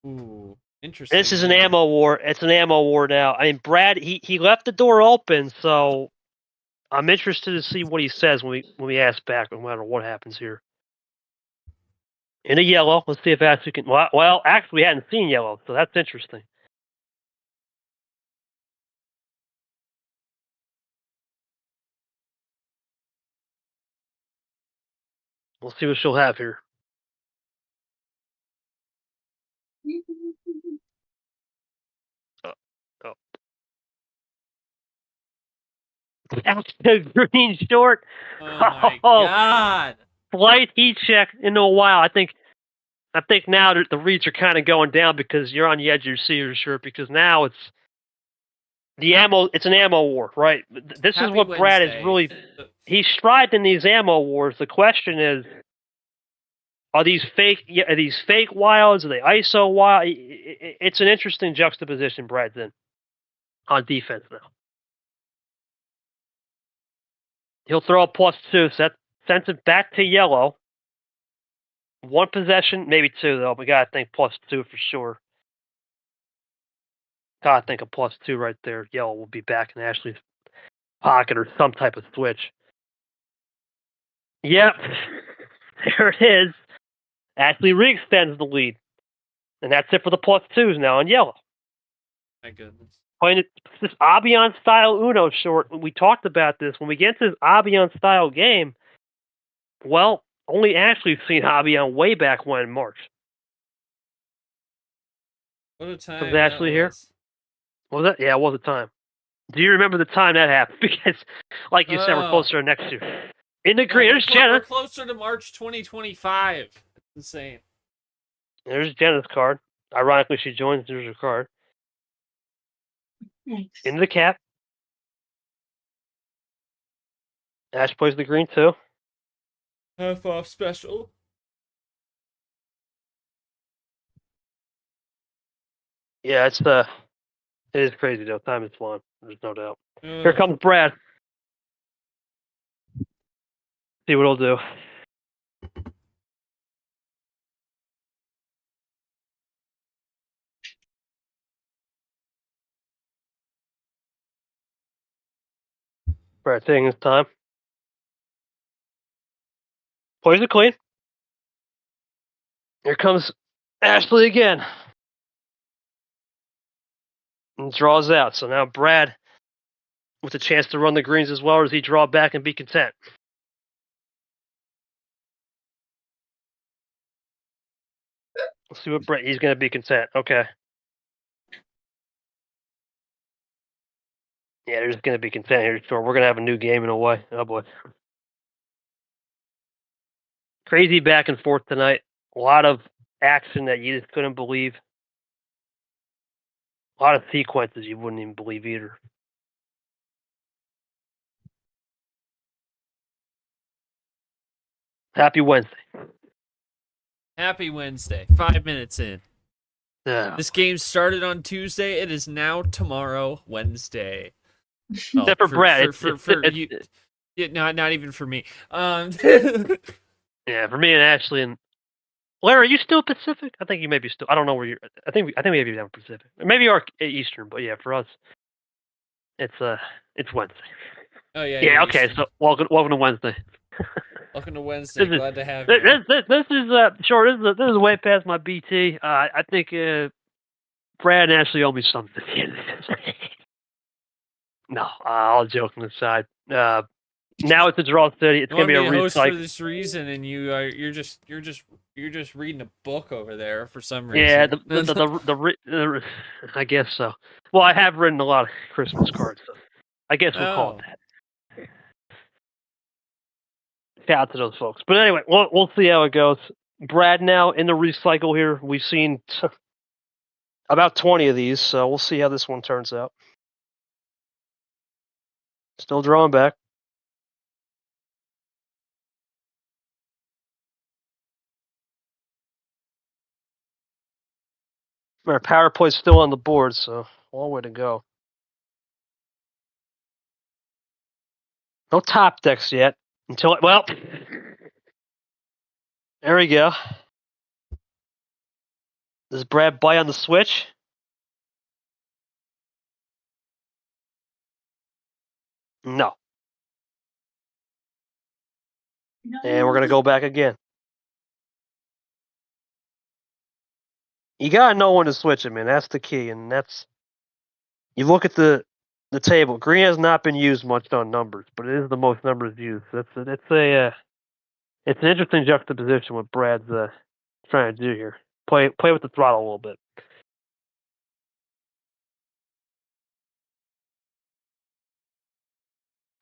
Ooh, interesting. This is an ammo war. It's an ammo war now. I mean, Brad, he left the door open, so I'm interested to see what he says when we ask back, no matter what happens here. In a yellow, let's see if Ashley can. Well, actually, we hadn't seen yellow, so that's interesting. We'll see what she'll have here. Green short. Oh my god! Slight heat check into a while. I think now the reads are kind of going down because you're on the edge of your seat, shirt. Because now The ammo, it's an ammo war, right? This is Happy what Brad is Wednesday. really. He strived in these ammo wars. The question is, are these fake? Yeah, are these fake wilds? Are they ISO wild? It's an interesting juxtaposition Brad's in on defense now. He'll throw a +2, so that sends it back to yellow. One possession, maybe two though. We gotta think +2 for sure. Gotta think a +2 right there. Yellow will be back in Ashley's pocket or some type of switch. Yep, there it is. Ashley re-extends the lead, and that's it for the +2s now on yellow. My goodness. Playing this Avion style Uno short. We talked about this when we get into this Avion style game. Well, only Ashley's seen Avion way back when in March. What a time Was that Ashley here? was. Was that? Yeah, it was a time. Do you remember the time that happened? Because, like you said, we're closer to next year. In the green, there's Jenna. We're closer to March 2025. It's insane. There's Jenna's card. Ironically, she joins. There's her card. Nice. Into the cap. Ash plays the green too. Half off special. Yeah, it is crazy though. Time is flying. There's no doubt. Here comes Brad. See what he'll do. Brad taking his time. Plays it clean. Here comes Ashley again. And draws out. So now Brad with a chance to run the greens as well, or does he draw back and be content? Let's see what Brad. He's going to be content. Okay. Yeah, they're just going to be content here. Sure, we're going to have a new game in a way. Oh boy. Crazy back and forth tonight. A lot of action that you just couldn't believe. A lot of sequences you wouldn't even believe either. Happy Wednesday. Happy Wednesday. 5 minutes in. Yeah. This game started on Tuesday. It is now tomorrow, Wednesday. Oh, Except for Brad. For you. Yeah, not even for me. Yeah, for me and Ashley and Larry, are you still Pacific? I think you may be still. I don't know where you're. I think we may be down Pacific. Maybe you are Eastern, but yeah, for us, it's Wednesday. Oh yeah. Yeah. Okay. So welcome to Wednesday. Welcome to Wednesday. Glad to have this, you. This is sure. This is way past my BT. I think Brad and Ashley owe me something at the end of this. No, all joking aside. Now it's a draw city. It's gonna be a host for recycle. this reason, and you're just reading a book over there for some reason. Yeah, the I guess so. Well, I have written a lot of Christmas cards, so I guess we'll call it that. Shout out to those folks. But anyway, we'll see how it goes. Brad now in the recycle here. We've seen about 20 of these, so we'll see how this one turns out. Still drawing back. Our power play's still on the board, so long way to go. No top decks yet. Well, there we go. Does Brad buy on the switch? No. And we're going to go back again. You got to know when to switch it, man. That's the key. And that's... You look at the table. Green has not been used much on numbers, but it is the most numbers used. It's an interesting juxtaposition what Brad's trying to do here. Play with the throttle a little bit.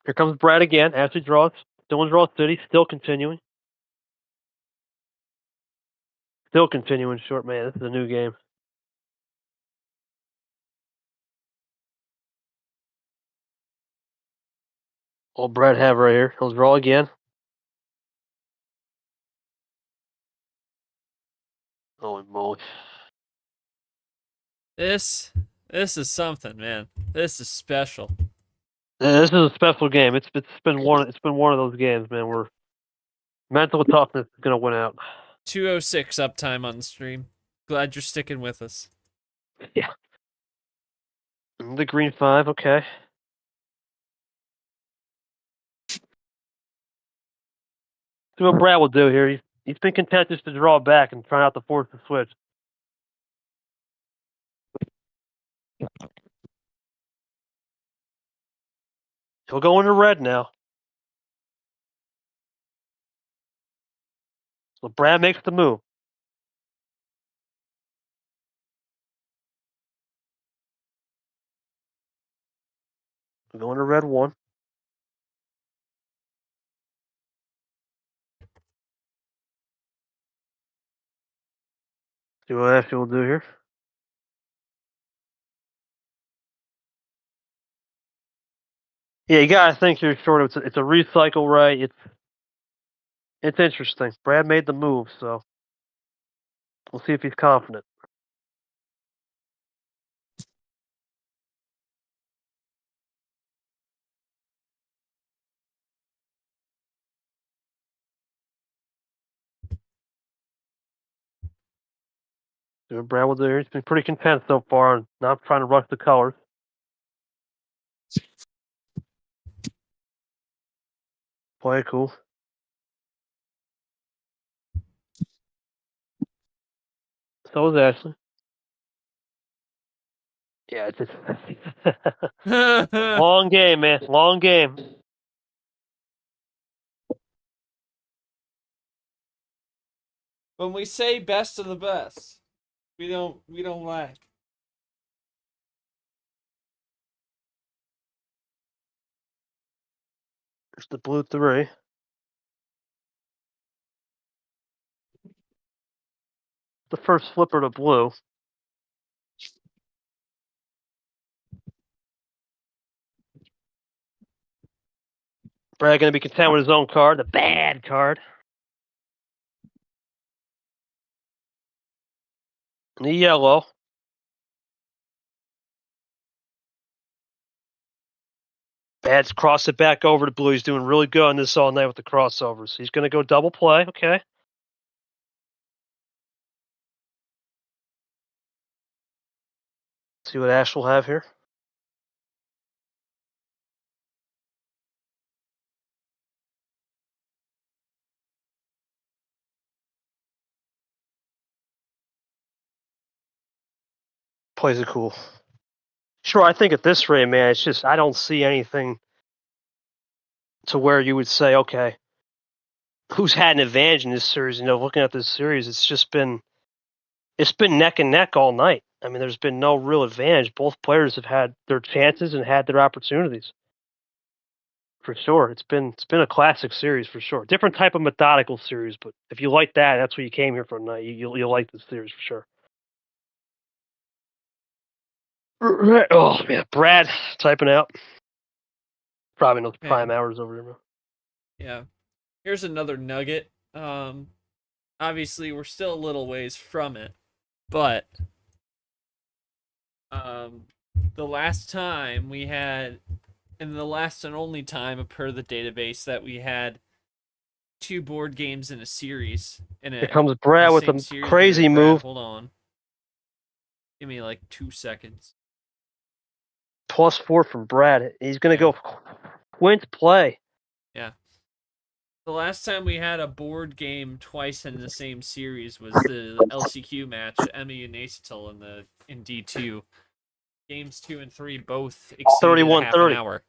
Here comes Brad again. Ashley draws. Still in draw city. Still continuing. Still continuing short. Man, this is a new game. What Brad have right here? He'll draw again. Holy moly. This is something, man. This is special. Yeah, this is a special game. It's been one of those games, man, where mental toughness is gonna win out. 2:06 uptime on the stream. Glad you're sticking with us. Yeah. The green 5, okay. See what Brad will do here. He's been content just to draw back and try not to force the switch. He'll go into red now. So Brad makes the move. We'll go into red 1. See what Ashley will do here. Yeah, you gotta think here, short. It's a recycle, right? It's interesting. Brad made the move, so we'll see if he's confident. See what Brad will do here. He's been pretty content so far and not trying to rush the colors. Play it cool. So is Ashley. Yeah, it's long game, man. Long game. When we say best of the best, we don't lie. There's the blue 3. The first flipper to blue. Brad gonna be content with his own card, the bad card. And the yellow. Bad's crossed it back over to blue. He's doing really good on this all night with the crossovers. He's gonna go double play, okay. See what Ash will have here. Plays it cool. Sure, I think at this rate, man, it's just I don't see anything to where you would say, okay, who's had an advantage in this series? Looking at this series, it's been neck and neck all night. I mean, there's been no real advantage. Both players have had their chances and had their opportunities. For sure, it's been a classic series for sure. Different type of methodical series, but if you like that, that's what you came here for tonight. You'll like this series for sure. Oh man, Brad typing out. Probably knows prime hours over there, bro. Yeah. Here's another nugget. Obviously we're still a little ways from it, but the last time we had, and the last and only time per the database that we had 2 board games in a series. Here comes Brad with a crazy move. Hold on. Give me like 2 seconds. +4 from Brad. He's gonna go quint play. Yeah. The last time we had a board game twice in the same series was the LCQ match, Emmy and Acetal in D2. Games 2 and 3 both exceeded half an hour.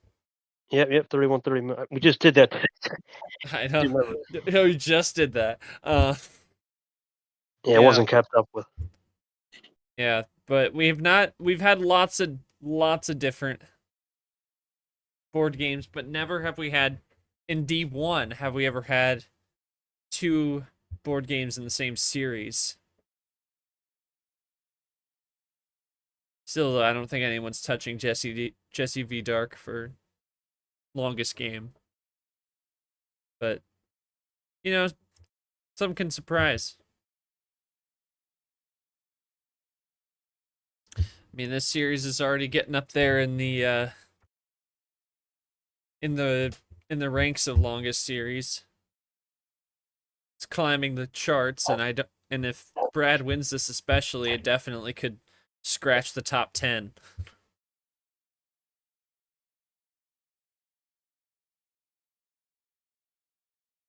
Yep, 31-30. We just did that. I know. No, we just did that. It wasn't kept up with. Yeah, but we've had lots of different board games, but never have we had, in D1 have we ever had 2 board games in the same series. Still, I don't think anyone's touching Jesse V Dark for longest game. but you know, some can surprise. I mean, this series is already getting up there in the in the in the ranks of longest series. It's climbing the charts, and I don't. And if Brad wins this, especially, it definitely could scratch the top 10.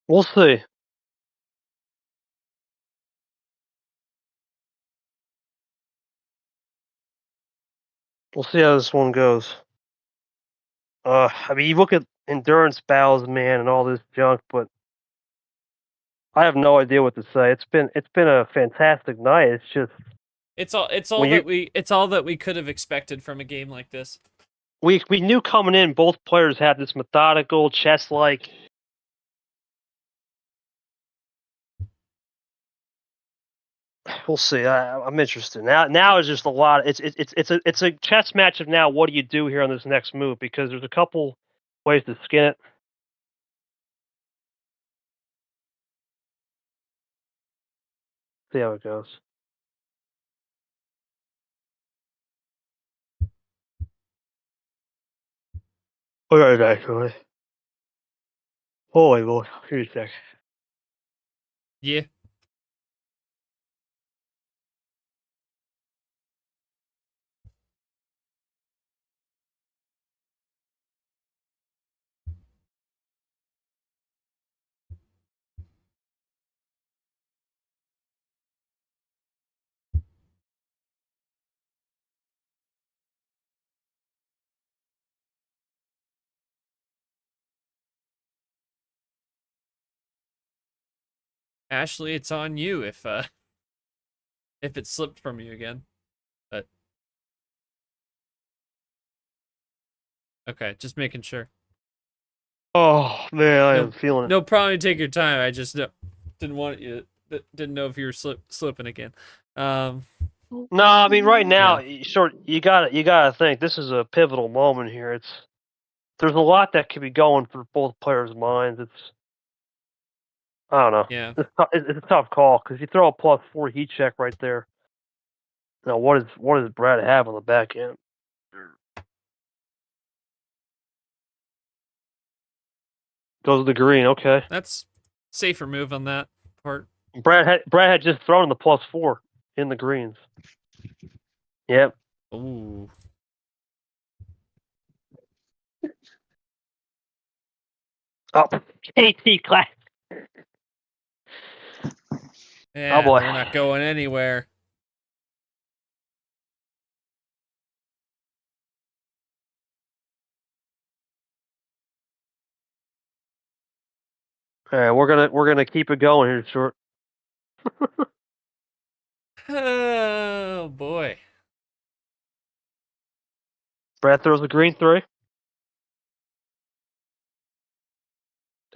We'll see. We'll see how this one goes. I mean, you look at endurance battles, man, and all this junk, but I have no idea what to say. It's been a fantastic night. It's just It's all when it's all that we could have expected from a game like this. we knew coming in, both players had this methodical, chess-like. We'll see. I'm interested. Now it's just a lot. It's a chess match of now. What do you do here on this next move? Because there's a couple ways to skin it. See how it goes. Alright, actually. Holy boy. Here's a sec. Yeah. Ashley, it's on you if it slipped from you again. But okay, just making sure. Oh man, I am feeling it. No problem. Take your time. I just didn't want you. Didn't know if you were slipping again. No, I mean right now, you gotta think this is a pivotal moment here. There's a lot that could be going through both players' minds. I don't know. Yeah. It's a tough call because you throw a +4 heat check right there. Now what does Brad have on the back end? Goes to the green. Okay. That's safer move on that part. Brad had just thrown the +4 in the greens. Yep. Ooh. Oh, KT class. Yeah, boy. they're not going anywhere. All right, we're gonna keep it going here, short. Oh boy. Brad throws the green 3.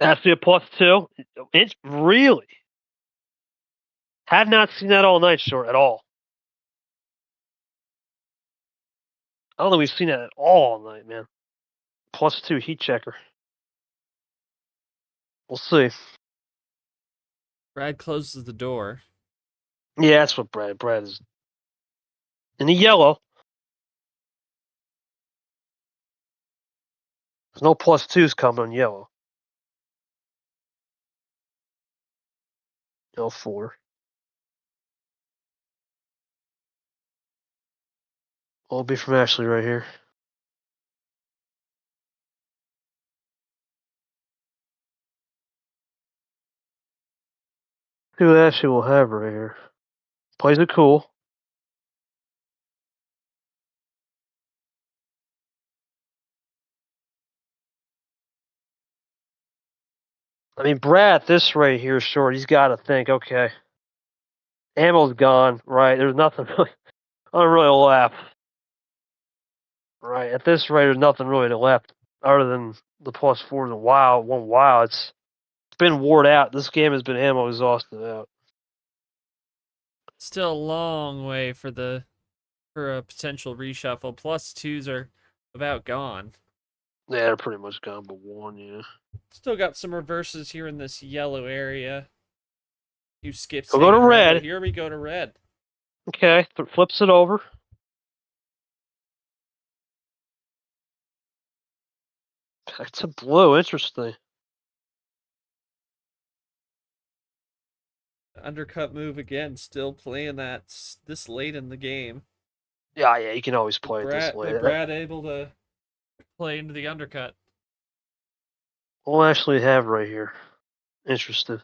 Has to be a +2. It's really have not seen that all night, short at all. I don't think we've seen that at all night, man. +2 heat checker. We'll see. Brad closes the door. Yeah, that's what Brad is. In the yellow. There's no +2s coming on yellow. No 4. Will be from Ashley right here. See what Ashley will have right here. Plays it cool. I mean, Brad, this right here, short, he's got to think, okay, ammo's gone, right? There's nothing really left. Right, at this rate, there's nothing really left other than the +4s and one wow. It's been wore out. This game has been ammo exhausted out. Still a long way for a potential reshuffle. +2s are about gone. Yeah, they're pretty much gone, but one, yeah. Still got some reverses here in this yellow area. You skipped We'll go to saying red, but red. here we go to red. Okay, flips it over. It's a blue. Interesting. Undercut move again, still playing that this late in the game. Yeah, you can always play it this way. Brad able to play into the undercut. We'll actually have right here. Interesting.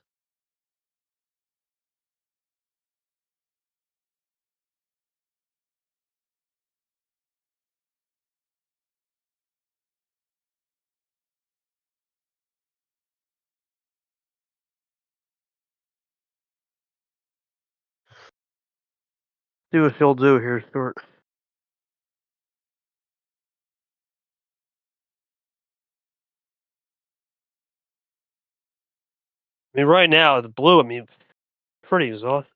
See what he'll do here, Stuart. I mean, right now, the blue, I mean, pretty exhausted.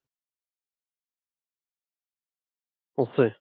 We'll see.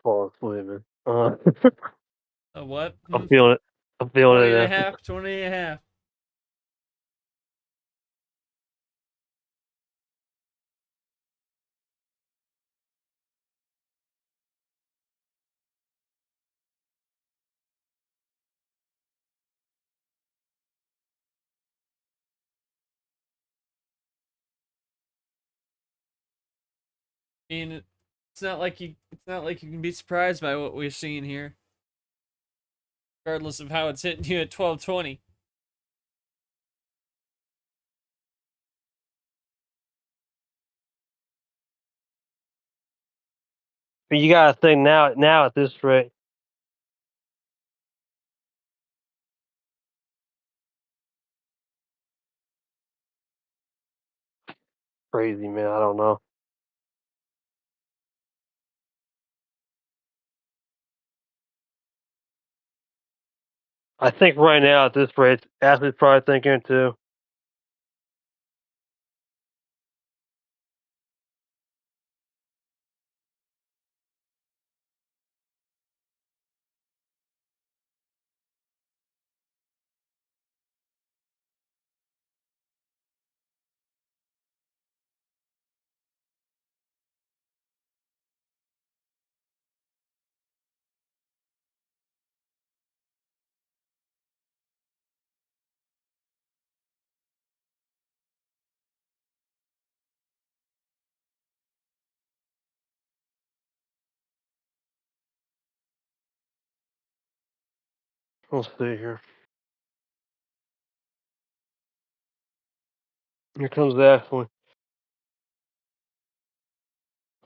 Falling, man. A what? I'm feeling it. I'm feeling 20 it and a now. half, 20 and a half. I mean, it's not like you can be surprised by what we're seeing here. Regardless of how it's hitting you at 12:20. But you got to think now at this rate. Crazy, man. I don't know. I think right now at this rate, Ashley's probably thinking it too. We'll see here. Here comes Ashley.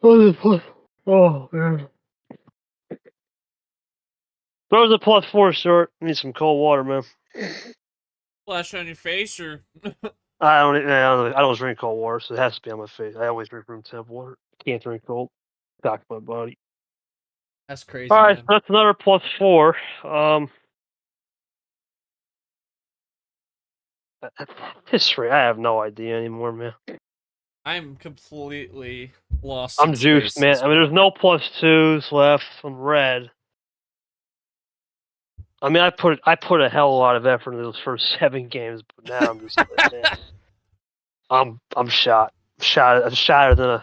Oh, man. Throws a +4 short. Need some cold water, man. Flash on your face, or I don't drink cold water, so it has to be on my face. I always drink room temp water. Can't drink cold. Shock my body. that's crazy, All right, man. so that's another +4. History. I have no idea anymore, man. I'm completely lost. I'm in juiced, space man. at this I mean, there's point. no +2s left on red. I mean, I put a hell of a lot of effort into those first 7 games, but now I'm just like, man, I'm shot. I'm shot than a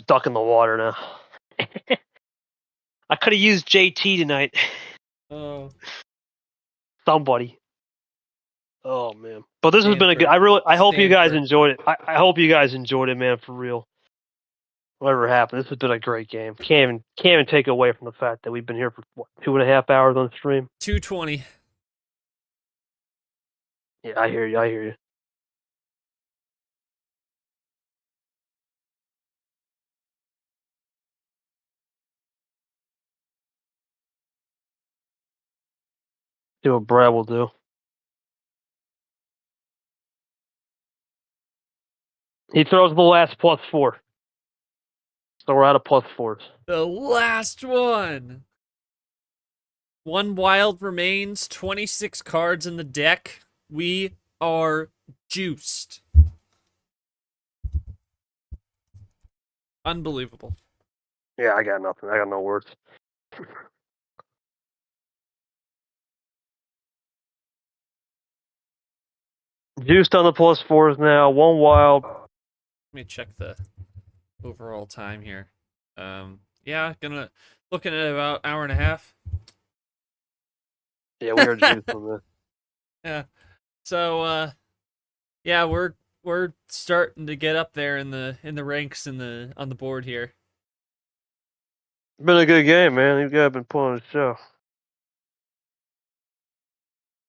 duck in the water now. I could have used JT tonight. Oh, Somebody. Oh man. But this has been a good. Stanford. I hope you guys Stanford. enjoyed it. I hope you guys enjoyed it, man, for real. Whatever happened, this has been a great game. Can't even take away from the fact that we've been here for what, 2.5 hours on stream. 220. Yeah, I hear you. I hear you. See what Brad will do. He throws the last +4. So we're out of +4s. The last one. One wild remains, 26 cards in the deck. We are juiced. Unbelievable. Yeah, I got nothing. I got no words. Juiced on the +4s now. One wild. Let me check the overall time here. Yeah, looking at about hour and a half. Yeah, we are juiced on this. Yeah. So yeah, we're starting to get up there in the ranks on the board here. Been a good game, man. You guys have been pulling the show.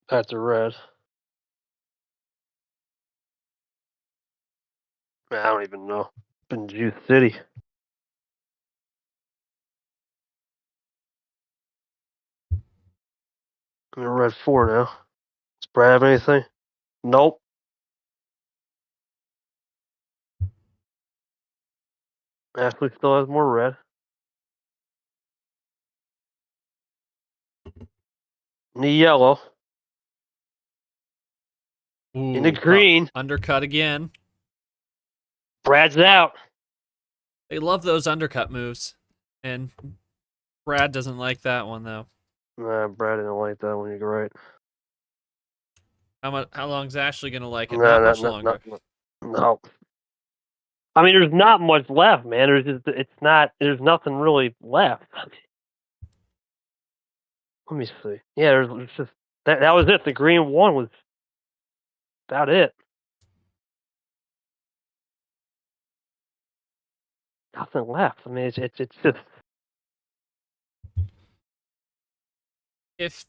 That's a red. Man, I don't even know. Been Juice City. I'm in red 4 now. Does Brad have anything? Nope. Ashley still has more red. In the yellow. Ooh, In the green. undercut again. Brad's out. They love those undercut moves, and Brad doesn't like that one though. Nah, Brad didn't like that one. You're right. How long's Ashley gonna like it? No, Not much longer. No. I mean, there's not much left, man. There's nothing really left. Let me see. Yeah, there's just that was it. The green one was about it. Nothing left. I mean, it's just If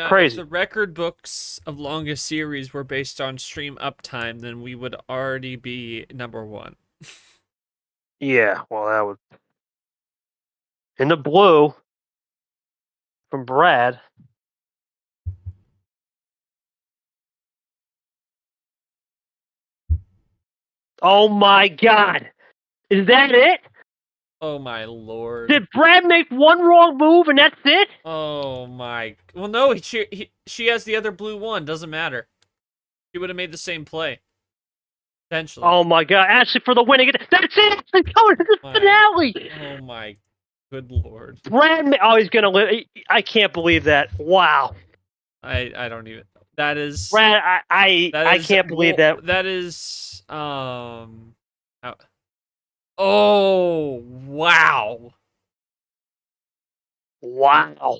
crazy. the record books of longest series were based on stream uptime, then we would already be number one. Yeah, well, that was in the blue from Brad. Oh my God! Is that it? Oh my lord! Did Brad make one wrong move and that's it? Oh my! Well, no, she has the other blue one. Doesn't matter. She would have made the same play. Potentially. Oh my God! Ashley for the win again. That's it. It's going to the finale. Oh my good lord! Brad, he's gonna live. I can't believe that. Wow. I don't even. That is. Brad, I can't believe that. That is Oh wow! Wow.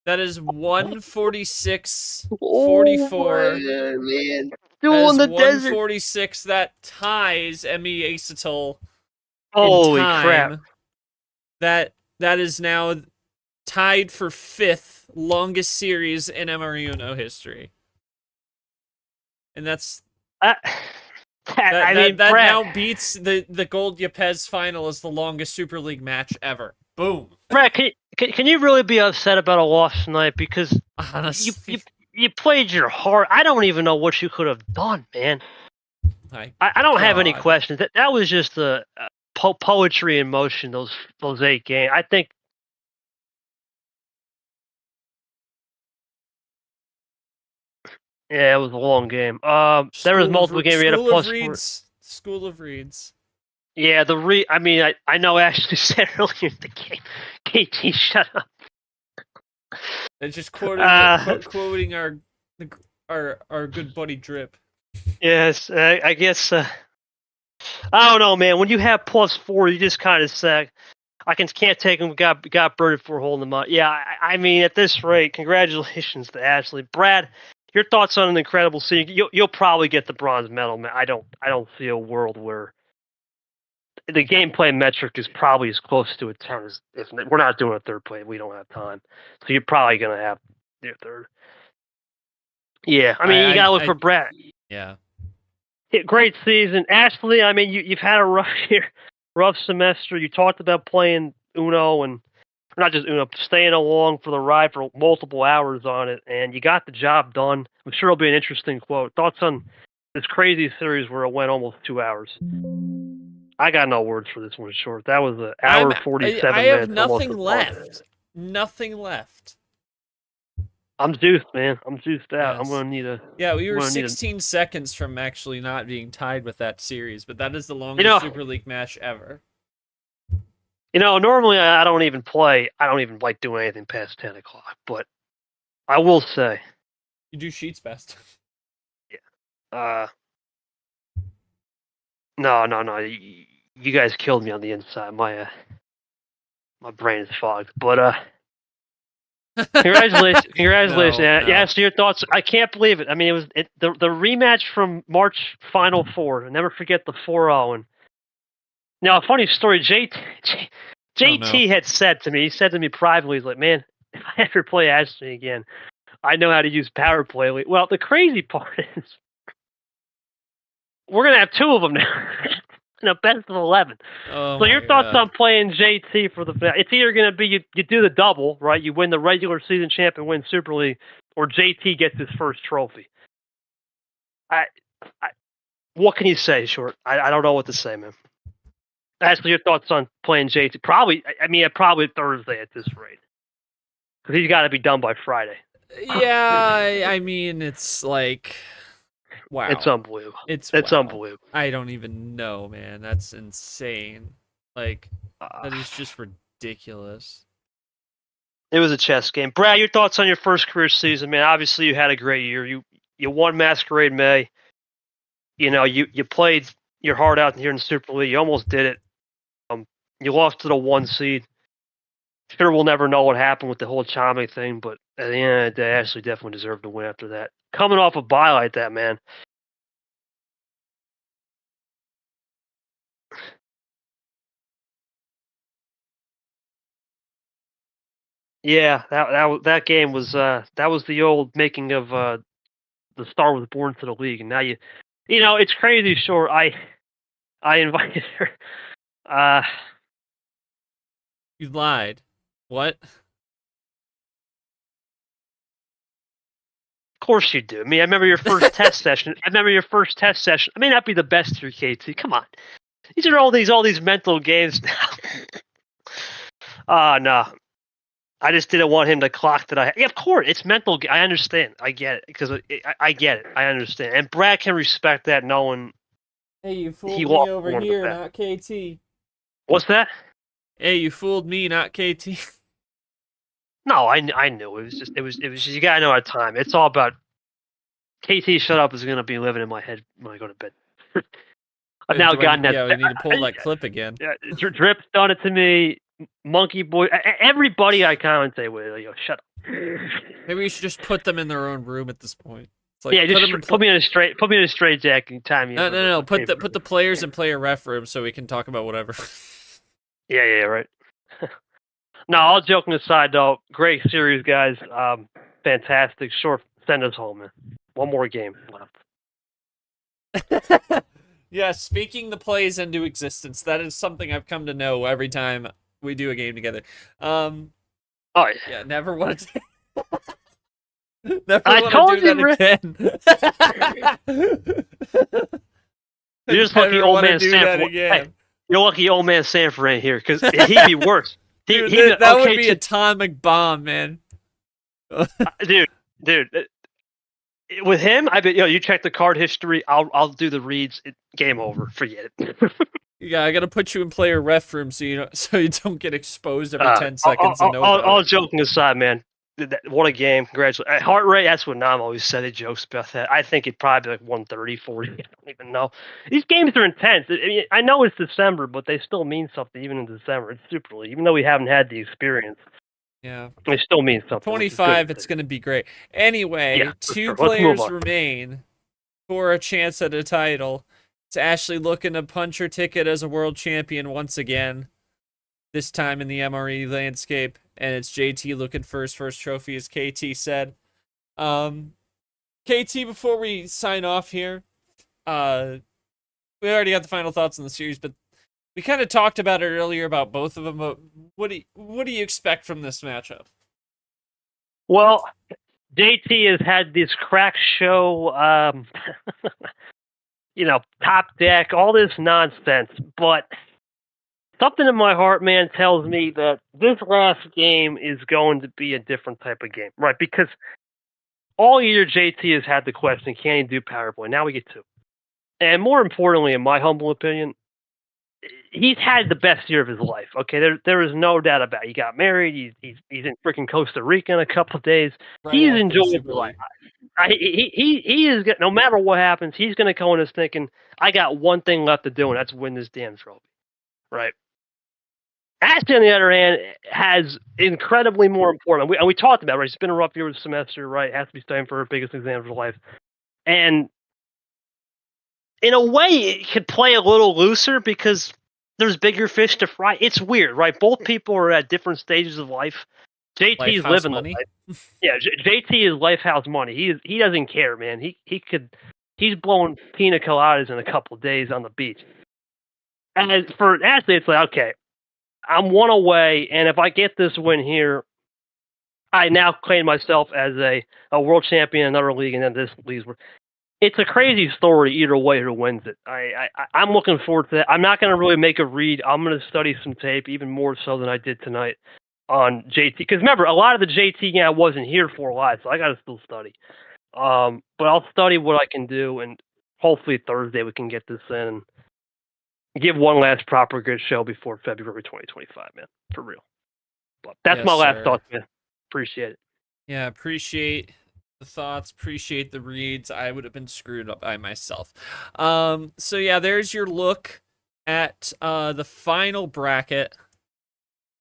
That is 146-44. Oh, man. Still in the desert. 146. That ties Emmy Acetal. Holy in time. crap! That is now tied for 5th longest series in MRUno history, and that's. Brad, now beats the Gold Yepes final as the longest Super League match ever. Boom. Brad, can you really be upset about a loss tonight? Because honestly, you played your heart. I don't even know what you could have done, man. I don't have any questions. That was just the poetry in motion. Those 8 games. I think. Yeah, it was a long game. There was multiple games. We had a +4. School of Reeds. Yeah, I mean, I know Ashley said earlier in the game, KT, shut up. And just quoting our good buddy Drip. Yes, I guess. I don't know, man. When you have +4, you just kind of say, can't take him. Got burned for holding them up. Yeah, I mean, at this rate, congratulations to Ashley. Brad, your thoughts on an incredible season? You'll probably get the bronze medal, man. I don't see a world where the gameplay metric is probably as close to a 10 as if we're not doing a third play. We don't have time, so you're probably gonna have your third. Yeah, I mean, you gotta look for Brad. Yeah. Great season, Ashley. I mean, you've had a rough year, rough semester. You talked about playing Uno, and not just staying along for the ride for multiple hours on it, and you got the job done. I'm sure it'll be an interesting quote. Thoughts on this crazy series where it went almost 2 hours? I got no words for this one, Short. That was an hour 47 I minutes. have nothing almost left. Nothing left. I'm juiced, man. I'm juiced out. Yes. I'm gonna need a. Yeah, we were I'm gonna 16 seconds from actually not being tied with that series, but that is the longest Super League match ever. Normally I don't even play. I don't even like doing anything past 10 o'clock. But I will say, you do sheets best. Yeah. No. You guys killed me on the inside. My brain is fogged. But congratulations. Yeah. So your thoughts? I can't believe it. I mean, it was the rematch from March Final Four. I'll never forget the 4-0. And now, a funny story. JT had said to me. He said to me privately, he's like, "Man, if I ever play Ashley again, I know how to use power play." Well, the crazy part is we're gonna have 2 of them now. In a best of 11. Oh, so your thoughts on playing JT for the? It's either gonna be you do the double, right? You win the regular season champ and win Super League, or JT gets his first trophy. What can you say, Short? I don't know what to say, man. Ask me your thoughts on playing JT. Probably Thursday at this rate, because he's got to be done by Friday. Yeah, I mean, it's like, wow, it's unbelievable. It's unbelievable. I don't even know, man. That's insane. Like, that is just ridiculous. It was a chess game. Brad, your thoughts on your first career season, man? Obviously, you had a great year. You won Masquerade May. You played your heart out here in Super League. You almost did it. You lost to the 1 seed. Sure, we'll never know what happened with the whole Chame thing, but at the end of the day, Ashley definitely deserved to win after that. Coming off a bye like that, man. Yeah, that game was that was the old making of the star was born to the league, and now it's crazy. Sure, I invited her. You lied. What? Of course you do. I mean, I remember your first test session. I may not be the best here, KT. Come on, these are all these mental games now. No. I just didn't want him to clock that. Yeah, of course, it's mental. I understand. I get it because I get it. I understand, and Brad can respect that, knowing. Hey, you fooled me over here, not KT. What's that? Hey, you fooled me, not KT. No, I knew. It was just you gotta know our time. It's all about KT. Shut up is gonna be living in my head when I go to bed. I've now gotten that. Yeah, we need to pull that clip again. Drip's done it to me. Monkey Boy, everybody I commentate with, shut up. Maybe we should just put them in their own room at this point. It's like, just put me in a straight jacket and time me. No. Put the players in player ref room so we can talk about whatever. Yeah, right. No, all joking aside, though, great series, guys. Fantastic. Sure, send us home, man. One more game left. Yeah, speaking the plays into existence. That is something I've come to know every time we do a game together. Oh yeah. Never want to. Never want to do that again. You're just lucky old man Sanford. Hey, you're lucky old man Sanford ain't here, because he'd be worse. That would be atomic bomb, man. dude. With him, I bet you check the card history. I'll do the reads. Game over. Forget it. Yeah, I gotta put you in player ref room so you don't get exposed every 10 seconds. All joking aside, man, what a game! Congratulations. Heart rate. That's what Nam always said. He jokes about that. I think it'd probably be like 130, 40. I don't even know. These games are intense. I mean, I know it's December, but they still mean something even in December. It's Super League, even though we haven't had the experience. Yeah, it still means something. 25. It's gonna be great. Anyway, 2 players remain for a chance at a title. It's Ashley looking to punch her ticket as a world champion once again, this time in the MRE landscape, and it's JT looking for his first trophy, as KT said. KT, before we sign off here, we already got the final thoughts on the series, but We kind of talked about it earlier about both of them. But what do you expect from this matchup? Well, JT has had this crack show, top deck, all this nonsense, but something in my heart, man, tells me that this last game is going to be a different type of game, right? Because all year JT has had the question, can he do Powerboy? Now we get to. And more importantly, in my humble opinion, he's had the best year of his life. Okay, there is no doubt about it. He got married. He's in freaking Costa Rica in a couple of days. Right He's after the enjoying Super his life. League. He is. No matter what happens, he's going to go in this thinking, I got one thing left to do, and that's win this damn trophy. Right. Ashton, on the other hand, has incredibly more important. We talked about it, right? It's been a rough year with the semester, right? Has to be studying for her biggest exam of her life. And in a way, it could play a little looser because there's bigger fish to fry. It's weird, right? Both people are at different stages of life. JT's Lifehouse living money. the life. Yeah, JT is lifehouse money. He doesn't care, man. He's blowing pina coladas in a couple of days on the beach. And for Ashley, it's like, okay, I'm one away, and if I get this win here, I now claim myself as a world champion in another league, and then this league's. It's a crazy story either way who wins it. I'm looking forward to that. I'm not going to really make a read. I'm going to study some tape, even more so than I did tonight on JT. Because remember, a lot of the JT I wasn't here for live, so I got to still study. But I'll study what I can do, and hopefully Thursday we can get this in and give one last proper good show before February 2025, man. For real. But that's Yes, my last sir. thought, man. Appreciate it. Yeah, appreciate the thoughts, appreciate the reads. I would have been screwed up by myself. So yeah, there's your look at the final bracket.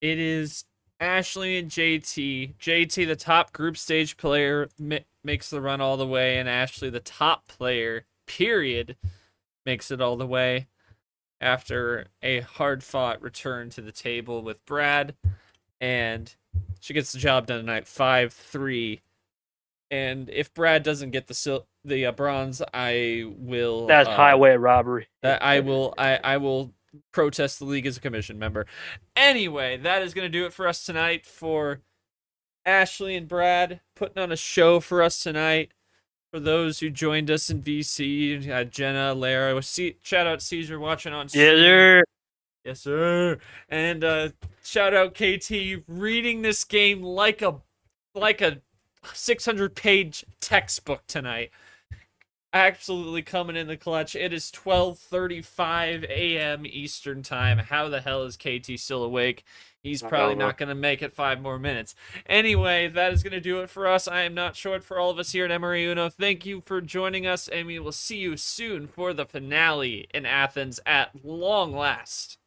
It is Ashley and JT. JT, the top group stage player, makes the run all the way, and Ashley, the top player, period, makes it all the way after a hard-fought return to the table with Brad, and she gets the job done tonight, 5-3. And if Brad doesn't get the bronze, I will. That's highway robbery. I will protest the league as a commission member. Anyway, that is going to do it for us tonight. For Ashley and Brad putting on a show for us tonight. For those who joined us in VC, Jenna, Lara, shout out Caesar watching on stream. Yeah, sir. Yes, sir. And shout out KT reading this game like a 600-page textbook tonight. Absolutely coming in the clutch. It is 12:35 a.m. Eastern time. How the hell is KT still awake? He's probably not going to make it 5 more minutes. Anyway, that is going to do it for us. I am not short for all of us here at Emory Uno. Thank you for joining us, and we will see you soon for the finale in Athens at long last.